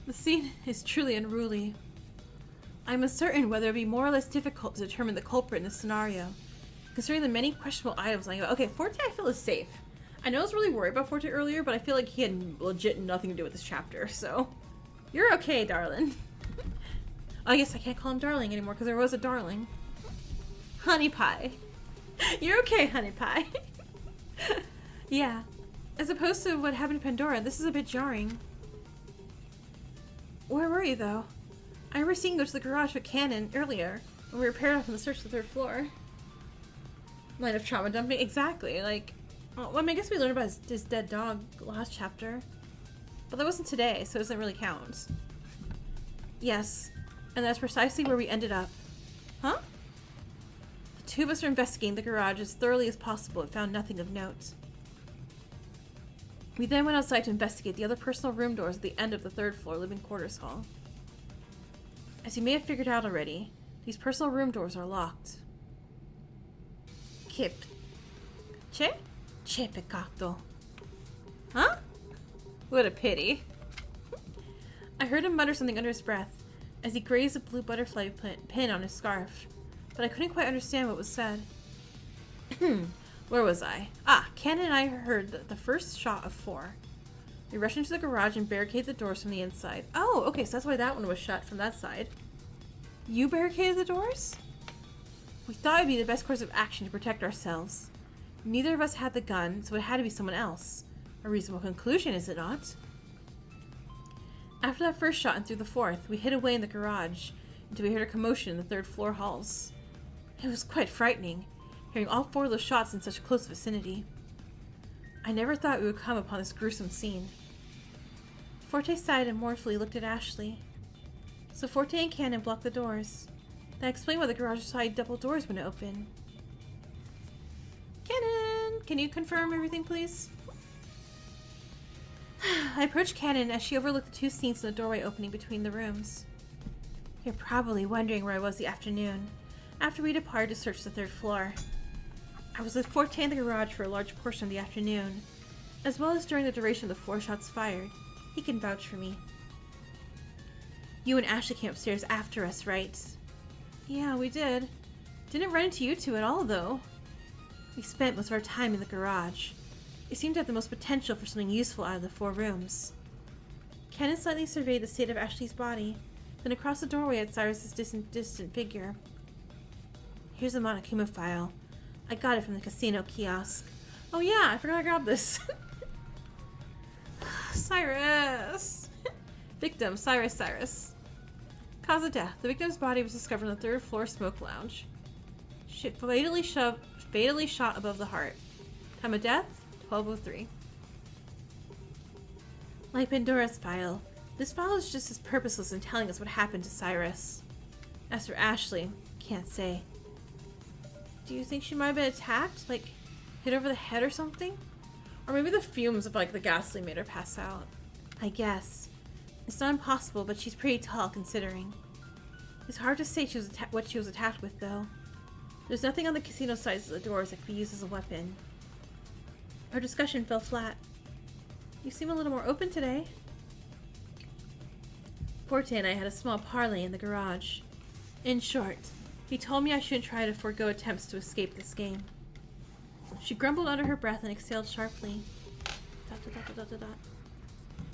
Speaker 1: The scene is truly unruly. I'm uncertain whether it would be more or less difficult to determine the culprit in this scenario, considering the many questionable items lying about. Okay, Forte I feel is safe. I know I was really worried about Forte earlier, but I feel like he had legit nothing to do with this chapter, so... You're okay, darling. I guess I can't call him darling anymore because there was a darling. Honey Pie. You're okay, Honey Pie. Yeah. As opposed to what happened to Pandora, this is a bit jarring. Where were you, though? I remember seeing you go to the garage with Cannon earlier, when we were paired off on the search for the 3rd floor. Line of trauma dumping? Exactly, like... Well, I mean, I guess we learned about his dead dog last chapter. But that wasn't today, so it doesn't really count. Yes, and that's precisely where we ended up. Huh? The two of us are investigating the garage as thoroughly as possible and found nothing of note. We then went outside to investigate the other personal room doors at the end of the 3rd floor living quarters hall. As you may have figured out already, these personal room doors are locked. Che peccato. Huh? What a pity. I heard him mutter something under his breath as he grazed a blue butterfly pin on his scarf, but I couldn't quite understand what was said. Where was I? Cannon and I heard the first shot of 4. We rushed into the garage and barricaded the doors from the inside. Oh, okay, so that's why that one was shut from that side. You barricaded the doors? We thought it would be the best course of action to protect ourselves. Neither of us had the gun, so it had to be someone else. A reasonable conclusion, is it not? After that first shot and through the 4th, we hid away in the garage until we heard a commotion in the 3rd floor halls. It was quite frightening, hearing all 4 of those shots in such close vicinity. I never thought we would come upon this gruesome scene. Forte sighed and mournfully looked at Ashley. So Forte and Cannon blocked the doors. That explained why the garage side double doors wouldn't open. Cannon, can you confirm everything, please? I approached Cannon as she overlooked the 2 scenes in the doorway opening between the rooms. You're probably wondering where I was the afternoon, after we departed to search the 3rd floor. I was with Forte in the garage for a large portion of the afternoon, as well as during the duration of the 4 shots fired. He can vouch for me. You and Ashley came upstairs after us, right? Yeah, we did. Didn't run into you 2 at all, though. We spent most of our time in the garage. It seemed to have the most potential for something useful out of the 4 rooms. Cannon slightly surveyed the state of Ashley's body, then across the doorway at Cyrus's distant figure. Here's the Monokuma file. I got it from the casino kiosk. Oh yeah, I forgot I grabbed this. Cyrus! Victim, Cyrus. Cause of death. The victim's body was discovered on the third floor smoke lounge. Fatally shot above the heart. Time of death, 12:03. Like Pandora's file, this file is just as purposeless in telling us what happened to Cyrus. As for Ashley, can't say. Do you think she might have been attacked? Like, hit over the head or something? Or maybe the fumes of, like, the gasoline made her pass out. I guess. It's not impossible, but she's pretty tall considering. It's hard to say what she was attacked with, though. There's nothing on the casino sides of the doors that could be used as a weapon. Our discussion fell flat. You seem a little more open today. Forte and I had a small parley in the garage. In short, he told me I shouldn't try to forego attempts to escape this game. She grumbled under her breath and exhaled sharply. ...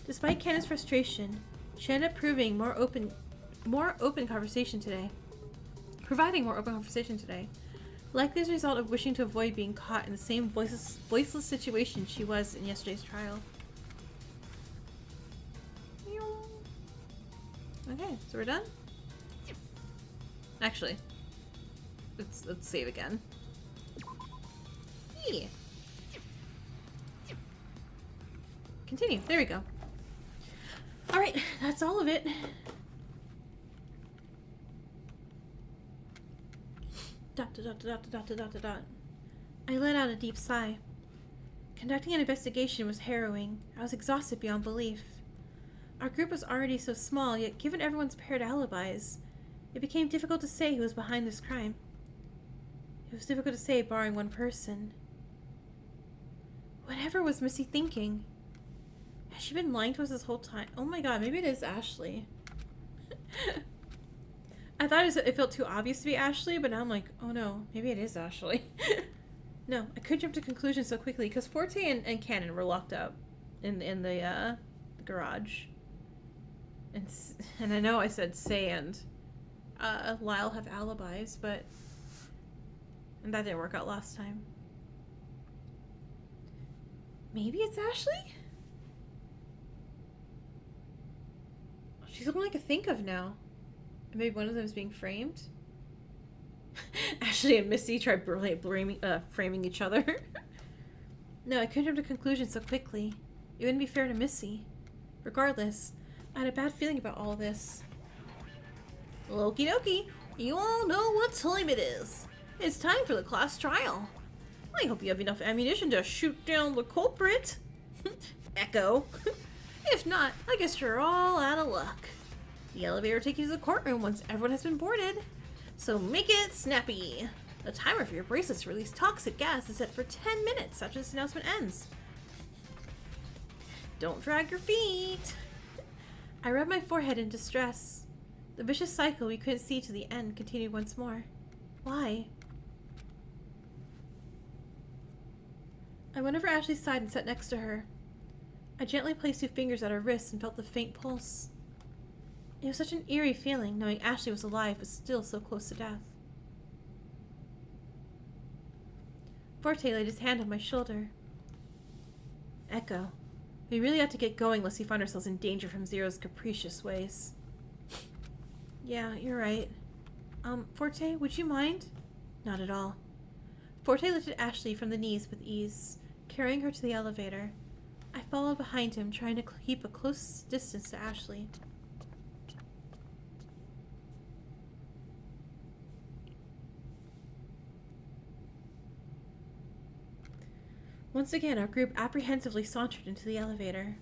Speaker 1: Despite Cannon's frustration, she ended up providing more open conversation today. Likely as a result of wishing to avoid being caught in the same voiceless situation she was in yesterday's trial. Okay, so we're done? Actually, let's save again. Yeah. Continue. There we go. Alright, that's all of it. I let out a deep sigh. Conducting an investigation was harrowing. I was exhausted beyond belief. Our group was already so small, yet given everyone's paired alibis, it became difficult to say who was behind this crime. It was difficult to say, barring one person. Whatever was Missy thinking? Has she been lying to us this whole time? Oh my god, maybe it is Ashley. I thought it felt too obvious to be Ashley, but now I'm like, oh no, maybe it is Ashley. No, I couldn't jump to conclusions so quickly, because Forte and Cannon were locked up in the garage. And I know I said Say and Lyle have alibis, but... And that didn't work out last time. Maybe it's Ashley? She's the one I can think of now. Maybe one of them is being framed? Ashley and Missy tried framing each other. No, I couldn't jump to conclusions so quickly. It wouldn't be fair to Missy. Regardless, I had a bad feeling about all this. Okie dokie, you all know what time it is. It's time for the class trial. I hope you have enough ammunition to shoot down the culprit. Echo. If not, I guess you're all out of luck. The elevator takes you to the courtroom once everyone has been boarded. So make it snappy. The timer for your bracelets to release toxic gas is set for 10 minutes after this announcement ends. Don't drag your feet. I rubbed my forehead in distress. The vicious cycle we couldn't see to the end continued once more. Why? I went over Ashley's side and sat next to her. I gently placed 2 fingers at her wrists and felt the faint pulse. It was such an eerie feeling, knowing Ashley was alive but still so close to death. Forte laid his hand on my shoulder. Echo, we really have to get going lest we find ourselves in danger from Zero's capricious ways. Yeah, you're right. Forte, would you mind? Not at all. Forte lifted Ashley from the knees with ease, carrying her to the elevator. I followed behind him, trying to keep a close distance to Ashley. Once again, our group apprehensively sauntered into the elevator.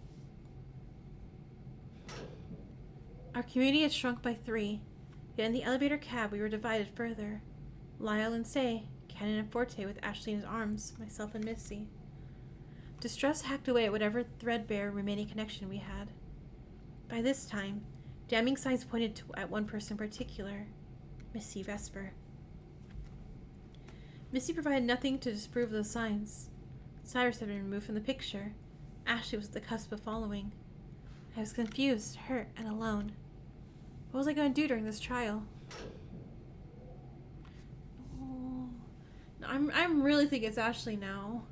Speaker 1: Our community had shrunk by 3, yet in the elevator cab we were divided further. Lyle and Say, Cannon and Forte with Ashley in his arms, myself and Missy. Distress hacked away at whatever threadbare remaining connection we had. By this time, damning signs pointed at one person in particular, Missy Vesper. Missy provided nothing to disprove those signs. Cyrus had been removed from the picture. Ashley was at the cusp of following. I was confused, hurt, and alone. What was I going to do during this trial? Oh, I'm really thinking it's Ashley now.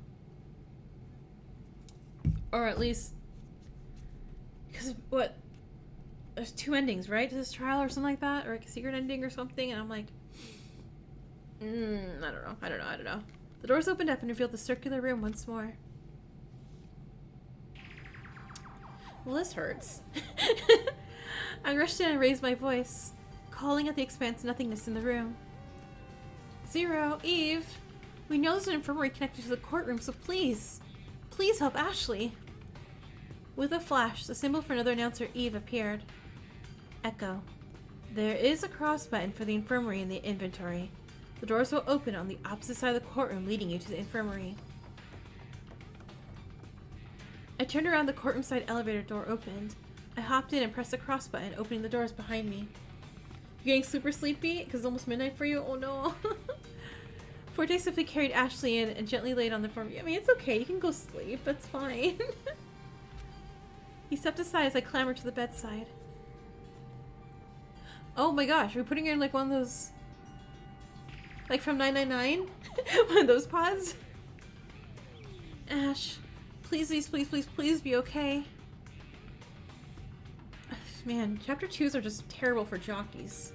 Speaker 1: Or at least... Because what... there's 2 endings, right, to this trial or something like that, or like a secret ending or something, and I'm like, I don't know. The doors opened up and revealed the circular room once more. Well, this hurts. I rushed in and raised my voice, calling at the expanse nothingness in the room. Zero, Eve, we know there's an infirmary connected to the courtroom, so please help Ashley. With a flash, the symbol for another announcer, Eve, appeared. Echo. There is a cross button for the infirmary in the inventory. The doors will open on the opposite side of the courtroom, leading you to the infirmary. I turned around, the courtroom side elevator door opened. I hopped in and pressed the cross button, opening the doors behind me. You getting super sleepy? Because it's almost midnight for you? Oh no. Forte simply carried Ashley in and gently laid on the floor. I mean, it's okay. You can go sleep. That's fine. He stepped aside as I clambered to the bedside. Oh my gosh, are we putting her in like one of those... like from 999? One of those pods? Ash, please be okay. Man, chapter 2s are just terrible for jockeys.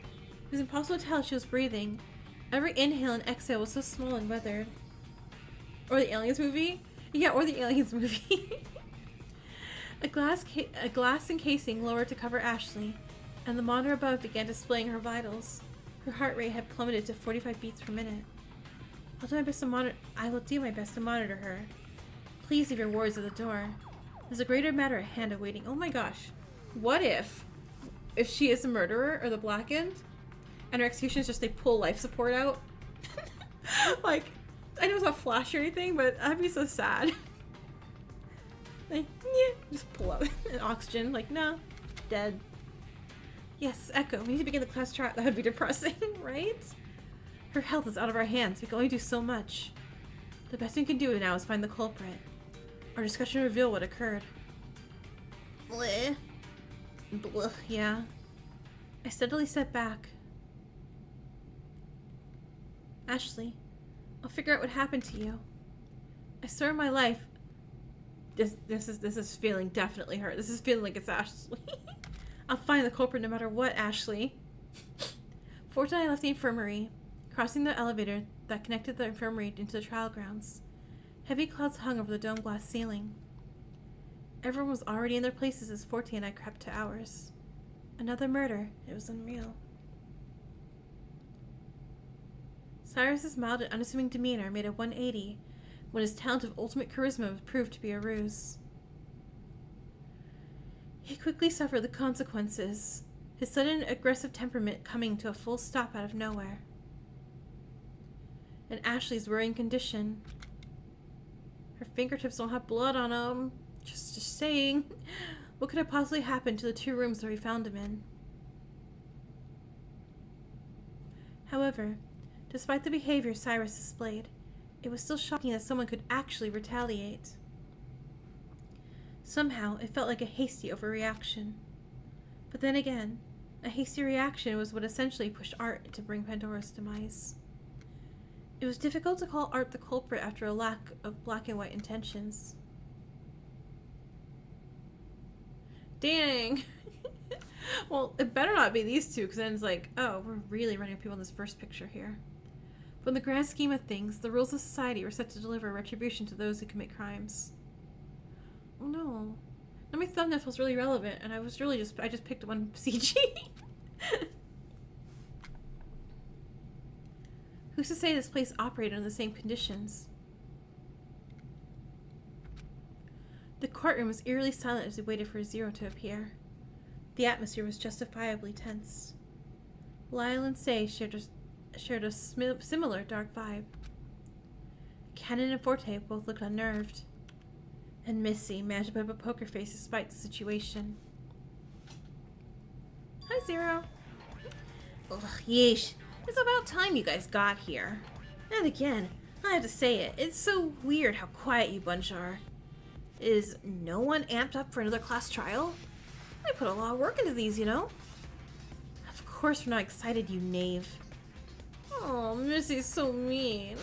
Speaker 1: It was impossible to tell if she was breathing. Every inhale and exhale was so small and weathered. Or the Aliens movie? Yeah, or the Aliens movie. A glass encasing lowered to cover Ashley, and the monitor above began displaying her vitals. Her heart rate had plummeted to 45 beats per minute. I will do my best to monitor her. Please leave your words at the door. There's a greater matter at hand awaiting. Oh my gosh. What if she is the murderer or the blackened, and her execution is just they pull life support out? Like, I know it's not flash or anything, but that'd be so sad. Like, yeah, just pull out oxygen. Like, no, dead. Yes, Echo, we need to begin the class trial. That would be depressing, right? Her health is out of our hands. We can only do so much. The best we can do now is find the culprit. Our discussion will reveal what occurred. Bleh. Bleh, yeah. I steadily stepped back. Ashley, I'll figure out what happened to you. I swear my life... This is feeling definitely hurt. This is feeling like it's Ashley. I'll find the culprit no matter what, Ashley. Fortunately, I left the infirmary, crossing the elevator that connected the infirmary into the trial grounds. Heavy clouds hung over the domed glass ceiling. Everyone was already in their places as Forte and I crept to ours. Another murder. It was unreal. Cyrus's mild and unassuming demeanor made a 180 when his talent of ultimate charisma proved to be a ruse. He quickly suffered the consequences, his sudden aggressive temperament coming to a full stop out of nowhere. And Ashley's worrying condition. Her fingertips don't have blood on them. Just saying. What could have possibly happened to the 2 rooms that we found him in? However, despite the behavior Cyrus displayed, it was still shocking that someone could actually retaliate. Somehow, it felt like a hasty overreaction. But then again, a hasty reaction was what essentially pushed Art to bring Pandora's demise. It was difficult to call Art the culprit after a lack of black and white intentions. Dang! Well, it better not be these 2, because then it's like, oh, we're really running people in this first picture here. But in the grand scheme of things, the rules of society were set to deliver retribution to those who commit crimes. Oh no. Now my thumbnail feels really relevant, and I just picked one CG. Who's to say this place operated under the same conditions? The courtroom was eerily silent as we waited for Zero to appear. The atmosphere was justifiably tense. Lyle and Say shared a similar dark vibe. Cannon and Forte both looked unnerved. And Missy managed to put up a poker face despite the situation. Hi, Zero. Ugh, yeesh. It's about time you guys got here. And again, I have to say it, it's so weird how quiet you bunch are. Is no one amped up for another class trial? I put a lot of work into these, you know? Of course we're not excited, you knave. Oh, Missy's so mean.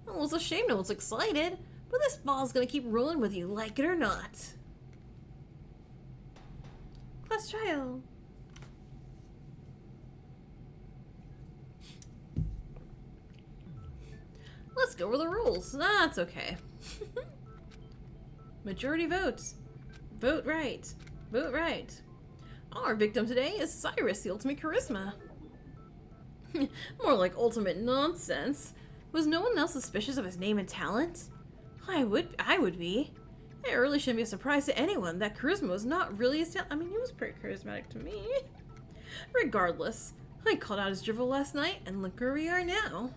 Speaker 1: Well, it's a shame no one's excited, but this ball's gonna keep rolling with you, like it or not. Plus trial. Let's go over the rules. That's okay. Majority votes. Vote right. Vote right. Our victim today is Cyrus, the ultimate charisma. More like ultimate nonsense. Was no one else suspicious of his name and talent? I would be. It really shouldn't be a surprise to anyone that charisma was not really his talent. I mean, he was pretty charismatic to me. Regardless, I called out his drivel last night, and look where we are now.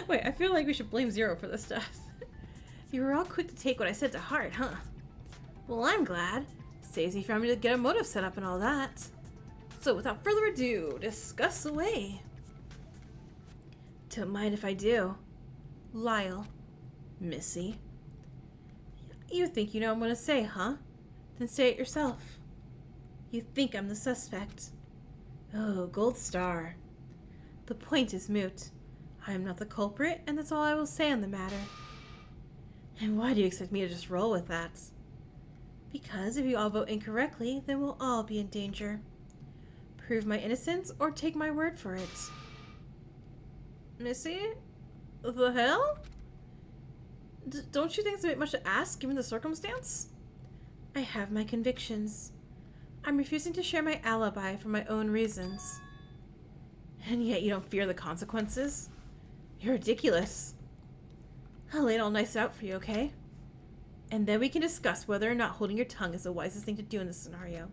Speaker 1: Wait, I feel like we should blame Zero for this stuff. You were all quick to take what I said to heart, huh? Well, I'm glad. Saves me from me to get a motive set up and all that. So without further ado, discuss away. Don't mind if I do. Lyle. Missy. You think you know what I'm gonna say, huh? Then say it yourself. You think I'm the suspect. Oh, gold star. The point is moot. I am not the culprit, and that's all I will say on the matter. And why do you expect me to just roll with that? Because if you all vote incorrectly, then we'll all be in danger. Prove my innocence, or take my word for it. Missy? The hell? Don't you think it's a bit much to ask, given the circumstance? I have my convictions. I'm refusing to share my alibi for my own reasons. And yet you don't fear the consequences? You're ridiculous. I'll lay it all nice out for you, okay? And then we can discuss whether or not holding your tongue is the wisest thing to do in this scenario.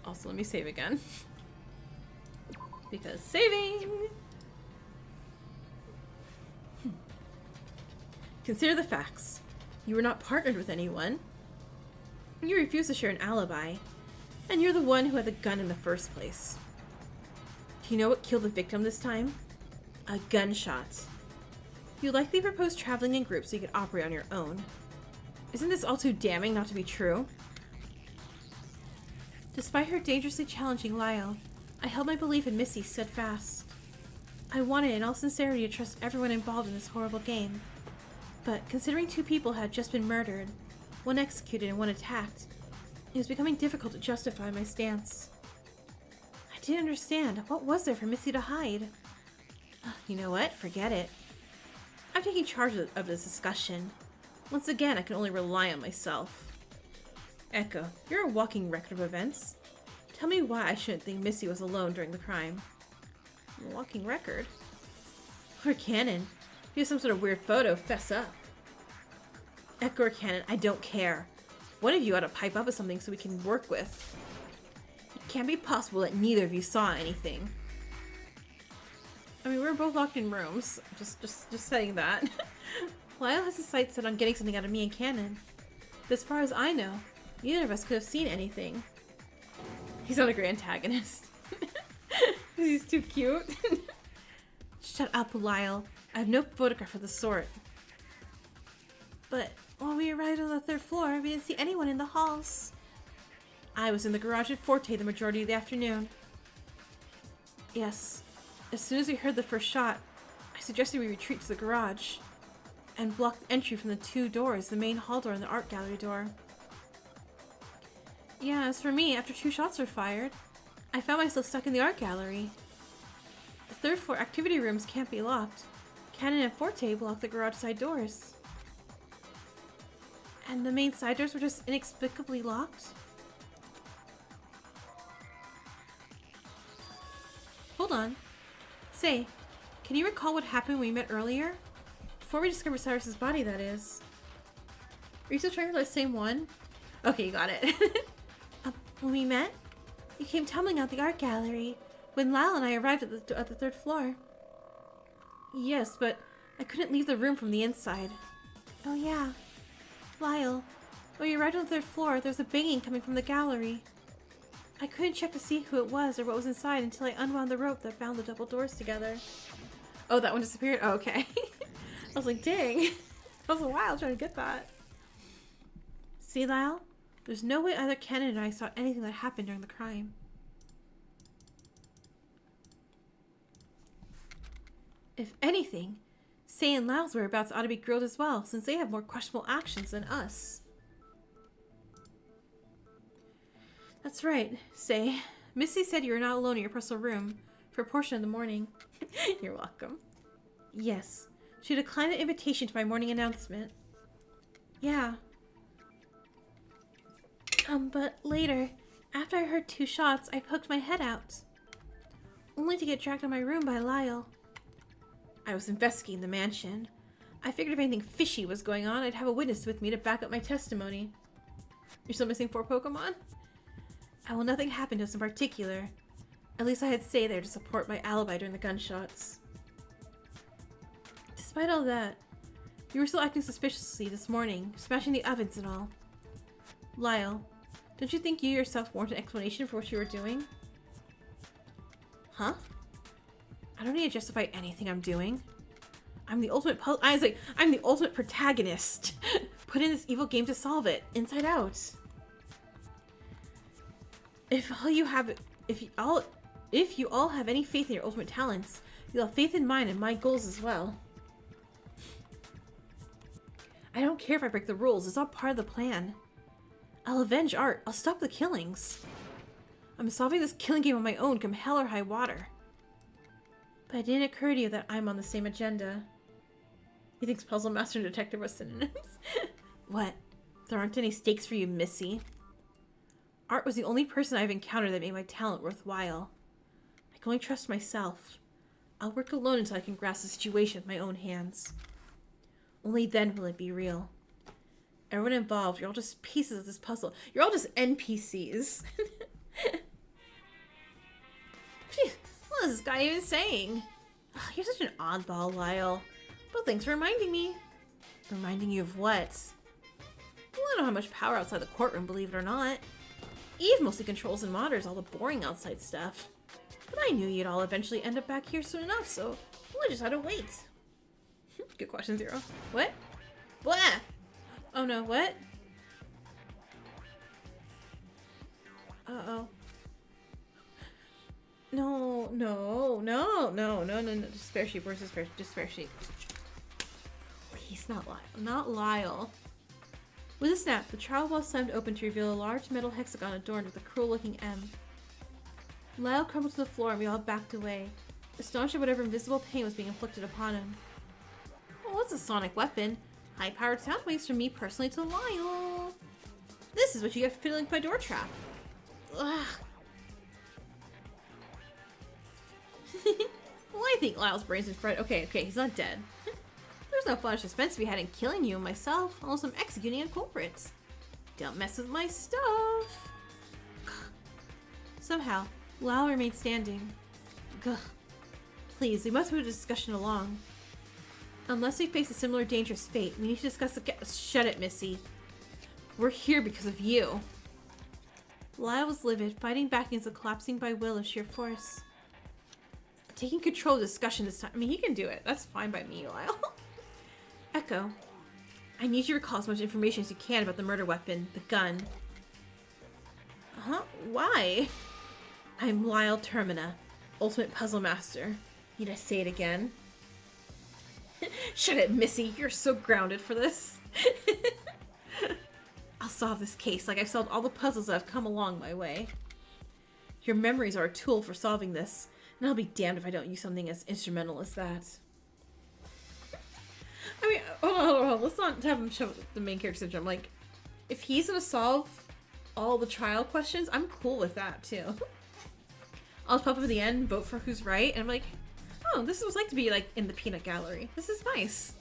Speaker 1: Also, let me save again. Because saving! Consider the facts. You were not partnered with anyone. You refused to share an alibi. And you're the one who had the gun in the first place. Do you know what killed the victim this time? A gunshot. You likely proposed traveling in groups so you could operate on your own. Isn't this all too damning not to be true? Despite her dangerously challenging Lyle, I held my belief in Missy steadfast. I wanted in all sincerity to trust everyone involved in this horrible game. But considering 2 people had just been murdered, one executed and one attacked, it was becoming difficult to justify my stance. I didn't understand. What was there for Missy to hide? You know what? Forget it. I'm taking charge of this discussion. Once again, I can only rely on myself. Echo, you're a walking record of events. Tell me why I shouldn't think Missy was alone during the crime. A walking record? Or Cannon. If you have some sort of weird photo, fess up. Echo or Cannon, I don't care. One of you ought to pipe up with something so we can work with. It can't be possible that neither of you saw anything. I mean, we're both locked in rooms. Just saying that. Lyle has his sights set on getting something out of me and Cannon. But as far as I know, neither of us could have seen anything. He's not a great antagonist. He's too cute. Shut up, Lyle. I have no photograph of the sort. But when we arrived on the 3rd floor, we didn't see anyone in the halls. I was in the garage at Forte the majority of the afternoon. Yes. As soon as we heard the first shot, I suggested we retreat to the garage and block entry from the 2 doors, the main hall door and the art gallery door. Yeah, as for me, after 2 shots were fired, I found myself stuck in the art gallery. The 3rd floor activity rooms can't be locked. Cannon and Forte blocked the garage side doors. And the main side doors were just inexplicably locked? Hold on. Say, can you recall what happened when we met earlier? Before we discovered Cyrus's body, that is. Are you still trying for the same one? Okay, you got it. When we met, you came tumbling out the art gallery when Lyle and I arrived at the 3rd floor. Yes, but I couldn't leave the room from the inside. Oh yeah. Lyle, when you arrived on the 3rd floor, there was a banging coming from the gallery. I couldn't check to see who it was or what was inside until I unwound the rope that bound the double doors together. Oh, that one disappeared? Oh, okay. I was like, dang. That was a while trying to get that. See, Lyle? There's no way either Cannon and I saw anything that happened during the crime. If anything, Say and Lyle's whereabouts ought to be grilled as well, since they have more questionable actions than us. That's right. Say, Missy said you were not alone in your personal room for a portion of the morning. You're welcome. Yes. She declined an invitation to my morning announcement. Yeah. But later, after I heard 2 shots, I poked my head out. Only to get dragged to my room by Lyle. I was investigating the mansion. I figured if anything fishy was going on, I'd have a witness with me to back up my testimony. You're still missing 4 Pokemon? Well, nothing happened to us in particular. At least I had stayed there to support my alibi during the gunshots. Despite all that, you were still acting suspiciously this morning, smashing the ovens and all. Lyle, don't you think you yourself warrant an explanation for what you were doing? Huh? I don't need to justify anything I'm doing. I'm the ultimate I'm the ultimate protagonist. Put in this evil game to solve it, inside out. If you all have any faith in your ultimate talents, you'll have faith in mine and my goals as well. I don't care if I break the rules, it's all part of the plan. I'll avenge Art, I'll stop the killings. I'm solving this killing game on my own, come hell or high water. But it didn't occur to you that I'm on the same agenda. He thinks Puzzle Master and Detective are synonyms. What? There aren't any stakes for you, Missy. Art was the only person I've encountered that made my talent worthwhile. I can only trust myself. I'll work alone until I can grasp the situation with my own hands. Only then will it be real. Everyone involved, you're all just pieces of this puzzle. You're all just NPCs. Phew, what is this guy even saying? Ugh, you're such an oddball, Lyle. But thanks for reminding me. Reminding you of what? Well, I don't have much power outside the courtroom, believe it or not. Eve mostly controls and monitors all the boring outside stuff. But I knew you'd all eventually end up back here soon enough, so I just had to wait. Good question, Zero. What? Blah! Oh no, what? Uh-oh. No. Despair sheep, where's despair sheep? Please, not Lyle. Not Lyle. With a snap, the trial wall slammed open to reveal a large metal hexagon adorned with a cruel-looking M. Lyle crumbled to the floor and we all backed away, astonished at whatever invisible pain was being inflicted upon him. Oh, what's a sonic weapon? High-powered sound waves from me personally to Lyle. This is what you get for fiddling with my door trap. Ugh. Well, I think Lyle's brains in front. Okay, he's not dead. There's no fun or suspense to be had in killing you and myself, unless I'm executing a culprit. Don't mess with my stuff. Somehow, Lyle remained standing. Gah. Please, we must move the discussion along. Unless we face a similar dangerous fate, we need to discuss the Shut it, Missy. We're here because of you. Lyle was livid, fighting back against the collapsing by will of sheer force. Taking control of the discussion this time. I mean, he can do it. That's fine by me, Lyle. Echo, I need you to recall as much information as you can about the murder weapon, the gun. Huh? Why? I'm Lyle Termina, Ultimate Puzzle Master. Need I say it again? Shut it, Missy. You're so grounded for this. I'll solve this case like I've solved all the puzzles that have come along my way. Your memories are a tool for solving this, and I'll be damned if I don't use something as instrumental as that. I mean, hold on. Let's not have him show the main character syndrome. Like, if he's gonna solve all the trial questions, I'm cool with that, too. I'll just pop up at the end, vote for who's right, and I'm like, oh, this is what it's like to be, like, in the peanut gallery. This is nice.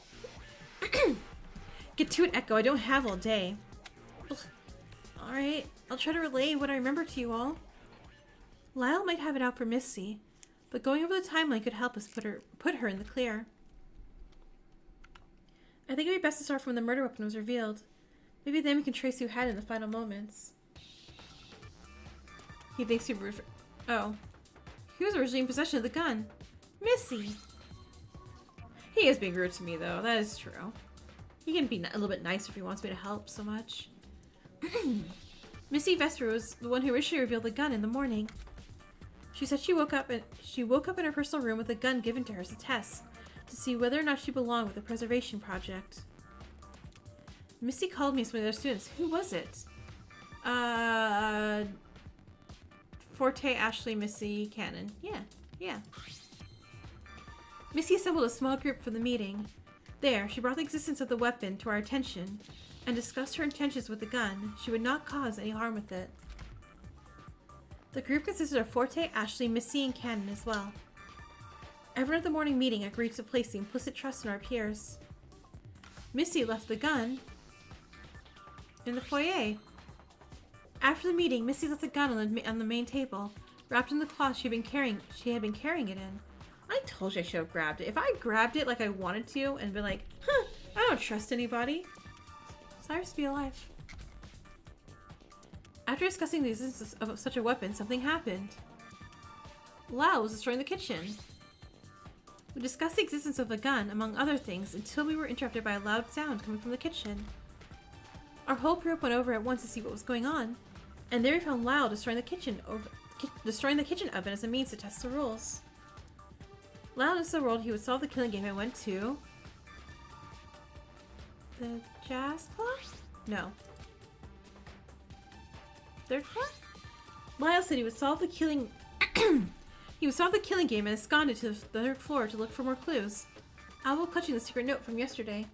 Speaker 1: Get to it, Echo. I don't have all day. Alright, I'll try to relay what I remember to you all. Lyle might have it out for Missy, but going over the timeline could help us put her in the clear. I think it'd be best to start from when the murder weapon was revealed. Maybe then we can trace who had it in the final moments. He thinks you're rude for— oh. He was originally in possession of the gun. Missy! He is being rude to me, though. That is true. He can be a little bit nicer if he wants me to help so much. Missy Vesper was the one who originally revealed the gun in the morning. She said she woke up in her personal room with a gun given to her as a test to see whether or not she belonged with the preservation project. Missy called me as one of the other students. Who was it? Forte, Ashley, Missy, Cannon. Yeah. Missy assembled a small group for the meeting. There, she brought the existence of the weapon to our attention and discussed her intentions with the gun. She would not cause any harm with it. The group consisted of Forte, Ashley, Missy, and Cannon as well. Everyone at the morning meeting agreed to place the implicit trust in our peers. Missy left the gun in the foyer. After the meeting, Missy left the gun on the main table, wrapped in the cloth she had been carrying it in. I told you I should have grabbed it. If I grabbed it like I wanted to and been like, I don't trust anybody. Cyrus be alive. After discussing the existence of such a weapon, something happened. Lau was destroying the kitchen. We discussed the existence of a gun, among other things, until we were interrupted by a loud sound coming from the kitchen. Our whole group went over at once to see what was going on, and there we found Lau destroying the kitchen oven as a means to test the rules. Lau noticed the world he would solve the killing game and went to the jazz club? No. Third floor? Lyle said he would solve the killing game and absconded to the third floor to look for more clues. Al was clutching the secret note from yesterday.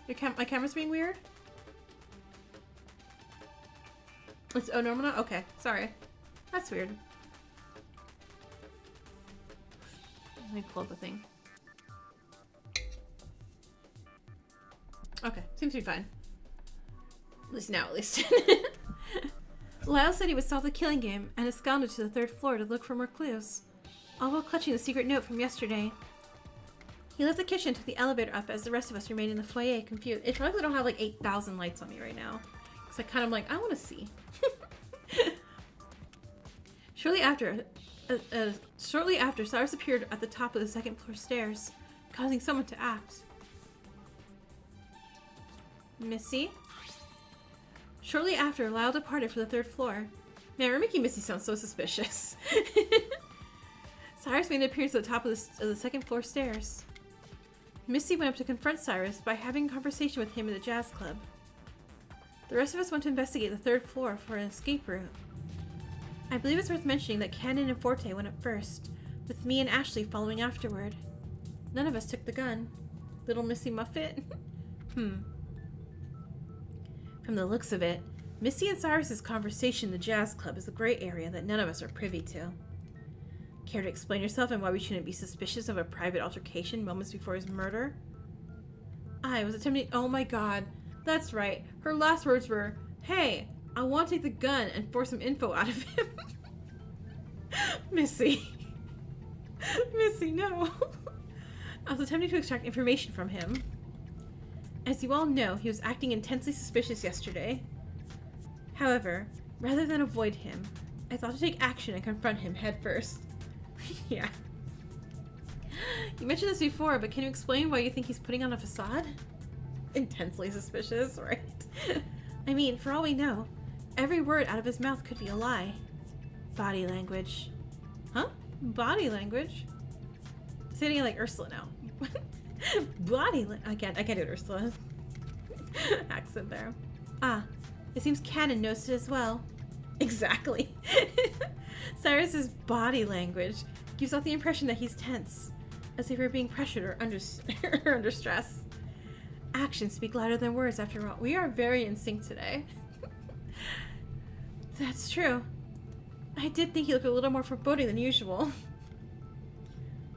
Speaker 1: My camera's being weird? It's normal now? Okay, sorry. That's weird. Let me pull up the thing. Okay, seems to be fine. At least now, at least. Lyle said he would solve the killing game and absconded to the third floor to look for more clues, all while clutching the secret note from yesterday. He left the kitchen and took the elevator up as the rest of us remained in the foyer, confused. It's probably I don't have like 8,000 lights on me right now. Because I kind of like, I want to see. Shortly after, Cyrus appeared at the top of the second floor stairs, causing someone to act. Missy? Shortly after, Lyle departed for the third floor. Man, we're making Missy sound so suspicious. Cyrus made an appearance at the top of the second floor stairs. Missy went up to confront Cyrus by having a conversation with him in the jazz club. The rest of us went to investigate the third floor for an escape route. I believe it's worth mentioning that Cannon and Forte went up first, with me and Ashley following afterward. None of us took the gun. Little Missy Muffet? From the looks of it, Missy and Cyrus's conversation in the jazz club is a gray area that none of us are privy to. Care to explain yourself and why we shouldn't be suspicious of a private altercation moments before his murder? I was attempting— oh my god, that's right. Her last words were, "Hey, I want to take the gun and force some info out of him." Missy. Missy, no. I was attempting to extract information from him. As you all know, he was acting intensely suspicious yesterday. However, rather than avoid him, I thought to take action and confront him head first. Yeah. You mentioned this before, but can you explain why you think he's putting on a facade? Intensely suspicious, right? I mean, for all we know, every word out of his mouth could be a lie. Body language. Huh? Body language? Say it again like Ursula now. I can't do it, Ursula. Accent there. Ah, it seems Cannon noticed it as well. Exactly. Cyrus's body language gives off the impression that he's tense, as if he were being pressured or under stress. Actions speak louder than words, after all. We are very in sync today. That's true. I did think he looked a little more foreboding than usual.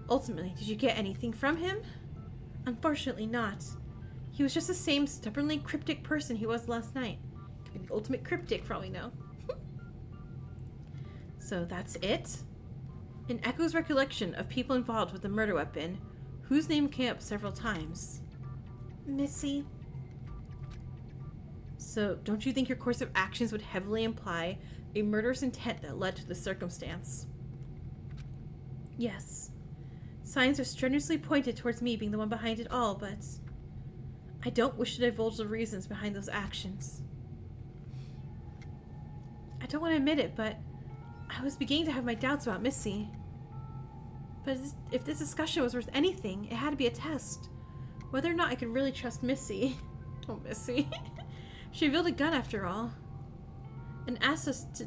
Speaker 1: Ultimately, did you get anything from him? Unfortunately not. He was just the same stubbornly cryptic person he was last night. Could be the ultimate cryptic for all we know. So that's it? In Echo's recollection of people involved with the murder weapon, whose name came up several times? Missy. So don't you think your course of actions would heavily imply a murderous intent that led to the circumstance? Yes. Signs are strenuously pointed towards me being the one behind it all, but I don't wish to divulge the reasons behind those actions. I don't want to admit it, but I was beginning to have my doubts about Missy. But if this discussion was worth anything, it had to be a test. Whether or not I could really trust Missy. Oh, Missy. She revealed a gun after all. And asked us to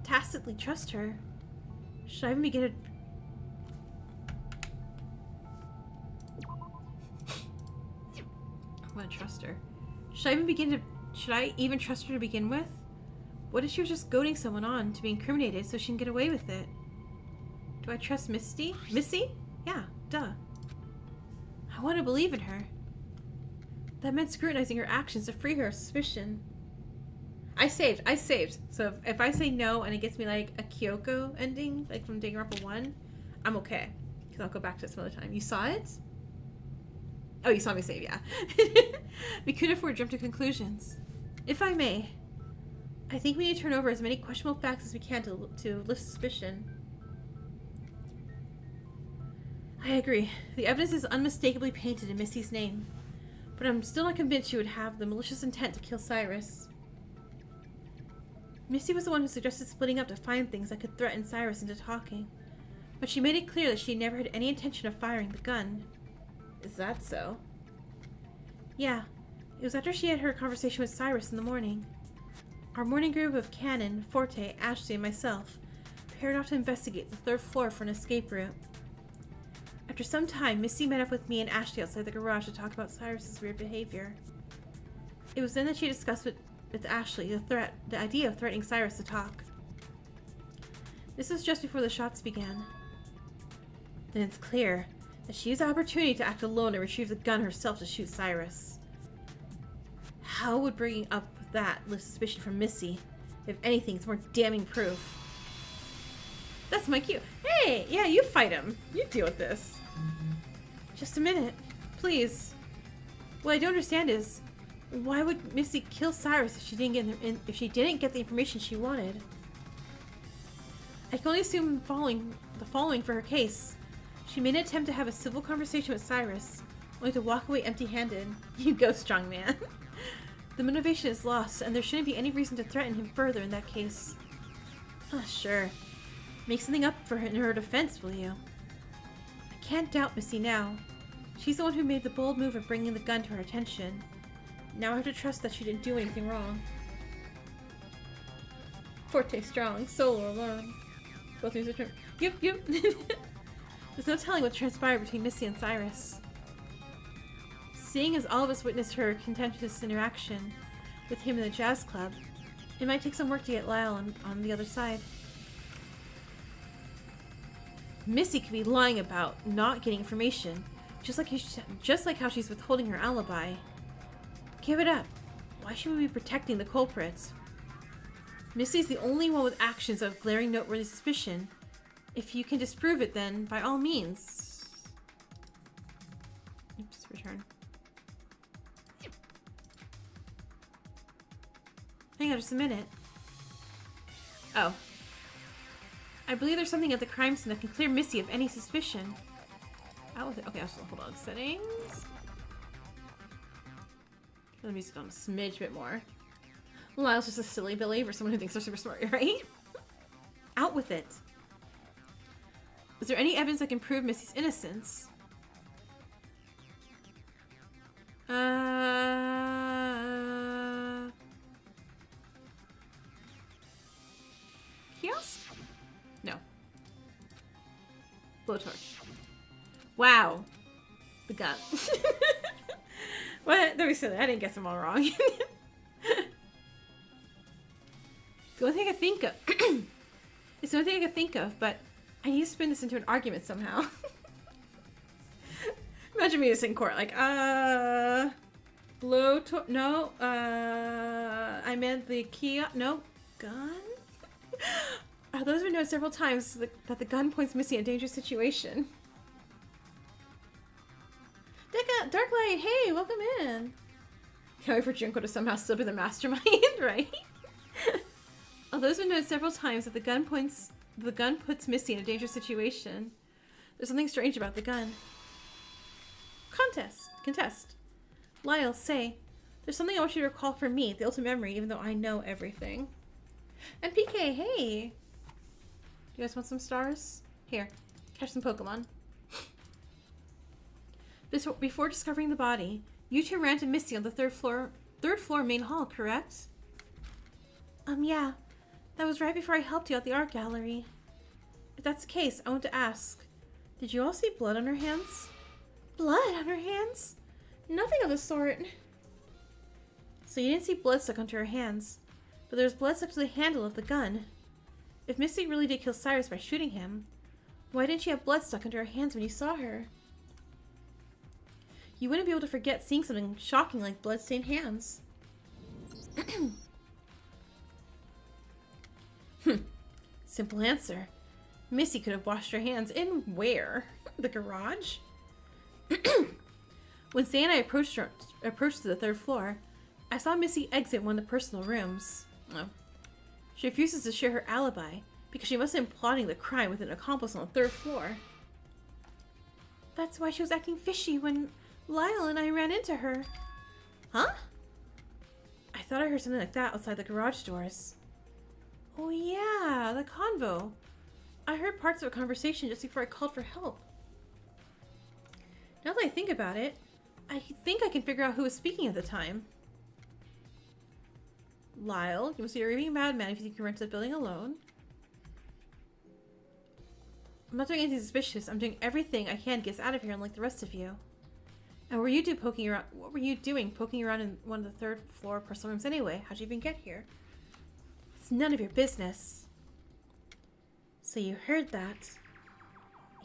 Speaker 1: tacitly trust her. Should I even begin to... I'm gonna trust her. Should I even trust her to begin with? What if she was just goading someone on to be incriminated so she can get away with it? Do I trust Missy? Yeah, duh. I want to believe in her. That meant scrutinizing her actions to free her of suspicion. I saved. So if I say no and it gets me like a Kyoko ending, like from Danganronpa 1, I'm okay. Because I'll go back to it some other time. You saw it? Oh, you saw me save, yeah. We couldn't afford to jump to conclusions. If I may, I think we need to turn over as many questionable facts as we can to lift suspicion. I agree. The evidence is unmistakably painted in Missy's name. But I'm still not convinced she would have the malicious intent to kill Cyrus. Missy was the one who suggested splitting up to find things that could threaten Cyrus into talking. But she made it clear that she never had any intention of firing the gun. Is that so? Yeah. It was after she had her conversation with Cyrus in the morning. Our morning group of Cannon, Forte, Ashley, and myself paired off to investigate the 3rd floor for an escape route. After some time, Missy met up with me and Ashley outside the garage to talk about Cyrus's weird behavior. It was then that she discussed with Ashley the idea of threatening Cyrus to talk. This was just before the shots began. Then it's clear that she used the opportunity to act alone and retrieve the gun herself to shoot Cyrus. How would bringing up that lift suspicion from Missy? If anything, it's more damning proof. That's my cue. Hey, yeah, you fight him. You deal with this. Just a minute, please. What I don't understand is, why would Missy kill Cyrus if she didn't get the information she wanted? I can only assume the following for her case. She made an attempt to have a civil conversation with Cyrus, only to walk away empty-handed. You go, strong man. The motivation is lost, and there shouldn't be any reason to threaten him further in that case. Sure. Make something up for her in her defense, will you? I can't doubt Missy now. She's the one who made the bold move of bringing the gun to her attention. Now I have to trust that she didn't do anything wrong. Forte strong, solo alone. Both things are true. Yep. There's no telling what transpired between Missy and Cyrus. Seeing as all of us witnessed her contentious interaction with him in the jazz club, it might take some work to get Lyle on the other side. Missy could be lying about not getting information, just like how she's withholding her alibi. Give it up. Why should we be protecting the culprits? Missy's the only one with actions of glaring noteworthy suspicion. If you can disprove it, then by all means. Oops, return. Hang on just a minute. Oh. I believe there's something at the crime scene that can clear Missy of any suspicion. Out with it. Okay, hold on. Settings. Turn the music down a smidge bit more. Lyle's just a silly Billy for someone who thinks they're super smart, right? Out with it. Is there any evidence that can prove Missy's innocence? Kiosk? No. Blowtorch. Wow. The gun. What? Let me say that. I didn't guess them all wrong. The only thing I think of. It's the only thing I can think of, but I need to spin this into an argument somehow. Imagine me just in court, like, blowtorch. No, I meant the key. No, gun? Those have been noted several times that the gun points Missy in a dangerous situation. Darklight, hey, welcome in. Can't wait for Junko to somehow still be the mastermind, right? Although it's been noted several times that the gun puts Missy in a dangerous situation. There's something strange about the gun. Contest. Lyle, say, there's something I want you to recall from me, the ultimate memory, even though I know everything. And PK, hey! Do you guys want some stars? Here, catch some Pokemon. Before discovering the body, you two ran to Missy on the third floor main hall, correct? Yeah. That was right before I helped you at the art gallery. If that's the case, I want to ask, did you all see blood on her hands? Blood on her hands? Nothing of the sort. So you didn't see blood stuck onto her hands, but there was blood stuck to the handle of the gun. If Misty really did kill Cyrus by shooting him, why didn't she have blood stuck onto her hands when you saw her? You wouldn't be able to forget seeing something shocking like blood-stained hands. Simple answer. Missy could have washed her hands in where? The garage? When Say and I approached to the third floor, I saw Missy exit one of the personal rooms. Oh. She refuses to share her alibi because she must have been plotting the crime with an accomplice on the third floor. That's why she was acting fishy when Lyle and I ran into her. Huh? I thought I heard something like that outside the garage doors. Oh yeah, the convo. I heard parts of a conversation just before I called for help. Now that I think about it, I think I can figure out who was speaking at the time. Lyle, you must be a raving madman if you think you can rent the building alone. I'm not doing anything suspicious. I'm doing everything I can to get us out of here, unlike the rest of you. And what were you doing poking around in one of the third floor personal rooms anyway? How'd you even get here? It's none of your business. So you heard that.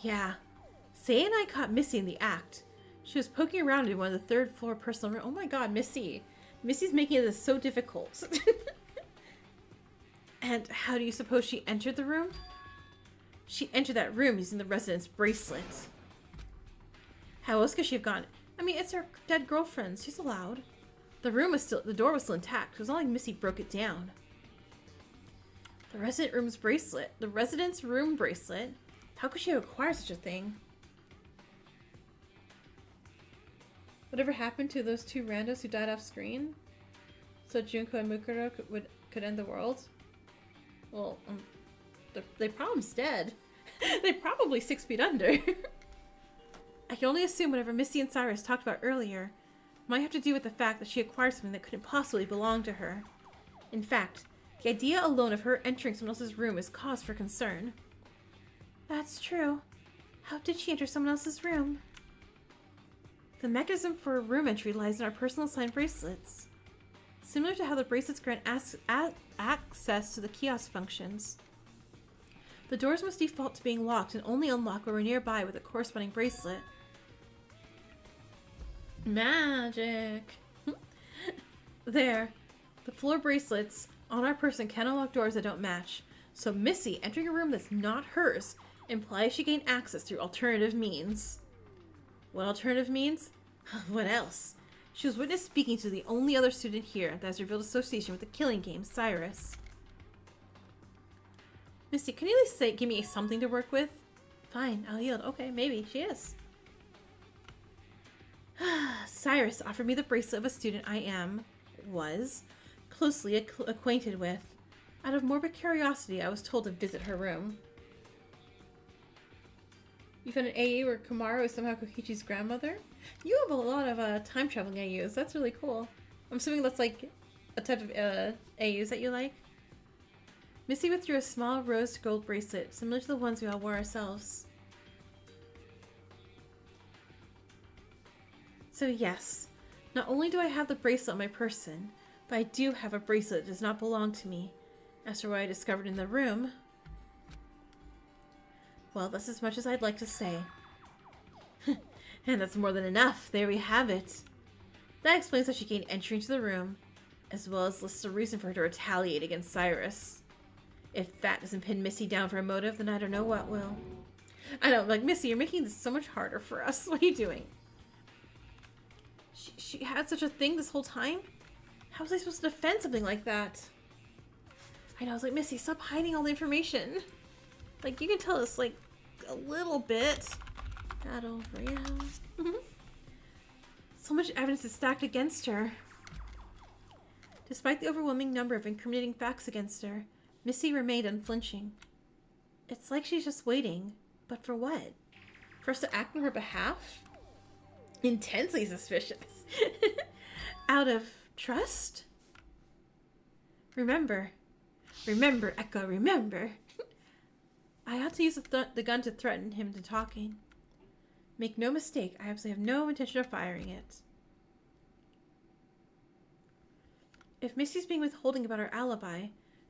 Speaker 1: Yeah. Say and I caught Missy in the act. She was poking around in one of the third floor personal rooms. Oh my god, Missy. Missy's making this so difficult. And how do you suppose she entered the room? She entered that room using the resident's bracelet. How else could she have gone? I mean, it's her dead girlfriend. She's allowed. The door was still intact. It was not like Missy broke it down. The resident's room bracelet? How could she have acquired such a thing? Whatever happened to those two randos who died off screen? So Junko and Mukuro could end the world? Well, they probably's dead. They're probably 6 feet under. I can only assume whatever Misty and Cyrus talked about earlier might have to do with the fact that she acquired something that couldn't possibly belong to her. In fact, the idea alone of her entering someone else's room is cause for concern. That's true. How did she enter someone else's room? The mechanism for room entry lies in our personal assigned bracelets. Similar to how the bracelets grant access to the kiosk functions. The doors must default to being locked and only unlock when we're nearby with a corresponding bracelet. Magic! There. The floor bracelets on our person can unlock doors that don't match. So Missy entering a room that's not hers implies she gained access through alternative means. What alternative means? What else? She was witnessed speaking to the only other student here that has revealed association with the killing game, Cyrus. Misty, can you at least give me something to work with? Fine, I'll yield. Okay, maybe she is. Cyrus offered me the bracelet of a student was closely acquainted with. Out of morbid curiosity, I was told to visit her room. You found an AU where Kamaru is somehow Kokichi's grandmother? You have a lot of time traveling AUs. That's really cool. I'm assuming that's like a type of AUs that you like. Missy withdrew a small rose gold bracelet, similar to the ones we all wore ourselves. So yes, not only do I have the bracelet on my person, but I do have a bracelet that does not belong to me. As for what I discovered in the room, well, that's as much as I'd like to say. And that's more than enough. There we have it. That explains how she gained entry into the room, as well as lists a reason for her to retaliate against Cyrus. If that doesn't pin Missy down for a motive, then I don't know what will. I know, like, Missy, you're making this so much harder for us. What are you doing? She had such a thing this whole time? How was I supposed to defend something like that? I know, I was like, Missy, stop hiding all the information. Like, you can tell us, like, a little bit. Battle Royale. So much evidence is stacked against her. Despite the overwhelming number of incriminating facts against her, Missy remained unflinching. It's like she's just waiting. But for what? For us to act on her behalf? Intensely suspicious. Out of trust? Remember. Remember, Echo, remember. I had to use the gun to threaten him into talking. Make no mistake, I absolutely have no intention of firing it. If Missy's being withholding about her alibi,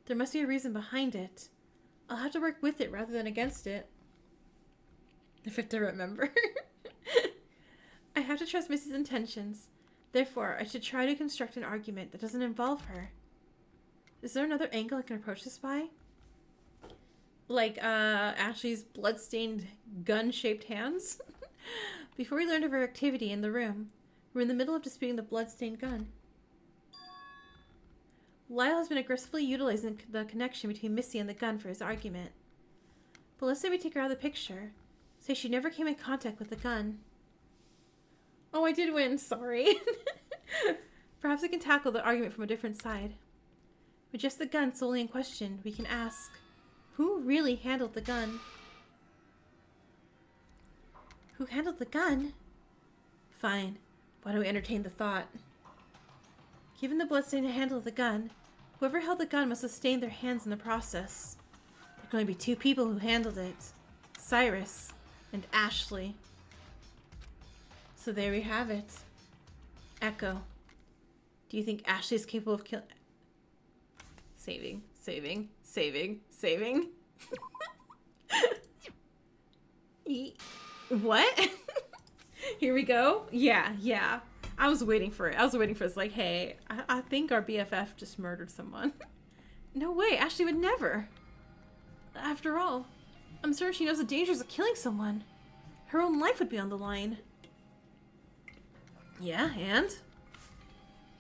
Speaker 1: there must be a reason behind it. I'll have to work with it rather than against it. If I have to remember. I have to trust Missy's intentions. Therefore, I should try to construct an argument that doesn't involve her. Is there another angle I can approach this by? Like, Ashley's blood-stained, gun-shaped hands? Before we learned of her activity in the room, we're in the middle of disputing the blood-stained gun. Lyle has been aggressively utilizing the connection between Missy and the gun for his argument. But let's say we take her out of the picture. Say she never came in contact with the gun. Oh, I did win. Sorry. Perhaps we can tackle the argument from a different side. With just the gun solely in question, we can ask, who really handled the gun? Who handled the gun? Fine. Why don't we entertain the thought? Given the bloodstained handle of the gun, whoever held the gun must have stained their hands in the process. There can only be two people who handled it. Cyrus and Ashley. So there we have it. Echo. Do you think Ashley is capable of killing... Saving. What? Here we go? Yeah. I was waiting for it. It's like, hey, I think our BFF just murdered someone. No way, Ashley would never. After all, I'm certain she knows the dangers of killing someone. Her own life would be on the line. Yeah, and?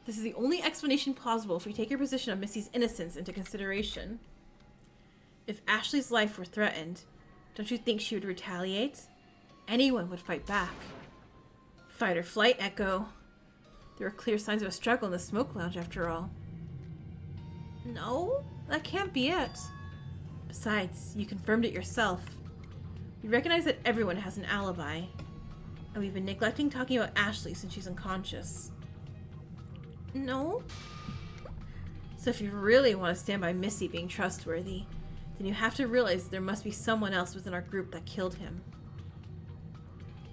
Speaker 1: This is the only explanation plausible if we take her position of Missy's innocence into consideration. If Ashley's life were threatened, don't you think she would retaliate? Anyone would fight back. Fight or flight, Echo. There are clear signs of a struggle in the smoke lounge, after all. No, that can't be it. Besides, you confirmed it yourself. We recognize that everyone has an alibi. And we've been neglecting talking about Ashley since she's unconscious. No? So if you really want to stand by Missy being trustworthy, then you have to realize there must be someone else within our group that killed him.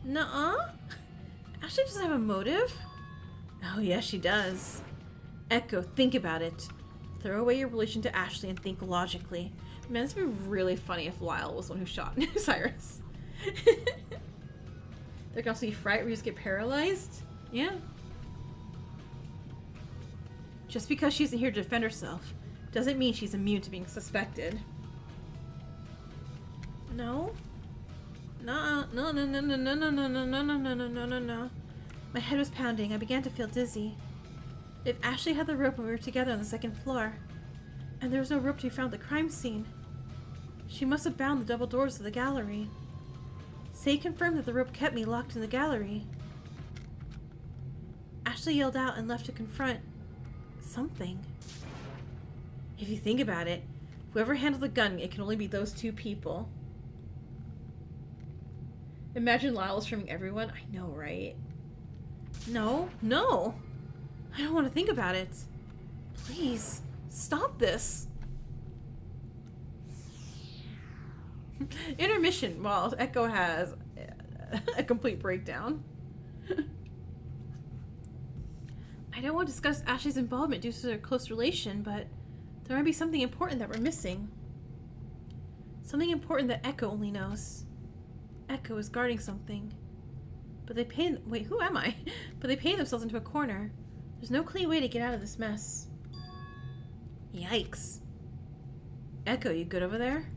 Speaker 1: Nuh-uh? Ashley doesn't have a motive? Oh, yes, she does. Echo, think about it. Throw away your relation to Ashley and think logically. Man, this would be really funny if Lyle was the one who shot Cyrus. There can also be fright where you just get paralyzed. Yeah. Just because she isn't here to defend herself doesn't mean she's immune to being suspected. No? No. My head was pounding. I began to feel dizzy. If Ashley had the rope when we were together on the second floor, and there was no rope to be found at the crime scene, she must have bound the double doors of the gallery. Say confirmed that the rope kept me locked in the gallery. Ashley yelled out and left to confront something. If you think about it, whoever handled the gun, it can only be those two people. Imagine Lyle streaming everyone. I know, right? No. I don't want to think about it. Please, stop this. Intermission while Echo has a complete breakdown. I don't want to discuss Ashley's involvement due to their close relation, but there might be something important that we're missing. Something important that Echo only knows. Echo is guarding something. But they painted... Wait, who am I? But they painted themselves into a corner. There's no clean way to get out of this mess. Yikes. Echo, you good over there?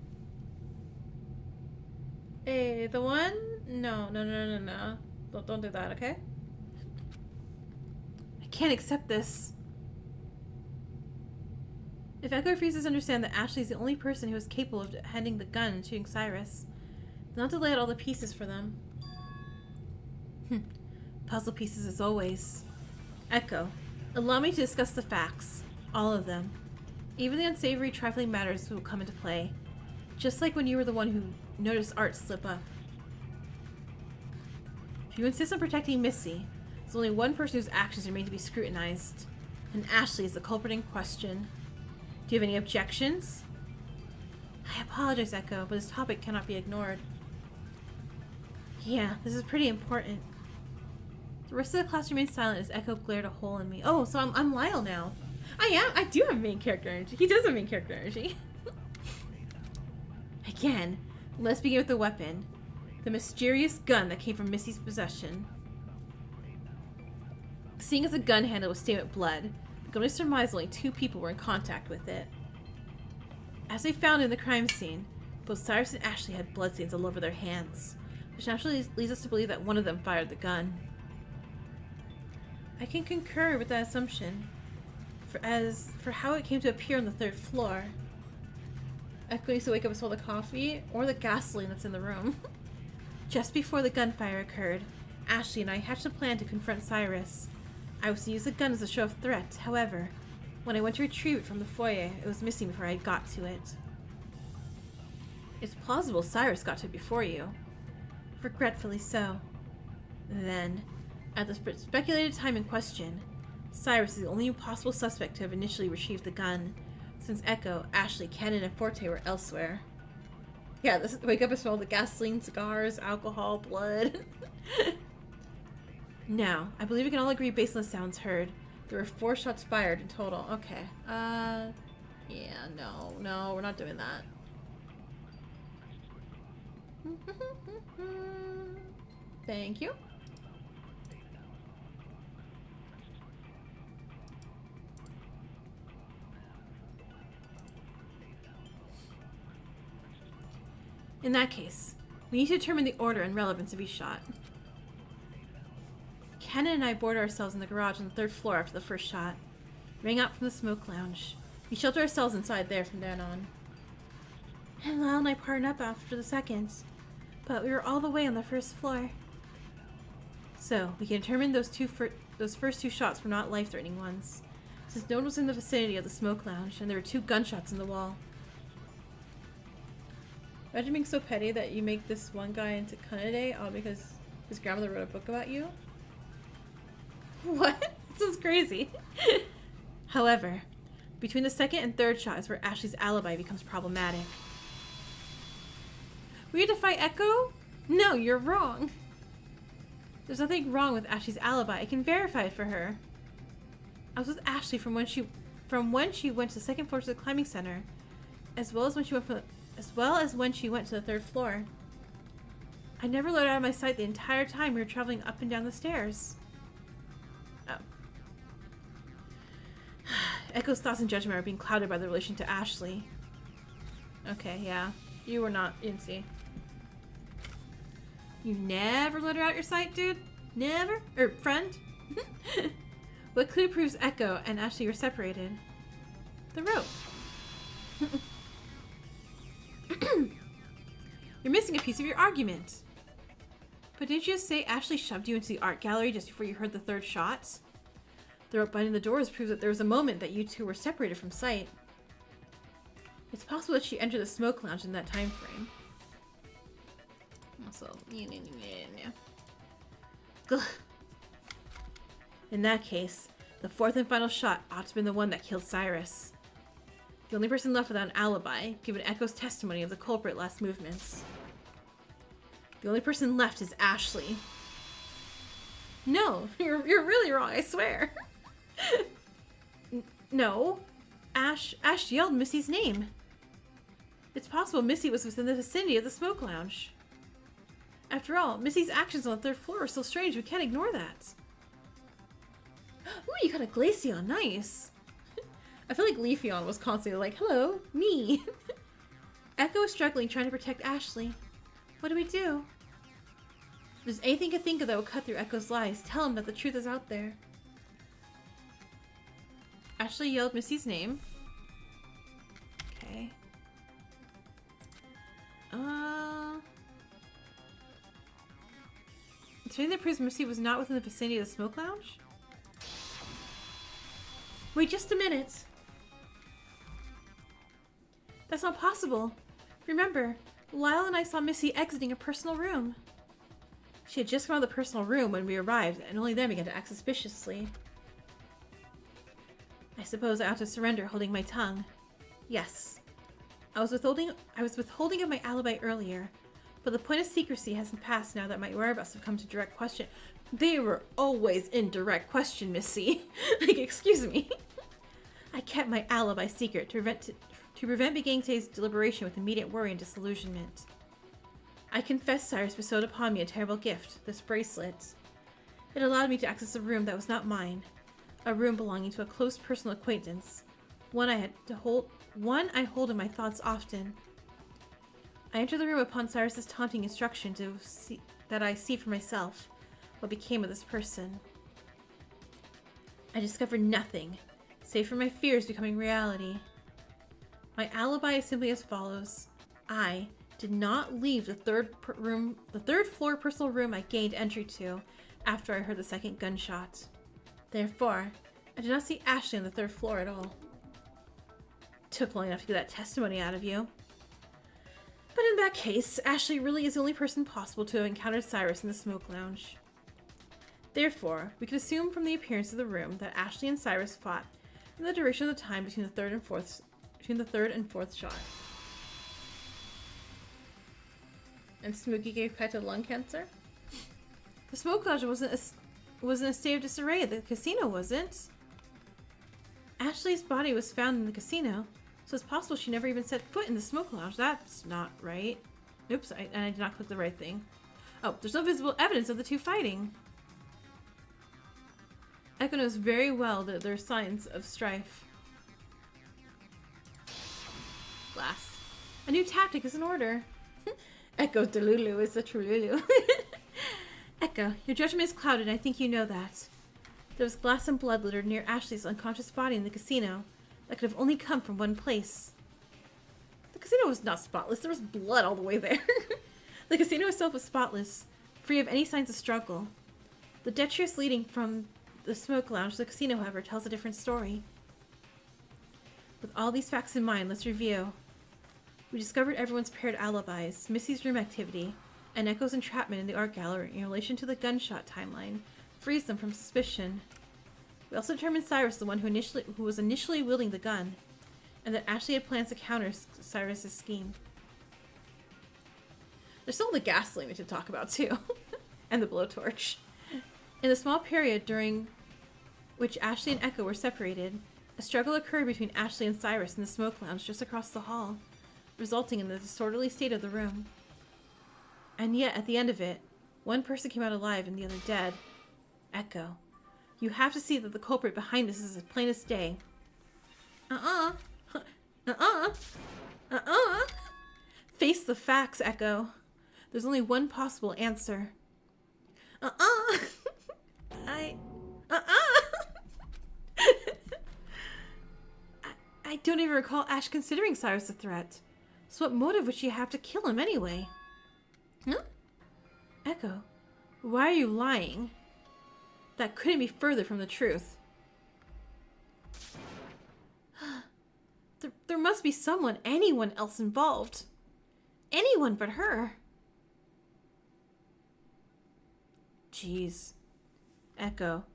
Speaker 1: Hey, the one? No. Don't do that, okay? I can't accept this. If Echo refuses to understand that Ashley is the only person who is capable of handing the gun and shooting Cyrus, then I'll have to lay out all the pieces for them. Puzzle pieces as always. Echo, allow me to discuss the facts. All of them. Even the unsavory, trifling matters will come into play. Just like when you were the one who noticed Art slip up. If you insist on protecting Missy, there's only one person whose actions remain to be scrutinized. And Ashley is the culprit in question. Do you have any objections? I apologize, Echo, but this topic cannot be ignored. Yeah, this is pretty important. The rest of the class remained silent as Echo glared a hole in me. Oh, so I'm Lyle now. I do have main character energy. He does have main character energy. Again, let's begin with the weapon. The mysterious gun that came from Missy's possession. Seeing as the gun handle was stained with blood, the governor surmised only 2 people were in contact with it. As they found in the crime scene, both Cyrus and Ashley had bloodstains all over their hands, which naturally leads us to believe that one of them fired the gun. I can concur with that assumption, for how it came to appear on the 3rd floor. Echo needs to wake up and smell the coffee, or the gasoline that's in the room. Just before the gunfire occurred, Ashley and I hatched a plan to confront Cyrus. I was to use the gun as a show of threat, however, when I went to retrieve it from the foyer, it was missing before I got to it. It's plausible Cyrus got to it before you. Regretfully so. Then, at the speculated time in question, Cyrus is the only possible suspect to have initially retrieved the gun, since Echo, Ashley, Cannon, and Forte were elsewhere. Yeah, wake up and smell the gasoline, cigars, alcohol, blood. Now, I believe we can all agree based on the sounds heard. There were 4 shots fired in total. Okay. Yeah, no, we're not doing that. Thank you. In that case, we need to determine the order and relevance of each shot. Kenna and I boarded ourselves in the garage on the 3rd floor after the first shot. Rang out from the smoke lounge. We sheltered ourselves inside there from then on. And Lyle and I parted up after the second, but we were all the way on the 1st floor. So, we can determine those first 2 shots were not life-threatening ones, since no one was in the vicinity of the smoke lounge, and there were 2 gunshots in the wall. Imagine being so petty that you make this one guy into Kanade all because his grandmother wrote a book about you. What? This is crazy. However, between the 2nd and 3rd shot is where Ashley's alibi becomes problematic. We had to fight Echo? No, you're wrong. There's nothing wrong with Ashley's alibi. I can verify it for her. I was with Ashley from when she went to the 2nd floor to the climbing center, as well as when she went to the 3rd floor. I never let her out of my sight the entire time we were traveling up and down the stairs. Oh. Echo's thoughts and judgment are being clouded by the relation to Ashley. Okay, yeah. You were not Incy. You never let her out your sight, dude? Never? Friend? What clue proves Echo and Ashley were separated? The rope. You're missing a piece of your argument. But didn't you just say Ashley shoved you into the art gallery just before you heard the 3rd shot? The rope binding the doors proves that there was a moment that you 2 were separated from sight. It's possible that she entered the smoke lounge in that time frame. Also, in that case, the 4th and final shot ought to have been the one that killed Cyrus. The only person left without an alibi, given Echo's testimony of the culprit last movements. The only person left is Ashley. No, you're really wrong, I swear. No. Ash yelled Missy's name. It's possible Missy was within the vicinity of the smoke lounge. After all, Missy's actions on the 3rd floor are so strange, we can't ignore that. Ooh, you got a Glaceon, nice. I feel like Leafeon was constantly like, hello, me. Echo is struggling, trying to protect Ashley. What do we do? If there's anything you can think of that will cut through Echo's lies, tell him that the truth is out there. Ashley yelled Missy's name. Okay. It's something that proves Missy was not within the vicinity of the smoke lounge? Wait just a minute. That's not possible. Remember, Lyle and I saw Missy exiting a personal room. She had just come out of the personal room when we arrived, and only then began to act suspiciously. I suppose I ought to surrender holding my tongue. Yes. I was withholding of my alibi earlier, but the point of secrecy hasn't passed now that my whereabouts have come to direct question. They were always in direct question, Missy. Like, excuse me. I kept my alibi secret to prevent beginning today's deliberation with immediate worry and disillusionment. I confess Cyrus bestowed upon me a terrible gift, this bracelet. It allowed me to access a room that was not mine, a room belonging to a close personal acquaintance, one I hold in my thoughts often. I entered the room upon Cyrus's taunting instruction that I see for myself what became of this person. I discovered nothing, save for my fears becoming reality. My alibi is simply as follows. I did not leave the third floor personal room I gained entry to after I heard the second gunshot. Therefore, I did not see Ashley on the third floor at all. Took long enough to get that testimony out of you. But in that case, Ashley really is the only person possible to have encountered Cyrus in the smoke lounge. Therefore, we can assume from the appearance of the room that Ashley and Cyrus fought in the duration of the time between the third and fourth shot. And Smokey gave Pet to lung cancer? The smoke lounge was in a state of disarray. The casino wasn't. Ashley's body was found in the casino, so it's possible she never even set foot in the smoke lounge. That's not right. Oops, I did not click the right thing. Oh, there's no visible evidence of the two fighting. Echo knows very well that there are signs of strife. Glass. A new tactic is in order. Echo Delulu is the Trululu. Echo, your judgment is clouded, and I think you know that. There was glass and blood littered near Ashley's unconscious body in the casino that could have only come from one place. The casino was not spotless. There was blood all the way there. The casino itself was spotless, free of any signs of struggle. The detritus leading from the smoke lounge to the casino, however, tells a different story. With all these facts in mind, let's review. We discovered everyone's paired alibis, Missy's room activity, and Echo's entrapment in the art gallery in relation to the gunshot timeline frees them from suspicion. We also determined Cyrus the one who was initially wielding the gun, and that Ashley had plans to counter Cyrus's scheme. There's still the gas limit to talk about too, and the blowtorch. In the small period during which Ashley and Echo were separated, a struggle occurred between Ashley and Cyrus in the smoke lounge just across the hall, resulting in the disorderly state of the room. And yet, at the end of it, one person came out alive and the other dead. Echo, you have to see that the culprit behind this is as plain as day. Face the facts, Echo. There's only one possible answer. I don't even recall Ash considering Cyrus a threat. So what motive would she have to kill him anyway? Huh? Echo, why are you lying? That couldn't be further from the truth. There must be anyone else involved. Anyone but her. Jeez. Echo,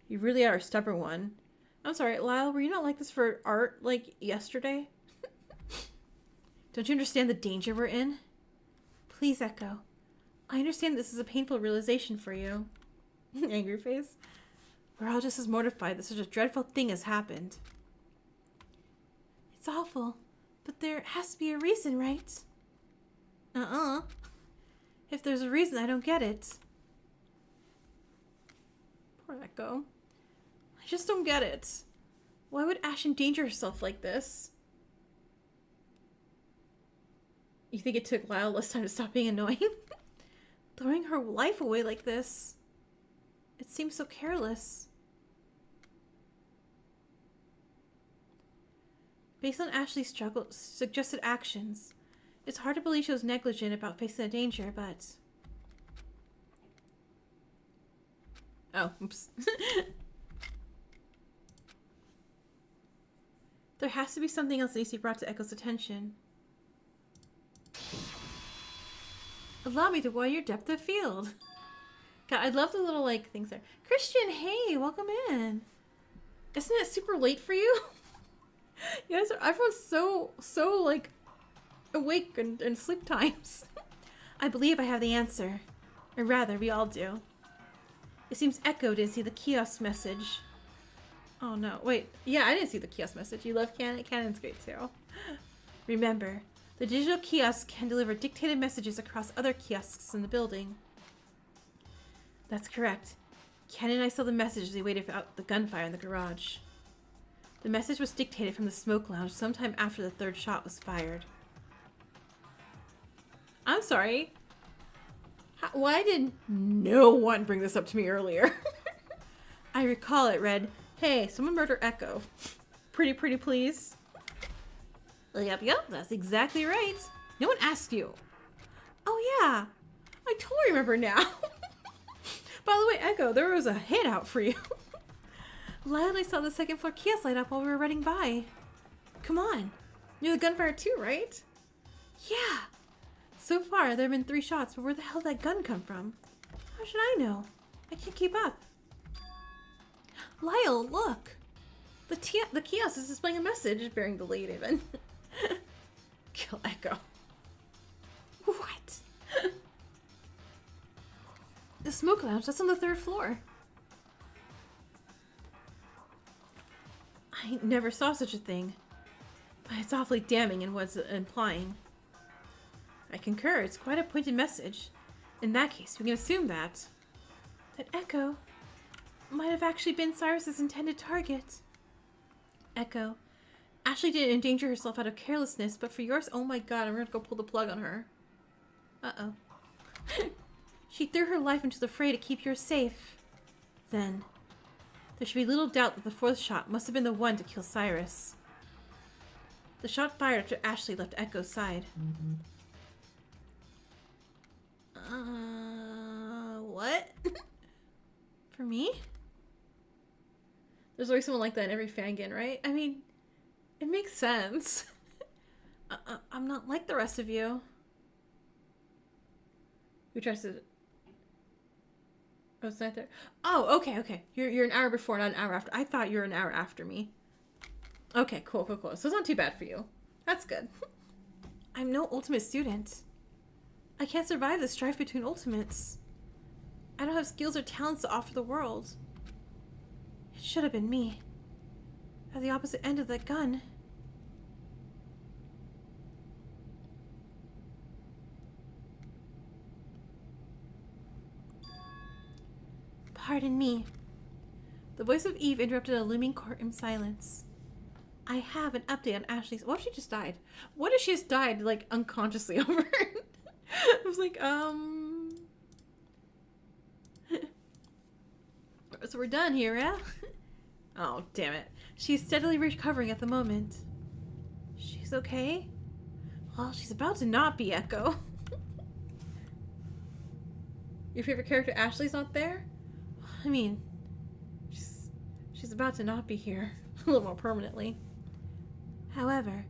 Speaker 1: you really are a stubborn one. I'm sorry, Lyle, were you not like this for art, like, yesterday? Don't you understand the danger we're in? Please, Echo. I understand this is a painful realization for you. Angry face. We're all just as mortified that such a dreadful thing has happened. It's awful, but there has to be a reason, right? If there's a reason, I don't get it. Poor Echo. I just don't get it. Why would Ash endanger herself like this? You think it took Lyle less time to stop being annoying? Throwing her life away like this. It seems so careless. Based on Ashley's suggested actions, it's hard to believe she was negligent about facing the danger, but... Oh, oops. There has to be something else that needs to be brought to Echo's attention. Allow me to widen your depth of field. God, I love the little, like, things there. Christian, hey, welcome in. Isn't it super late for you? You guys are, everyone's so, like, awake and sleep times. I believe I have the answer. Or rather, we all do. It seems Echo didn't see the kiosk message. Oh no, wait. Yeah, I didn't see the kiosk message. You love Canon? Canon's great too. Remember, the digital kiosk can deliver dictated messages across other kiosks in the building. That's correct. Canon and I saw the message as we waited out the gunfire in the garage. The message was dictated from the smoke lounge sometime after the third shot was fired. I'm sorry. Why did no one bring this up to me earlier? I recall it read, "Hey, someone murder Echo. Pretty please." Yep, that's exactly right. No one asked you. Oh yeah, I totally remember now. By the way, Echo, there was a hit out for you. Lyle and I saw the second floor kiosk light up while we were running by. Come on. You're the gunfire too, right? Yeah. So far, there have been 3 shots, but where the hell did that gun come from? How should I know? I can't keep up. Lyle, look. The kiosk is displaying a message bearing the lead even. Kill Echo. What? The smoke lounge, that's on the 3rd floor. I never saw such a thing. But it's awfully damning in what it's implying. I concur, it's quite a pointed message. In that case, we can assume that Echo might have actually been Cyrus's intended target. Echo, Ashley didn't endanger herself out of carelessness, but for yours, oh my god, I'm gonna go pull the plug on her. Uh-oh. She threw her life into the fray to keep yours safe. Then, there should be little doubt that the 4th shot must have been the one to kill Cyrus. The shot fired after Ashley left Echo's side. What? For me? There's always someone like that in every Fangan, right? I mean, it makes sense. I'm not like the rest of you. Who tries to... Oh, it's not there. Oh, okay. You're an hour before, not an hour after. I thought you were an hour after me. Okay, cool. So it's not too bad for you. That's good. I'm no ultimate student. I can't survive the strife between ultimates. I don't have skills or talents to offer the world. It should have been me. At the opposite end of that gun. Pardon me. The voice of Eve interrupted a looming courtroom silence. I have an update on Ashley's... What if she just died? What if she just died, like, unconsciously over it? I was like, So we're done here, yeah? Oh, damn it. She's steadily recovering at the moment. She's okay? Well, she's about to not be, Echo. Your favorite character, Ashley's not there? I mean, she's about to not be here. A little more permanently. However,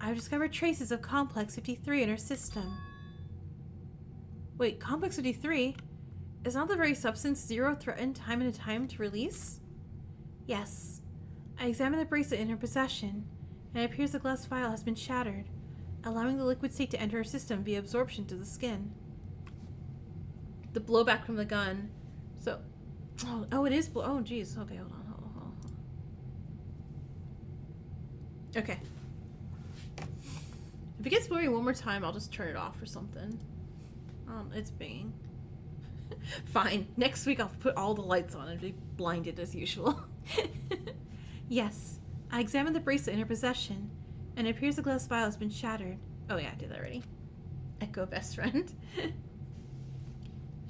Speaker 1: I've discovered traces of Complex 53 in her system. Wait, Complex 53? Is not the very substance Zero threatened time and time to release? Yes. I examined the bracelet in her possession, and it appears the glass vial has been shattered, allowing the liquid state to enter her system via absorption to the skin. The blowback from the gun. So, oh, it is oh, geez. Okay, hold on. Okay. If it gets blurry one more time, I'll just turn it off or something. It's banging. Fine. Next week I'll put all the lights on and be blinded as usual. Yes. I examined the bracelet in her possession, and it appears the glass vial has been shattered. Oh yeah, I did that already. Echo best friend.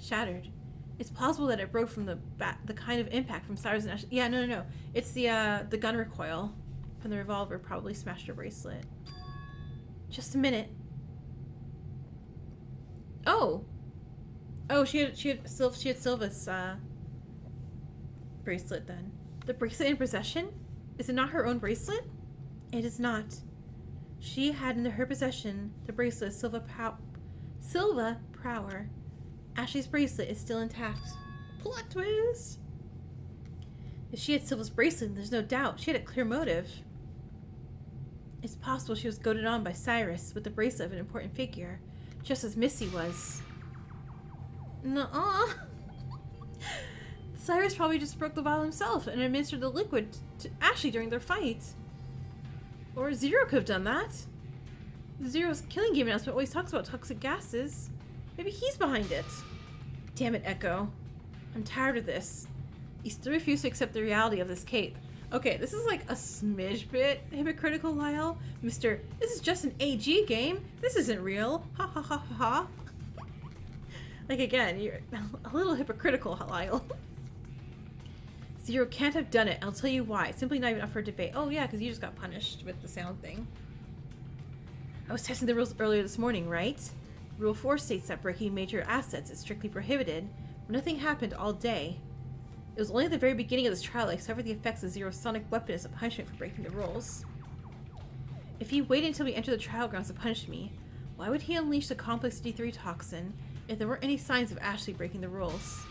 Speaker 1: Shattered. It's plausible that it broke from the kind of impact from Cyrus and Ashley. Yeah, no. It's the gun recoil from the revolver probably smashed her bracelet. Just a minute. Oh, she had Silva's bracelet then. The bracelet in possession? Is it not her own bracelet? It is not. She had in her possession the bracelet Silva Prower. Ashley's bracelet is still intact. Plot twist! If she had Silva's bracelet, there's no doubt. She had a clear motive. It's possible she was goaded on by Cyrus with the bracelet of an important figure, just as Missy was. Nuh-uh. Cyrus probably just broke the vial himself and administered the liquid to Ashley during their fight. Or Zero could have done that. Zero's killing game announcement always talks about toxic gases. Maybe he's behind it. Damn it, Echo. I'm tired of this. You still refuse to accept the reality of this cape. Okay, this is like a smidge bit hypocritical, Lyle. Mr. This is just an AG game. This isn't real. Ha ha ha ha ha. Like, again, you're a little hypocritical, Lyle. Zero can't have done it. I'll tell you why. It's simply not even up for debate. Oh, yeah, because you just got punished with the sound thing. I was testing the rules earlier this morning, right? Rule 4 states that breaking major assets is strictly prohibited, but nothing happened all day. It was only at the very beginning of this trial I suffered the effects of Zero's sonic weapon as a punishment for breaking the rules. If he waited until we entered the trial grounds to punish me, why would he unleash the complex D3 toxin if there weren't any signs of Ashley breaking the rules?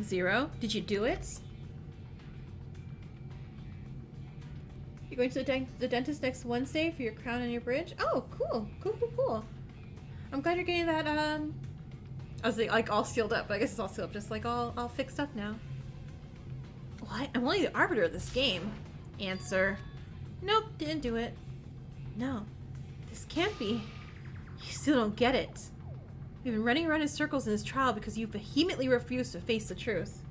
Speaker 1: Zero, did you do it? You're going to the dentist next Wednesday for your crown and your bridge? Oh, cool. Cool. I'm glad you're getting that, I was like all sealed up, but I guess it's all sealed up, just like all fixed up now. What? I'm only the arbiter of this game. Answer. Nope, didn't do it. No, this can't be. You still don't get it. You've been running around in circles in this trial because you vehemently refuse to face the truth.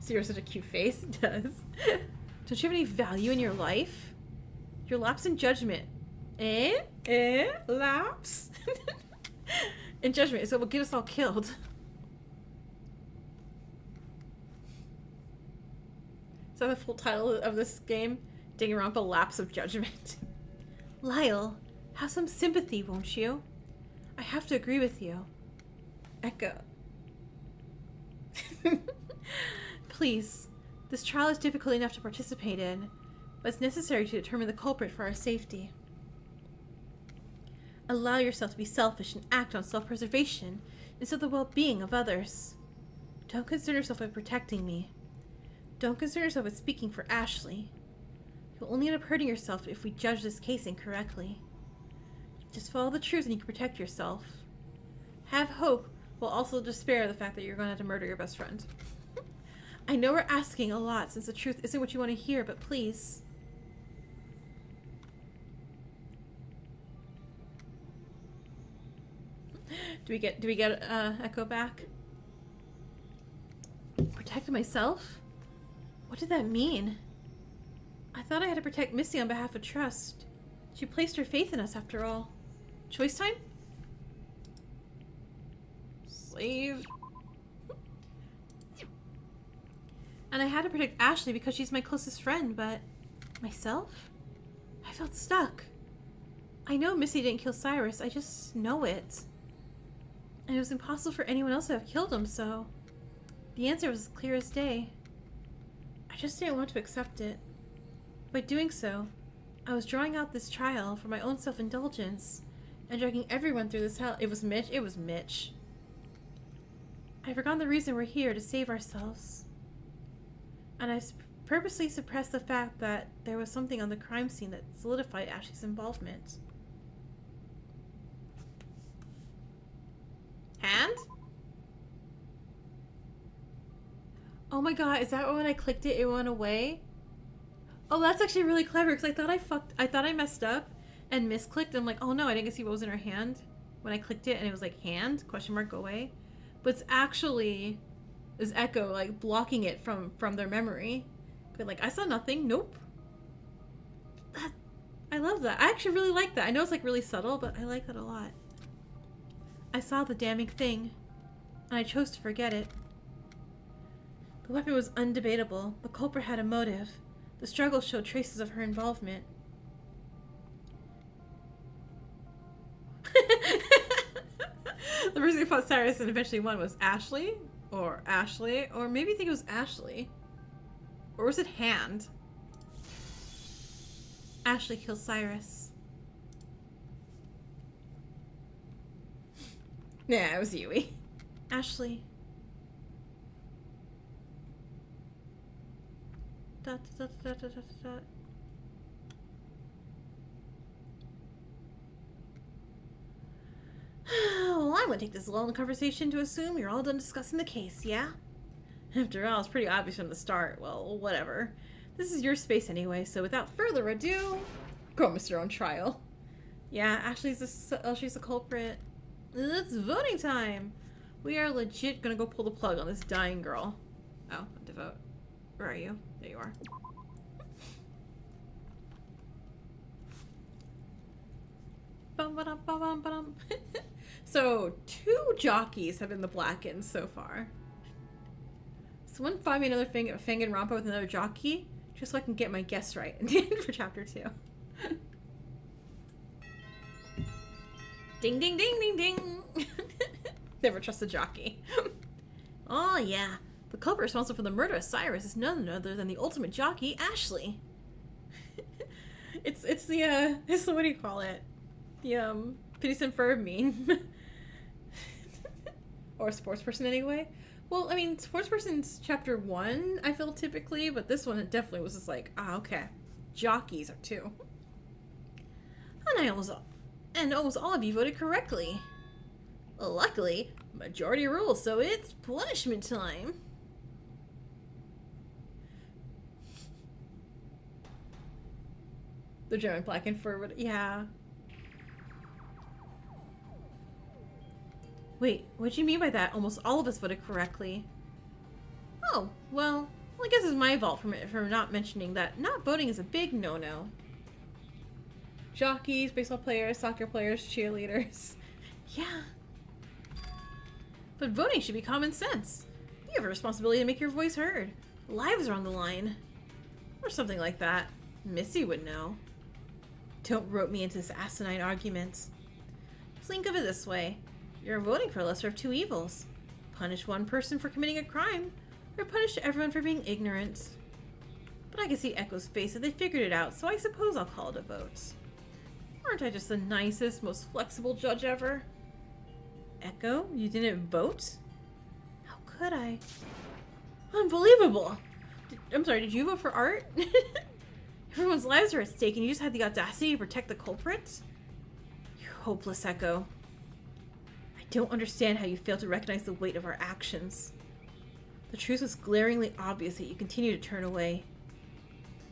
Speaker 1: Zero's such a cute face. It does. Don't you have any value in your life? Your lapse in judgment. Lapse? In judgment is what will get us all killed. Is that the full title of this game? Danganronpa Lapse of Judgment. Lyle, have some sympathy, won't you? I have to agree with you. Echo. Please, this trial is difficult enough to participate in, but it's necessary to determine the culprit for our safety. Allow yourself to be selfish and act on self-preservation instead of the well-being of others. Don't concern yourself with protecting me. Don't concern yourself with speaking for Ashley. You'll only end up hurting yourself if we judge this case incorrectly. Just follow the truth and you can protect yourself. Have hope while also despair of the fact that you're going to have to murder your best friend. I know we're asking a lot since the truth isn't what you want to hear, but please. Do we get Echo back? Protect myself? What did that mean? I thought I had to protect Missy on behalf of Trust. She placed her faith in us after all. Choice time? Slave. And I had to protect Ashley because she's my closest friend, but myself? I felt stuck. I know Missy didn't kill Cyrus, I just know it. And it was impossible for anyone else to have killed him, so the answer was as clear as day. I just didn't want to accept it. By doing so, I was drawing out this trial for my own self-indulgence and dragging everyone through this hell. It was Mitch. I forgot the reason we're here, to save ourselves. And I purposely suppressed the fact that there was something on the crime scene that solidified Ashley's involvement. Hand? Oh my god, is that when I clicked it, it went away? Oh, that's actually really clever, because I thought I messed up and misclicked. I'm like, oh no, I didn't see what was in her hand when I clicked it, and it was like, hand, question mark, go away. But it's actually, is Echo, like, blocking it from their memory. But like, I saw nothing, nope. I love that. I actually really like that. I know it's like really subtle, but I like that a lot. I saw the damning thing, and I chose to forget it. The weapon was undebatable. The culprit had a motive. The struggle showed traces of her involvement. The person who fought Cyrus and eventually won was Ashley, or maybe I think it was Ashley. Or was it Hand? Ashley killed Cyrus. Yeah, it was Yui. Ashley. wouldn't take this long conversation to assume you're all done discussing the case, yeah? After all, it's pretty obvious from the start. Well, whatever. This is your space anyway, so without further ado, go, Mr. On Trial. Yeah, Ashley's she's the culprit. It's voting time! We are legit gonna go pull the plug on this dying girl. Oh, to vote. Where are you? There you are. So, 2 jockeys have been the Blackens so far. Someone find me another Fanganronpa with another jockey, just so I can get my guess right for chapter 2. Ding, ding, ding, ding, ding! Never trust a jockey. Oh, yeah. The culprit responsible for the murder of Cyrus is none other than the ultimate jockey, Ashley. It's the, what do you call it? The, Phineas and Ferb meme. Or a sports person anyway. Well, I mean, sports person's chapter 1, I feel typically, but this one, it definitely was just like, ah, okay. Jockeys are 2. And almost all of you voted correctly. Well, luckily, majority rules, so it's punishment time. The German black and fur, yeah. Wait, what do you mean by that? Almost all of us voted correctly. Oh, well, I guess it's my fault for not mentioning that not voting is a big no-no. Jockeys, baseball players, soccer players, cheerleaders. Yeah. But voting should be common sense. You have a responsibility to make your voice heard. Lives are on the line. Or something like that. Missy would know. Don't rope me into this asinine argument. Think of it this way. You're voting for a lesser of 2 evils. Punish one person for committing a crime, or punish everyone for being ignorant. But I can see Echo's face that they figured it out, so I suppose I'll call it a vote. Aren't I just the nicest, most flexible judge ever? Echo, you didn't vote? How could I? Unbelievable! I'm sorry, did you vote for Art? Everyone's lives are at stake and you just had the audacity to protect the culprit? You're hopeless, Echo. I don't understand how you fail to recognize the weight of our actions. The truth was glaringly obvious that you continue to turn away.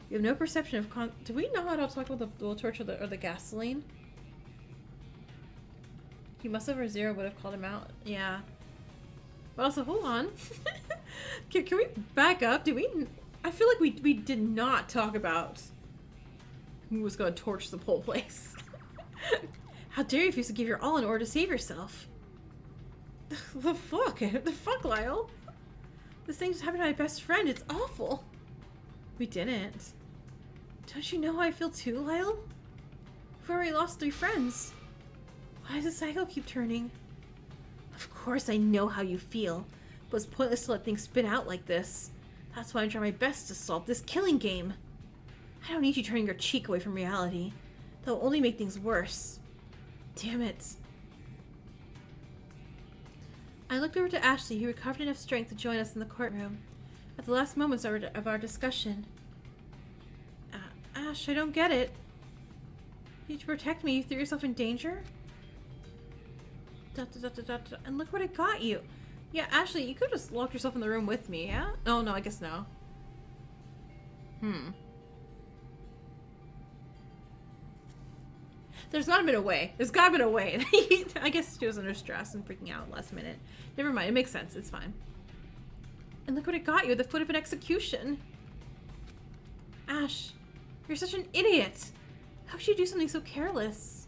Speaker 1: You have no perception of do we know how to talk about the blowtorch or the gasoline? He must have, or Zero would have called him out. Yeah. But also, hold on. can we back up? I feel like we did not talk about who was going to torch the whole place. How dare you refuse to give your all in order to save yourself? The fuck? The fuck, Lyle? This thing just happened to my best friend. It's awful. We didn't. Don't you know how I feel too, Lyle? We've already lost 3 friends. Why does the cycle keep turning? Of course I know how you feel, but it's pointless to let things spin out like this. That's why I'm trying my best to solve this killing game. I don't need you turning your cheek away from reality. That will only make things worse. Damn it. I looked over to Ashley, who recovered enough strength to join us in the courtroom at the last moments of our discussion. Ash, I don't get it. You need to protect me. You threw yourself in danger? And look what it got you. Yeah, Ashley, you could have just locked yourself in the room with me, yeah? Oh, no, I guess no. There's gotta been a way. There's gotta been a way. I guess she was under stress and freaking out last minute. Never mind, it makes sense. It's fine. And look what it got you at the foot of an execution. Ash, you're such an idiot. How could you do something so careless?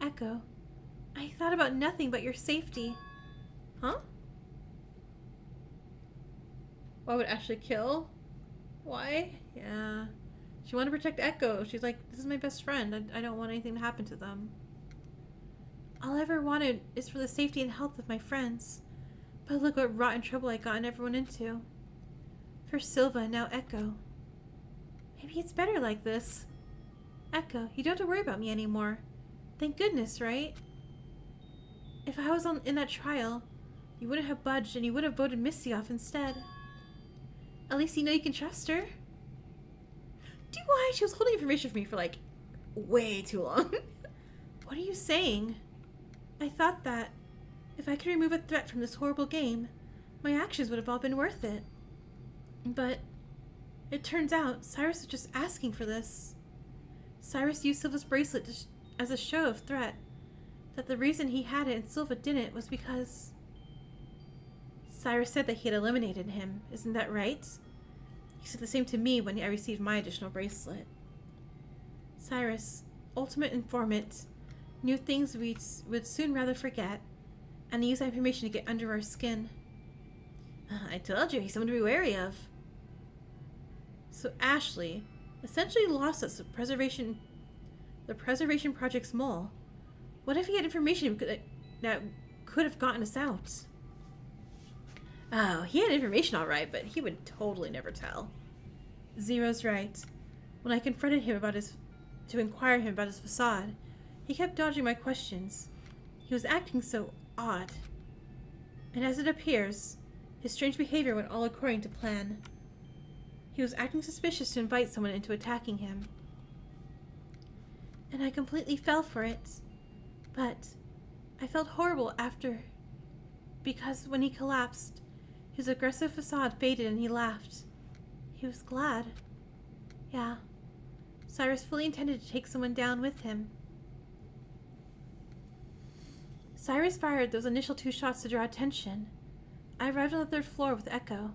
Speaker 1: Echo, I thought about nothing but your safety. Huh? Why would Ashley kill? Why? Yeah. She wanted to protect Echo. She's like, this is my best friend. I don't want anything to happen to them. All I ever wanted is for the safety and health of my friends. But look what rotten trouble I gotten everyone into. First Silva and now Echo. Maybe it's better like this. Echo, you don't have to worry about me anymore. Thank goodness, right? If I was in that trial, you wouldn't have budged and you would have voted Missy off instead. At least you know you can trust her. Do why? She was holding information for me for like way too long. What are you saying? I thought that if I could remove a threat from this horrible game, my actions would have all been worth it. But it turns out Cyrus was just asking for this. Cyrus used Silva's bracelet as a show of threat. That the reason he had it and Silva didn't was because... Cyrus said that he had eliminated him. Isn't that right? He said the same to me when I received my additional bracelet. Cyrus, ultimate informant, knew things we would soon rather forget, and he used that information to get under our skin. I told you, he's someone to be wary of. So Ashley essentially lost us the Preservation Project's mole. What if he had information that could have gotten us out? Oh, he had information all right, but he would totally never tell. Zero's right. When I confronted him to inquire him about his facade, he kept dodging my questions. He was acting so odd. And as it appears, his strange behavior went all according to plan. He was acting suspicious to invite someone into attacking him. And I completely fell for it. But I felt horrible after, because when he collapsed, his aggressive facade faded and he laughed. He was glad. Yeah. Cyrus fully intended to take someone down with him. Cyrus fired those initial 2 shots to draw attention. I arrived on the 3rd floor with Echo.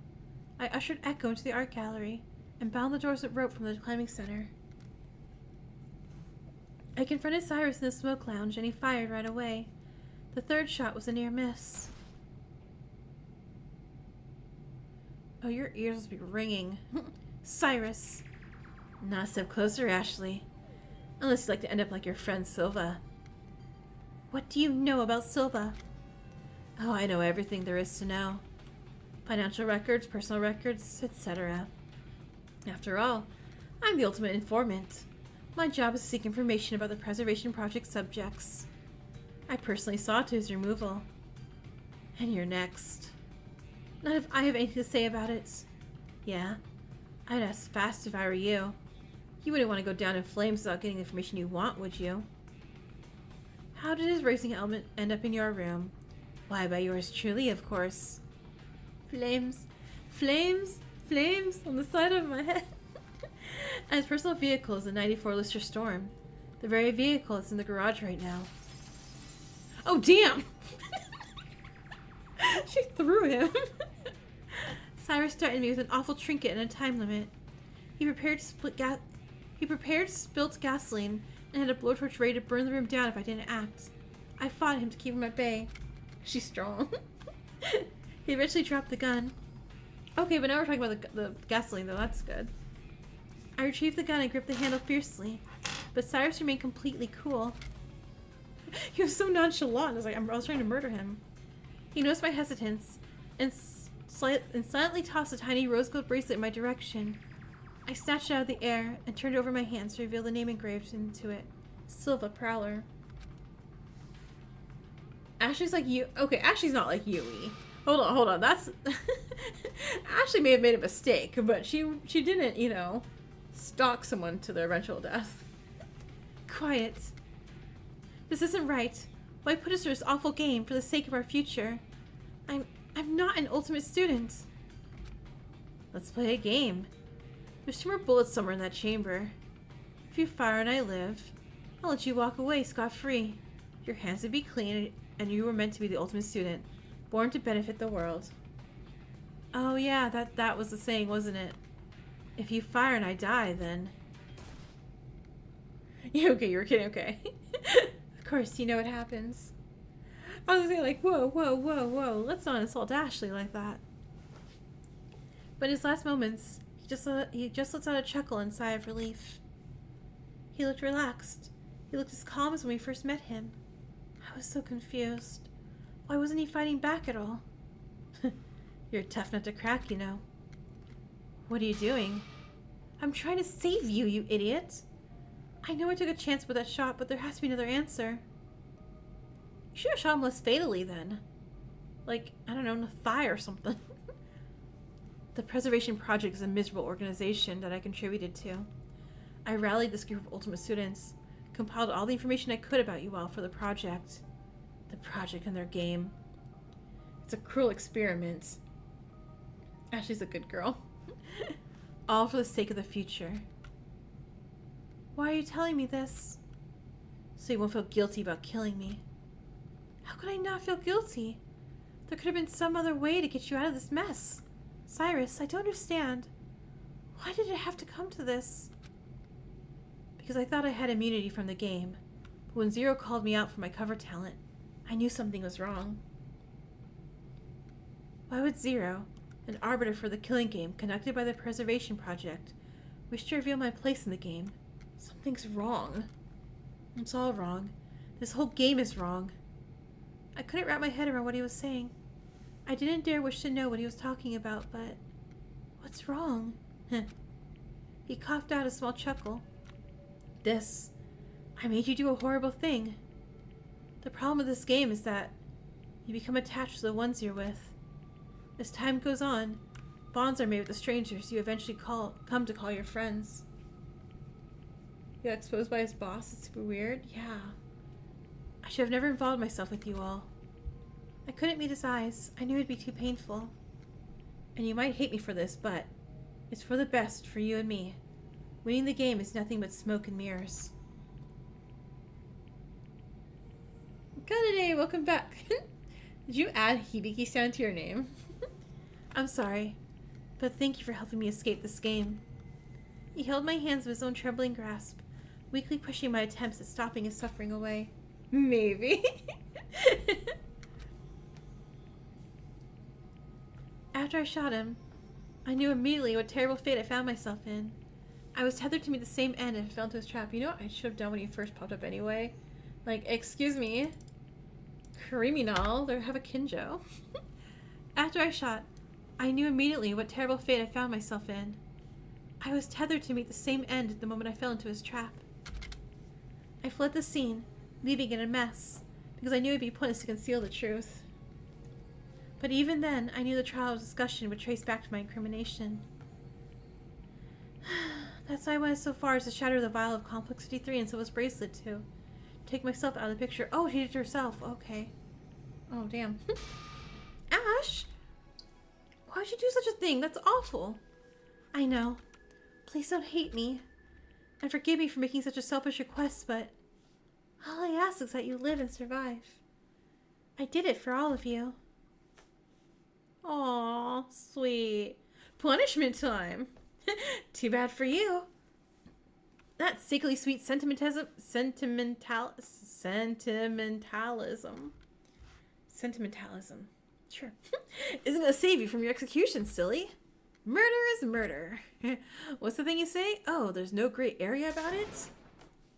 Speaker 1: I ushered Echo into the art gallery and bound the doors with rope from the climbing center. I confronted Cyrus in the smoke lounge and he fired right away. The 3rd shot was a near miss. Oh, your ears must be ringing. Cyrus. Not a step closer, Ashley. Unless you'd like to end up like your friend Silva. What do you know about Silva? Oh, I know everything there is to know. Financial records, personal records, etc. After all, I'm the ultimate informant. My job is to seek information about the Preservation Project subjects. I personally saw to his removal. And you're next. Not if I have anything to say about it. Yeah, I'd ask fast if I were you. You wouldn't want to go down in flames without getting the information you want, would you? How did his racing element end up in your room? Why, by yours truly, of course. Flames, flames, flames on the side of my head. And his personal vehicle is the 94 Lister Storm. The very vehicle that's in the garage right now. Oh, damn! She threw him. Cyrus threatened me with an awful trinket and a time limit. He prepared spilt gasoline and had a blowtorch ready to burn the room down if I didn't act. I fought him to keep him at bay. She's strong. He eventually dropped the gun. Okay, but now we're talking about the gasoline, though. That's good. I retrieved the gun and gripped the handle fiercely, but Cyrus remained completely cool. He was so nonchalant. I was trying to murder him. He noticed my hesitance and silently tossed a tiny rose gold bracelet in my direction. I snatched it out of the air and turned it over my hands to reveal the name engraved into it. Silva Prowler. Ashley's like you. Okay, Ashley's not like Yui. Hold on. That's Ashley may have made a mistake, but she didn't, stalk someone to their eventual death. Quiet. This isn't right. Why put us through this awful game for the sake of our future? I'm not an ultimate student. Let's play a game. There's 2 more bullets somewhere in that chamber. If you fire and I live, I'll let you walk away scot-free. Your hands would be clean and you were meant to be the ultimate student, born to benefit the world. Oh yeah, that was the saying, wasn't it? If you fire and I die, then... Yeah, okay, you were kidding, okay. Of course, you know what happens. I was gonna say, like, whoa, let's not insult Ashley like that. But in his last moments, he just lets out a chuckle and sigh of relief. He looked relaxed. He looked as calm as when we first met him. I was so confused. Why wasn't he fighting back at all? You're a tough nut to crack, you know. What are you doing? I'm trying to save you, you idiot. I know I took a chance with that shot, but there has to be another answer. You should have shot him less fatally then. Like, I don't know, in the thigh or something. The Preservation Project is a miserable organization that I contributed to. I rallied this group of ultimate students, compiled all the information I could about you all for the project. The project in their game. It's a cruel experiment. Ashley's a good girl. All for the sake of the future. Why are you telling me this? So you won't feel guilty about killing me. How could I not feel guilty? There could have been some other way to get you out of this mess. Cyrus, I don't understand. Why did it have to come to this? Because I thought I had immunity from the game. But when Zero called me out for my cover talent, I knew something was wrong. Why would Zero, an arbiter for the killing game conducted by the Preservation Project, wish to reveal my place in the game? Something's wrong. It's all wrong. This whole game is wrong. I couldn't wrap my head around what he was saying. I didn't dare wish to know what he was talking about, but... What's wrong? He coughed out a small chuckle. This. I made you do a horrible thing. The problem with this game is that you become attached to the ones you're with. As time goes on, bonds are made with the strangers you eventually come to call your friends. He got exposed by his boss. It's super weird. Yeah. I should have never involved myself with you all. I couldn't meet his eyes. I knew it'd be too painful. And you might hate me for this, but it's for the best for you and me. Winning the game is nothing but smoke and mirrors. Kanade, welcome back. Did you add Hibiki-san to your name? I'm sorry, but thank you for helping me escape this game. He held my hands with his own trembling grasp, weakly pushing my attempts at stopping his suffering away. Maybe. After I shot him, I knew immediately what terrible fate I found myself in. I was tethered to meet the same end and fell into his trap. You know what I should have done when he first popped up anyway? Like, excuse me. Criminal, they have a Kinjo. After I shot, I knew immediately what terrible fate I found myself in. I was tethered to meet the same end at the moment I fell into his trap. I fled the scene, leaving it a mess, because I knew it would be pointless to conceal the truth. But even then, I knew the trial of discussion would trace back to my incrimination. That's why I went so far as to shatter the vial of Complex 53 and Silva's bracelet too. Take myself out of the picture. Oh, she did it herself. Okay. Oh, damn. Ash! Why'd you do such a thing? That's awful. I know. Please don't hate me. And forgive me for making such a selfish request, but all I ask is that you live and survive. I did it for all of you. Aw, sweet. Punishment time. Too bad for you. That sickly sweet sentimentalism. Sure. Isn't gonna save you from your execution, silly. Murder is murder. What's the thing you say? Oh, there's no gray area about it?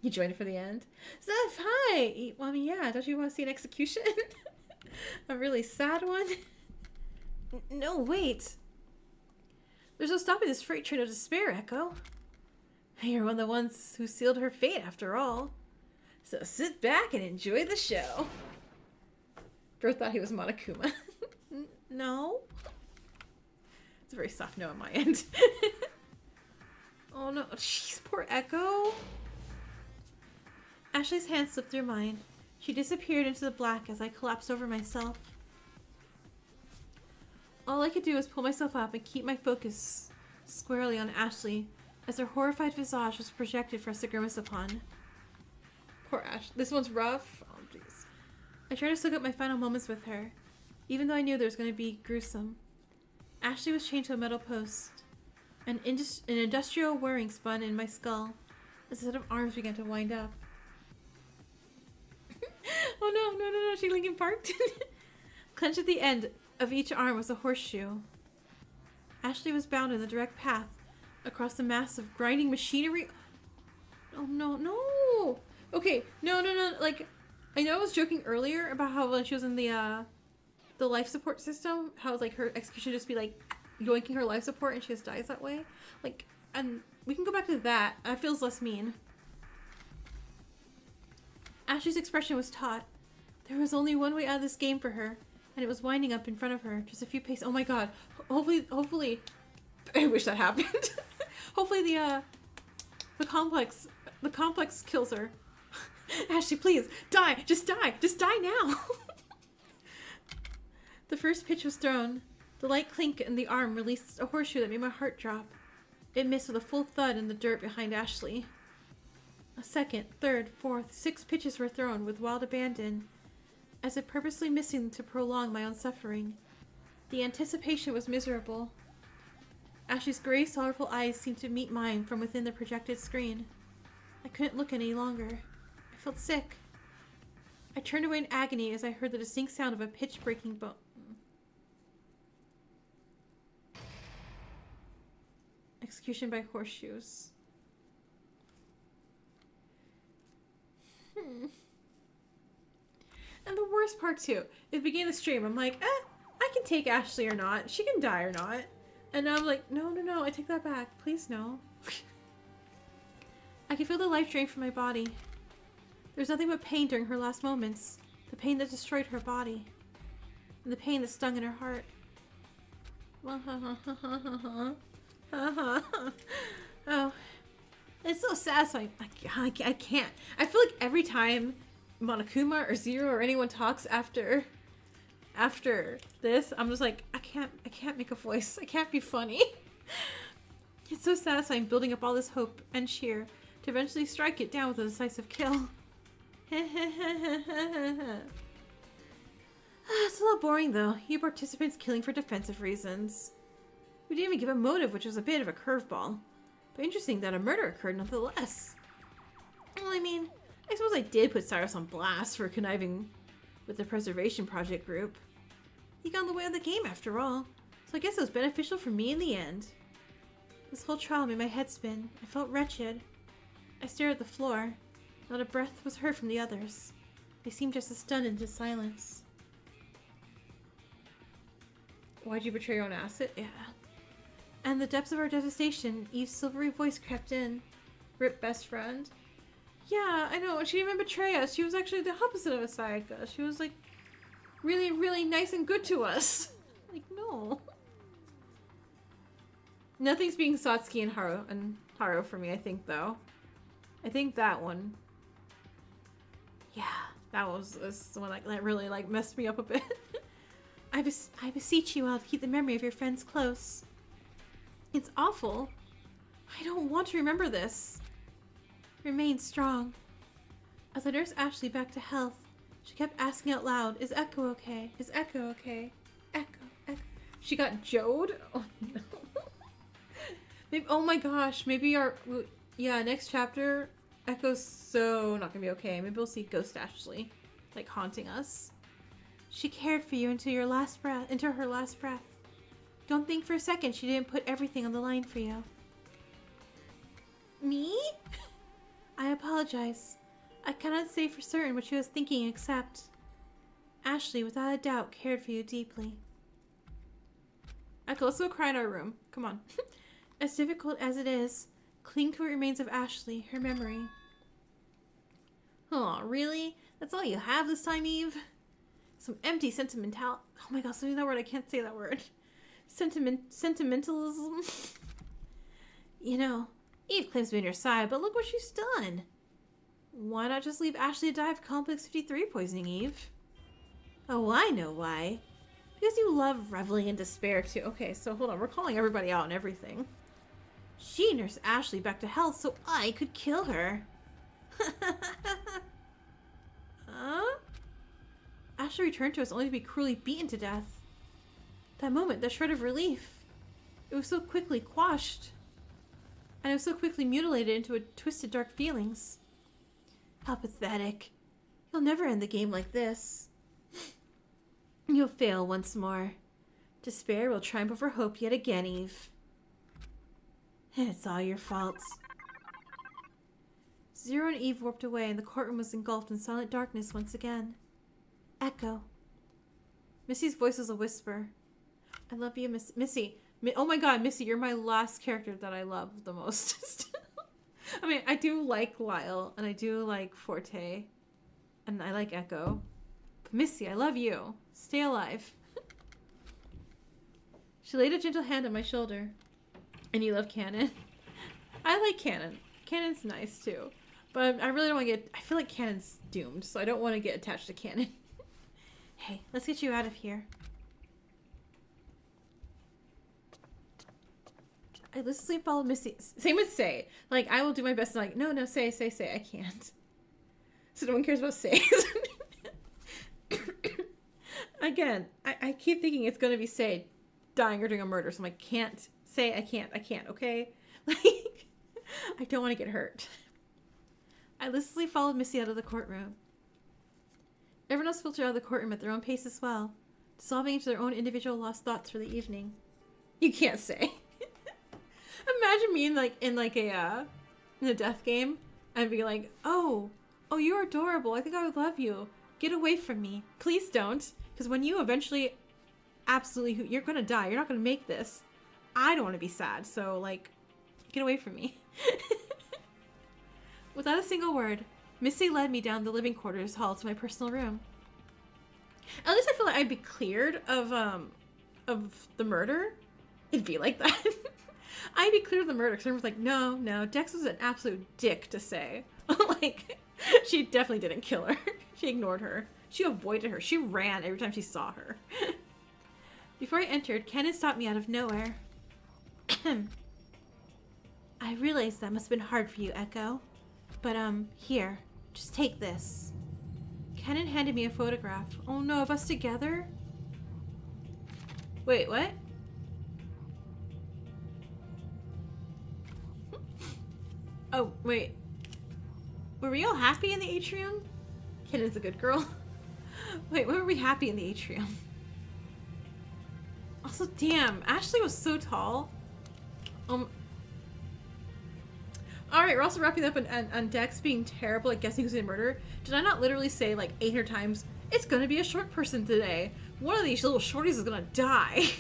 Speaker 1: You joined for the end? Zeph, hi! Well, I mean, yeah, don't you want to see an execution? A really sad one? No, wait. There's no stopping this freight train of despair, Echo. You're one of the ones who sealed her fate, after all. So sit back and enjoy the show. Bro thought he was Monokuma. No. It's a very soft no on my end. Oh no. Jeez, poor Echo. Ashley's hand slipped through mine. She disappeared into the black as I collapsed over myself. All I could do was pull myself up and keep my focus squarely on Ashley as her horrified visage was projected for us to grimace upon. Poor Ash. This one's rough. Oh, jeez. I tried to soak up my final moments with her, even though I knew there was going to be gruesome. Ashley was chained to a metal post. An industrial whirring spun in my skull as a set of arms began to wind up. Oh no, she Linkin Parked. Clenched at the end of each arm was a horseshoe. Ashley was bound in the direct path across the mass of grinding machinery. Oh no. Okay, no. Like, I know I was joking earlier about how when she was in the life support system, how like her execution just be like yoinking her life support and she just dies that way. Like, and we can go back to that. That feels less mean. Ashley's expression was taut. There was only one way out of this game for her, and it was winding up in front of her, just a few paces. Oh my god. Hopefully, I wish that happened. Hopefully the complex kills her. Ashley, please, die! Just die! Just die now! The first pitch was thrown. The light clink in the arm released a horseshoe that made my heart drop. It missed with a full thud in the dirt behind Ashley. A second, third, fourth, 6 pitches were thrown with wild abandon, as if purposely missing to prolong my own suffering. The anticipation was miserable. Ashley's gray, sorrowful eyes seemed to meet mine from within the projected screen. I couldn't look any longer. I felt sick. I turned away in agony as I heard the distinct sound of a pitch-breaking bone. Execution by horseshoes. And the worst part too, at the beginning of the stream, I'm like, I can take Ashley or not. She can die or not. And now I'm like, no, I take that back. Please no. I could feel the life drain from my body. There was nothing but pain during her last moments. The pain that destroyed her body. And the pain that stung in her heart. Oh. It's so satisfying. I can't. I feel like every time Monokuma or Zero or anyone talks after this, I'm just like, I can't make a voice. I can't be funny. It's so satisfying building up all this hope and cheer to eventually strike it down with a decisive kill. It's a little boring though. You participants killing for defensive reasons. We didn't even give a motive, which was a bit of a curveball. But interesting that a murder occurred nonetheless. Well, I mean, I suppose I did put Cyrus on blast for conniving with the Preservation Project group. He got in the way of the game after all, so I guess it was beneficial for me in the end. This whole trial made my head spin. I felt wretched. I stared at the floor. Not a breath was heard from the others. They seemed just as stunned into silence. Why'd you betray your own asset? Yeah. And in the depths of our devastation, Eve's silvery voice crept in. Rip best friend. Yeah, I know. She didn't even betray us. She was actually the opposite of a Sayaka. She was like really, really nice and good to us. Like, no. Nothing's being Satsuki and Haru for me, I think, though. I think that one. Yeah, that was the one that really like messed me up a bit. I beseech you all to keep the memory of your friends close. It's awful. I don't want to remember this. Remain strong. As I nursed Ashley back to health, she kept asking out loud, is Echo okay? Is Echo okay? Echo. She got Jode? Oh no. Maybe, oh my gosh, maybe next chapter, Echo's so not gonna be okay. Maybe we'll see Ghost Ashley, like, haunting us. She cared for you into her last breath. Don't think for a second she didn't put everything on the line for you. Me? I apologize. I cannot say for certain what she was thinking except Ashley, without a doubt, cared for you deeply. Echo, let's go cry in our room. Come on. As difficult as it is, cling to what remains of Ashley, her memory. Oh, really? That's all you have this time, Eve? Some empty sentimental... Oh my god, something that word, I can't say that word. Sentimentalism? You know, Eve claims to be on your side, but look what she's done. Why not just leave Ashley to die of Complex 53 poisoning, Eve? Oh, I know why. Because you love reveling in despair, too. Okay, so hold on, we're calling everybody out and everything. She nursed Ashley back to health so I could kill her. Huh? Ashley returned to us only to be cruelly beaten to death. That moment, that shred of relief. It was so quickly quashed. And it was so quickly mutilated into a twisted dark feelings. How pathetic. You'll never end the game like this. You'll fail once more. Despair will triumph over hope yet again, Eve. And it's all your fault. Zero and Eve warped away, and the courtroom was engulfed in silent darkness once again. Echo. Missy's voice was a whisper. I love you, Missy. Oh my god, Missy, you're my last character that I love the most. I mean, I do like Lyle, and I do like Forte, and I like Echo. But Missy, I love you. Stay alive. She laid a gentle hand on my shoulder. And you love Canon? I like Canon. Canon's nice, too. But I really don't want to get... I feel like Cannon's doomed, so I don't want to get attached to Cannon. Hey, let's get you out of here. I listlessly followed Missy. Same with Say. Like, I will do my best to like, no, say. I can't. So no one cares about Say. Again, I keep thinking it's going to be Say dying or doing a murder. So I'm like, can't. Say, I can't, okay? Like, I don't want to get hurt. I listlessly followed Missy out of the courtroom. Everyone else filtered out of the courtroom at their own pace as well, dissolving into their own individual lost thoughts for the evening. You can't say. Imagine me in a death game and be like, oh, you're adorable. I think I would love you. Get away from me. Please don't. Because when you eventually you're going to die. You're not going to make this. I don't want to be sad. So, like, get away from me. Without a single word, Missy led me down the living quarters hall to my personal room. At least I feel like I'd be cleared of the murder. It'd be like that. I'd be cleared of the murder because I was like, no, Dex was an absolute dick to Say. Like, she definitely didn't kill her. She ignored her. She avoided her. She ran every time she saw her. Before I entered, Cannon stopped me out of nowhere. I realized that must have been hard for you, Echo. But, here. Just take this. Cannon handed me a photograph. Oh no, of us together? Wait, what? Oh, wait. Were we all happy in the atrium? Cannon's a good girl. Wait, when were we happy in the atrium? Also, damn, Ashley was so tall. Alright, we're also wrapping up on Dex being terrible at guessing who's in murder. Did I not literally say like 800 times, it's gonna be a short person today. One of these little shorties is gonna die.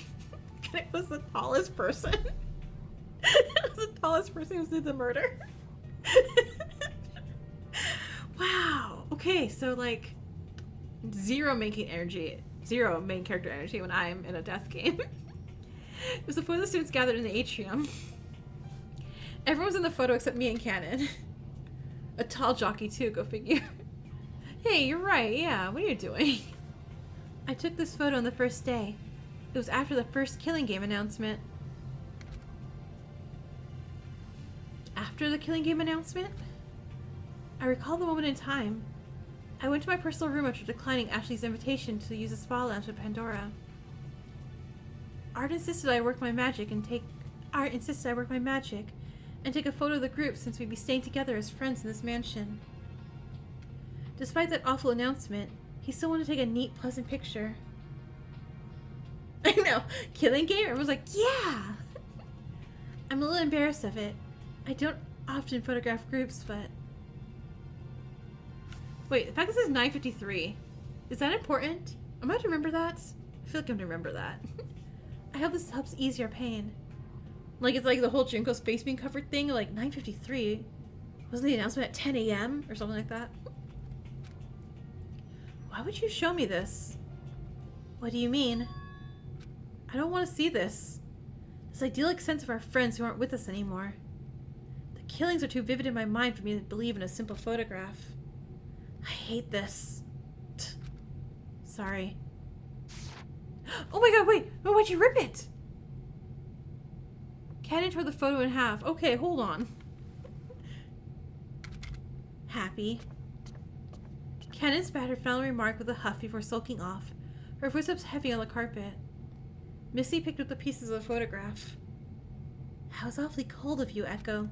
Speaker 1: And it was the tallest person. It was the tallest person who did the murder. Wow. Okay, so like zero main character energy when I'm in a death game. It was before the students gathered in the atrium. Everyone was in the photo except me and Cannon. A tall jockey too, go figure. Hey, you're right, yeah, what are you doing? I took this photo on the first day. It was after the first Killing Game announcement. After the Killing Game announcement? I recall the moment in time. I went to my personal room after declining Ashley's invitation to use the spa lounge at Pandora. Art insisted I work my magic and take a photo of the group since we'd be staying together as friends in this mansion. Despite that awful announcement, he still wanted to take a neat, pleasant picture. I know, Killing Game? Everyone's like, yeah! I'm a little embarrassed of it. I don't often photograph groups, but... Wait, the fact that this is 9:53, is that important? I'm going to remember that. I feel like I'm going to remember that. I hope this helps ease your pain. Like, it's like the whole Junko's face being covered thing, like, 9:53? Wasn't the announcement at 10 a.m. or something like that? Why would you show me this? What do you mean? I don't want to see this. This idyllic sense of our friends who aren't with us anymore. The killings are too vivid in my mind for me to believe in a simple photograph. I hate this. Sorry. Oh my god, wait! Oh, why'd you rip it? Cannon tore the photo in half. Okay, hold on. Happy. Cannon spat her final remark with a huff before sulking off, her footsteps heavy on the carpet. Missy picked up the pieces of the photograph. How's awfully cold of you, Echo.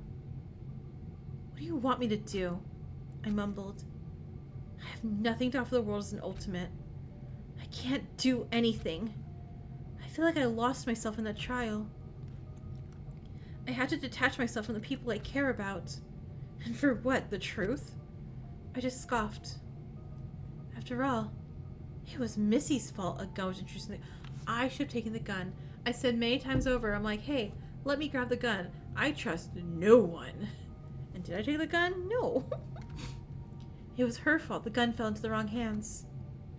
Speaker 1: What do you want me to do? I mumbled. I have nothing to offer the world as an ultimate. I can't do anything. I feel like I lost myself in that trial. I had to detach myself from the people I care about. And for what? The truth? I just scoffed. After all, it was Missy's fault a gun was introduced. I should have taken the gun. I said many times over, I'm like, hey, let me grab the gun. I trust no one. And did I take the gun? No. It was her fault the gun fell into the wrong hands.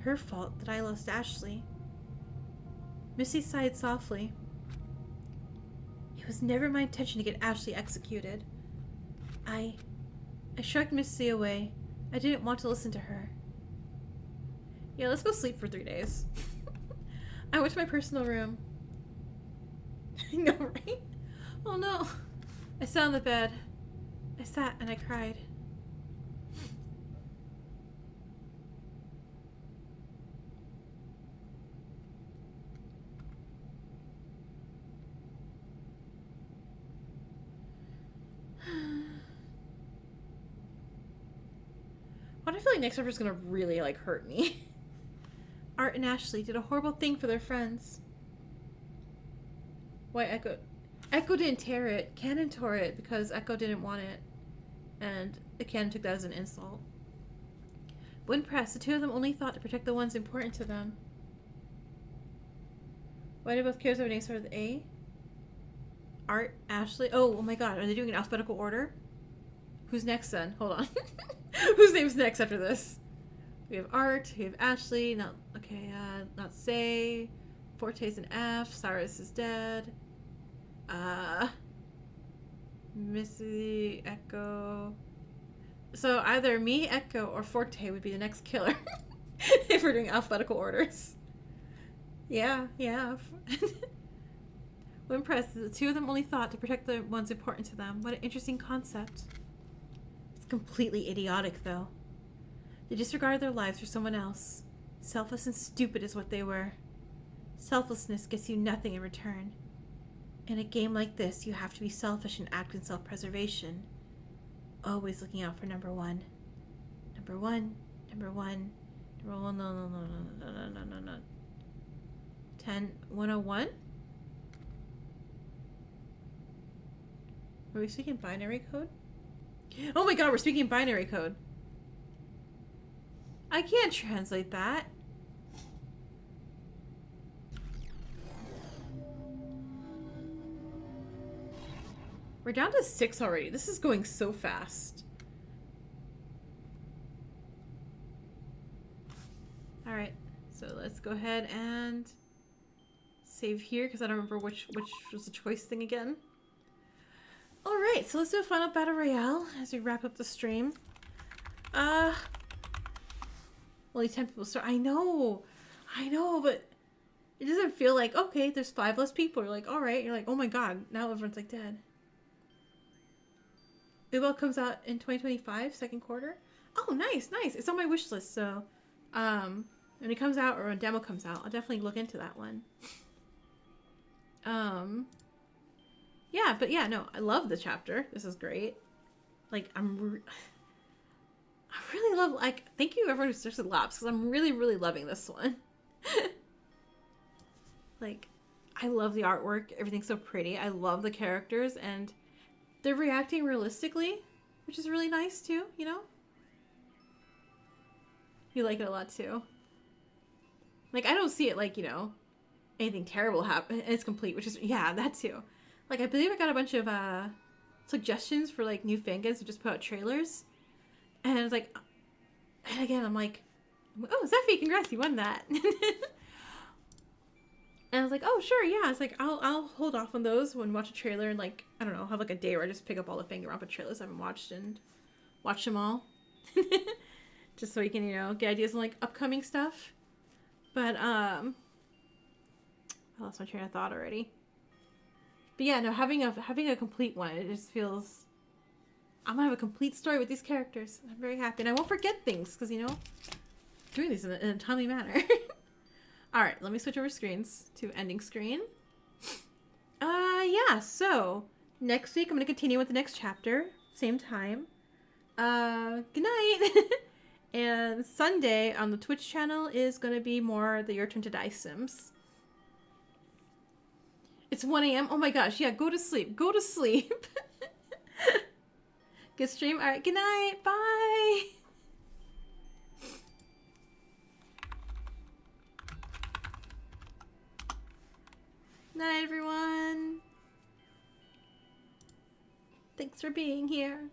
Speaker 1: Her fault that I lost Ashley. Missy sighed softly. It was never my intention to get Ashley executed. I I shrugged Missy away. I didn't want to listen to her. Yeah, let's go sleep for 3 days. I went to my personal room. I know, right? Oh no. I sat on the bed. I sat and I cried. Why do I feel like next chapter is gonna really like hurt me? Art and Ashley did a horrible thing for their friends. Why Echo didn't tear it. Cannon tore it because Echo didn't want it. And the Cannon took that as an insult. When pressed, the two of them only thought to protect the ones important to them. Why do both characters have a name started with A? Art, Ashley. Oh my god, are they doing an alphabetical order? Who's next then? Hold on. Whose name's next after this? We have Art, we have Ashley, not Say. Forte's an F, Cyrus is dead. Missy, Echo. So either me, Echo, or Forte would be the next killer. If we're doing alphabetical orders. Yeah. When pressed, the two of them only thought to protect the ones important to them. What an interesting concept. It's completely idiotic, though. They disregarded their lives for someone else. Selfless and stupid is what they were. Selflessness gets you nothing in return. In a game like this, you have to be selfish and act in self-preservation. Always looking out for number one. Number one. No. 101? Are we speaking binary code? Oh my god, we're speaking binary code. I can't translate that. We're down to 6 already. This is going so fast. Alright, so let's go ahead and save here because I don't remember which was the choice thing again. Alright, so let's do a final battle royale as we wrap up the stream. Only 10 people start. I know, but it doesn't feel like, okay, there's 5 less people. You're like, alright. You're like, oh my god, now everyone's like dead. Ubo comes out in 2025, second quarter. Oh, nice. It's on my wish list, so when it comes out or when a demo comes out, I'll definitely look into that one. Yeah, but yeah, no, I love the chapter. This is great. Like, I really love, like, thank you everyone who suggested Lapse, because I'm really, really loving this one. Like, I love the artwork. Everything's so pretty. I love the characters, and they're reacting realistically, which is really nice, too, you know? You like it a lot, too. Like, I don't see it, like, you know, anything terrible happen. It's complete, which is, yeah, that, too. Like, I believe I got a bunch of, suggestions for, like, new Fangans to just put out trailers. And it's like, and again, I'm like, oh, Zephy, congrats, you won that. And I was like, oh, sure, yeah. It's like, I'll hold off on those when watch a trailer and, like, I don't know, have, like, a day where I just pick up all the Danganronpa trailers I haven't watched and watch them all. Just so you can, you know, get ideas on, like, upcoming stuff. But, I lost my train of thought already. But yeah, no, having a complete one, it just feels, I'm gonna have a complete story with these characters. I'm very happy, and I won't forget things because, you know, doing these in a timely manner. All right, let me switch over screens to ending screen. Yeah. So next week I'm gonna continue with the next chapter, same time. Good night. And Sunday on the Twitch channel is gonna be more the Your Turn to Die Sims. It's 1 a.m. Oh my gosh, yeah, go to sleep. Go to sleep. Good stream. All right, good night. Bye. Night, everyone. Thanks for being here.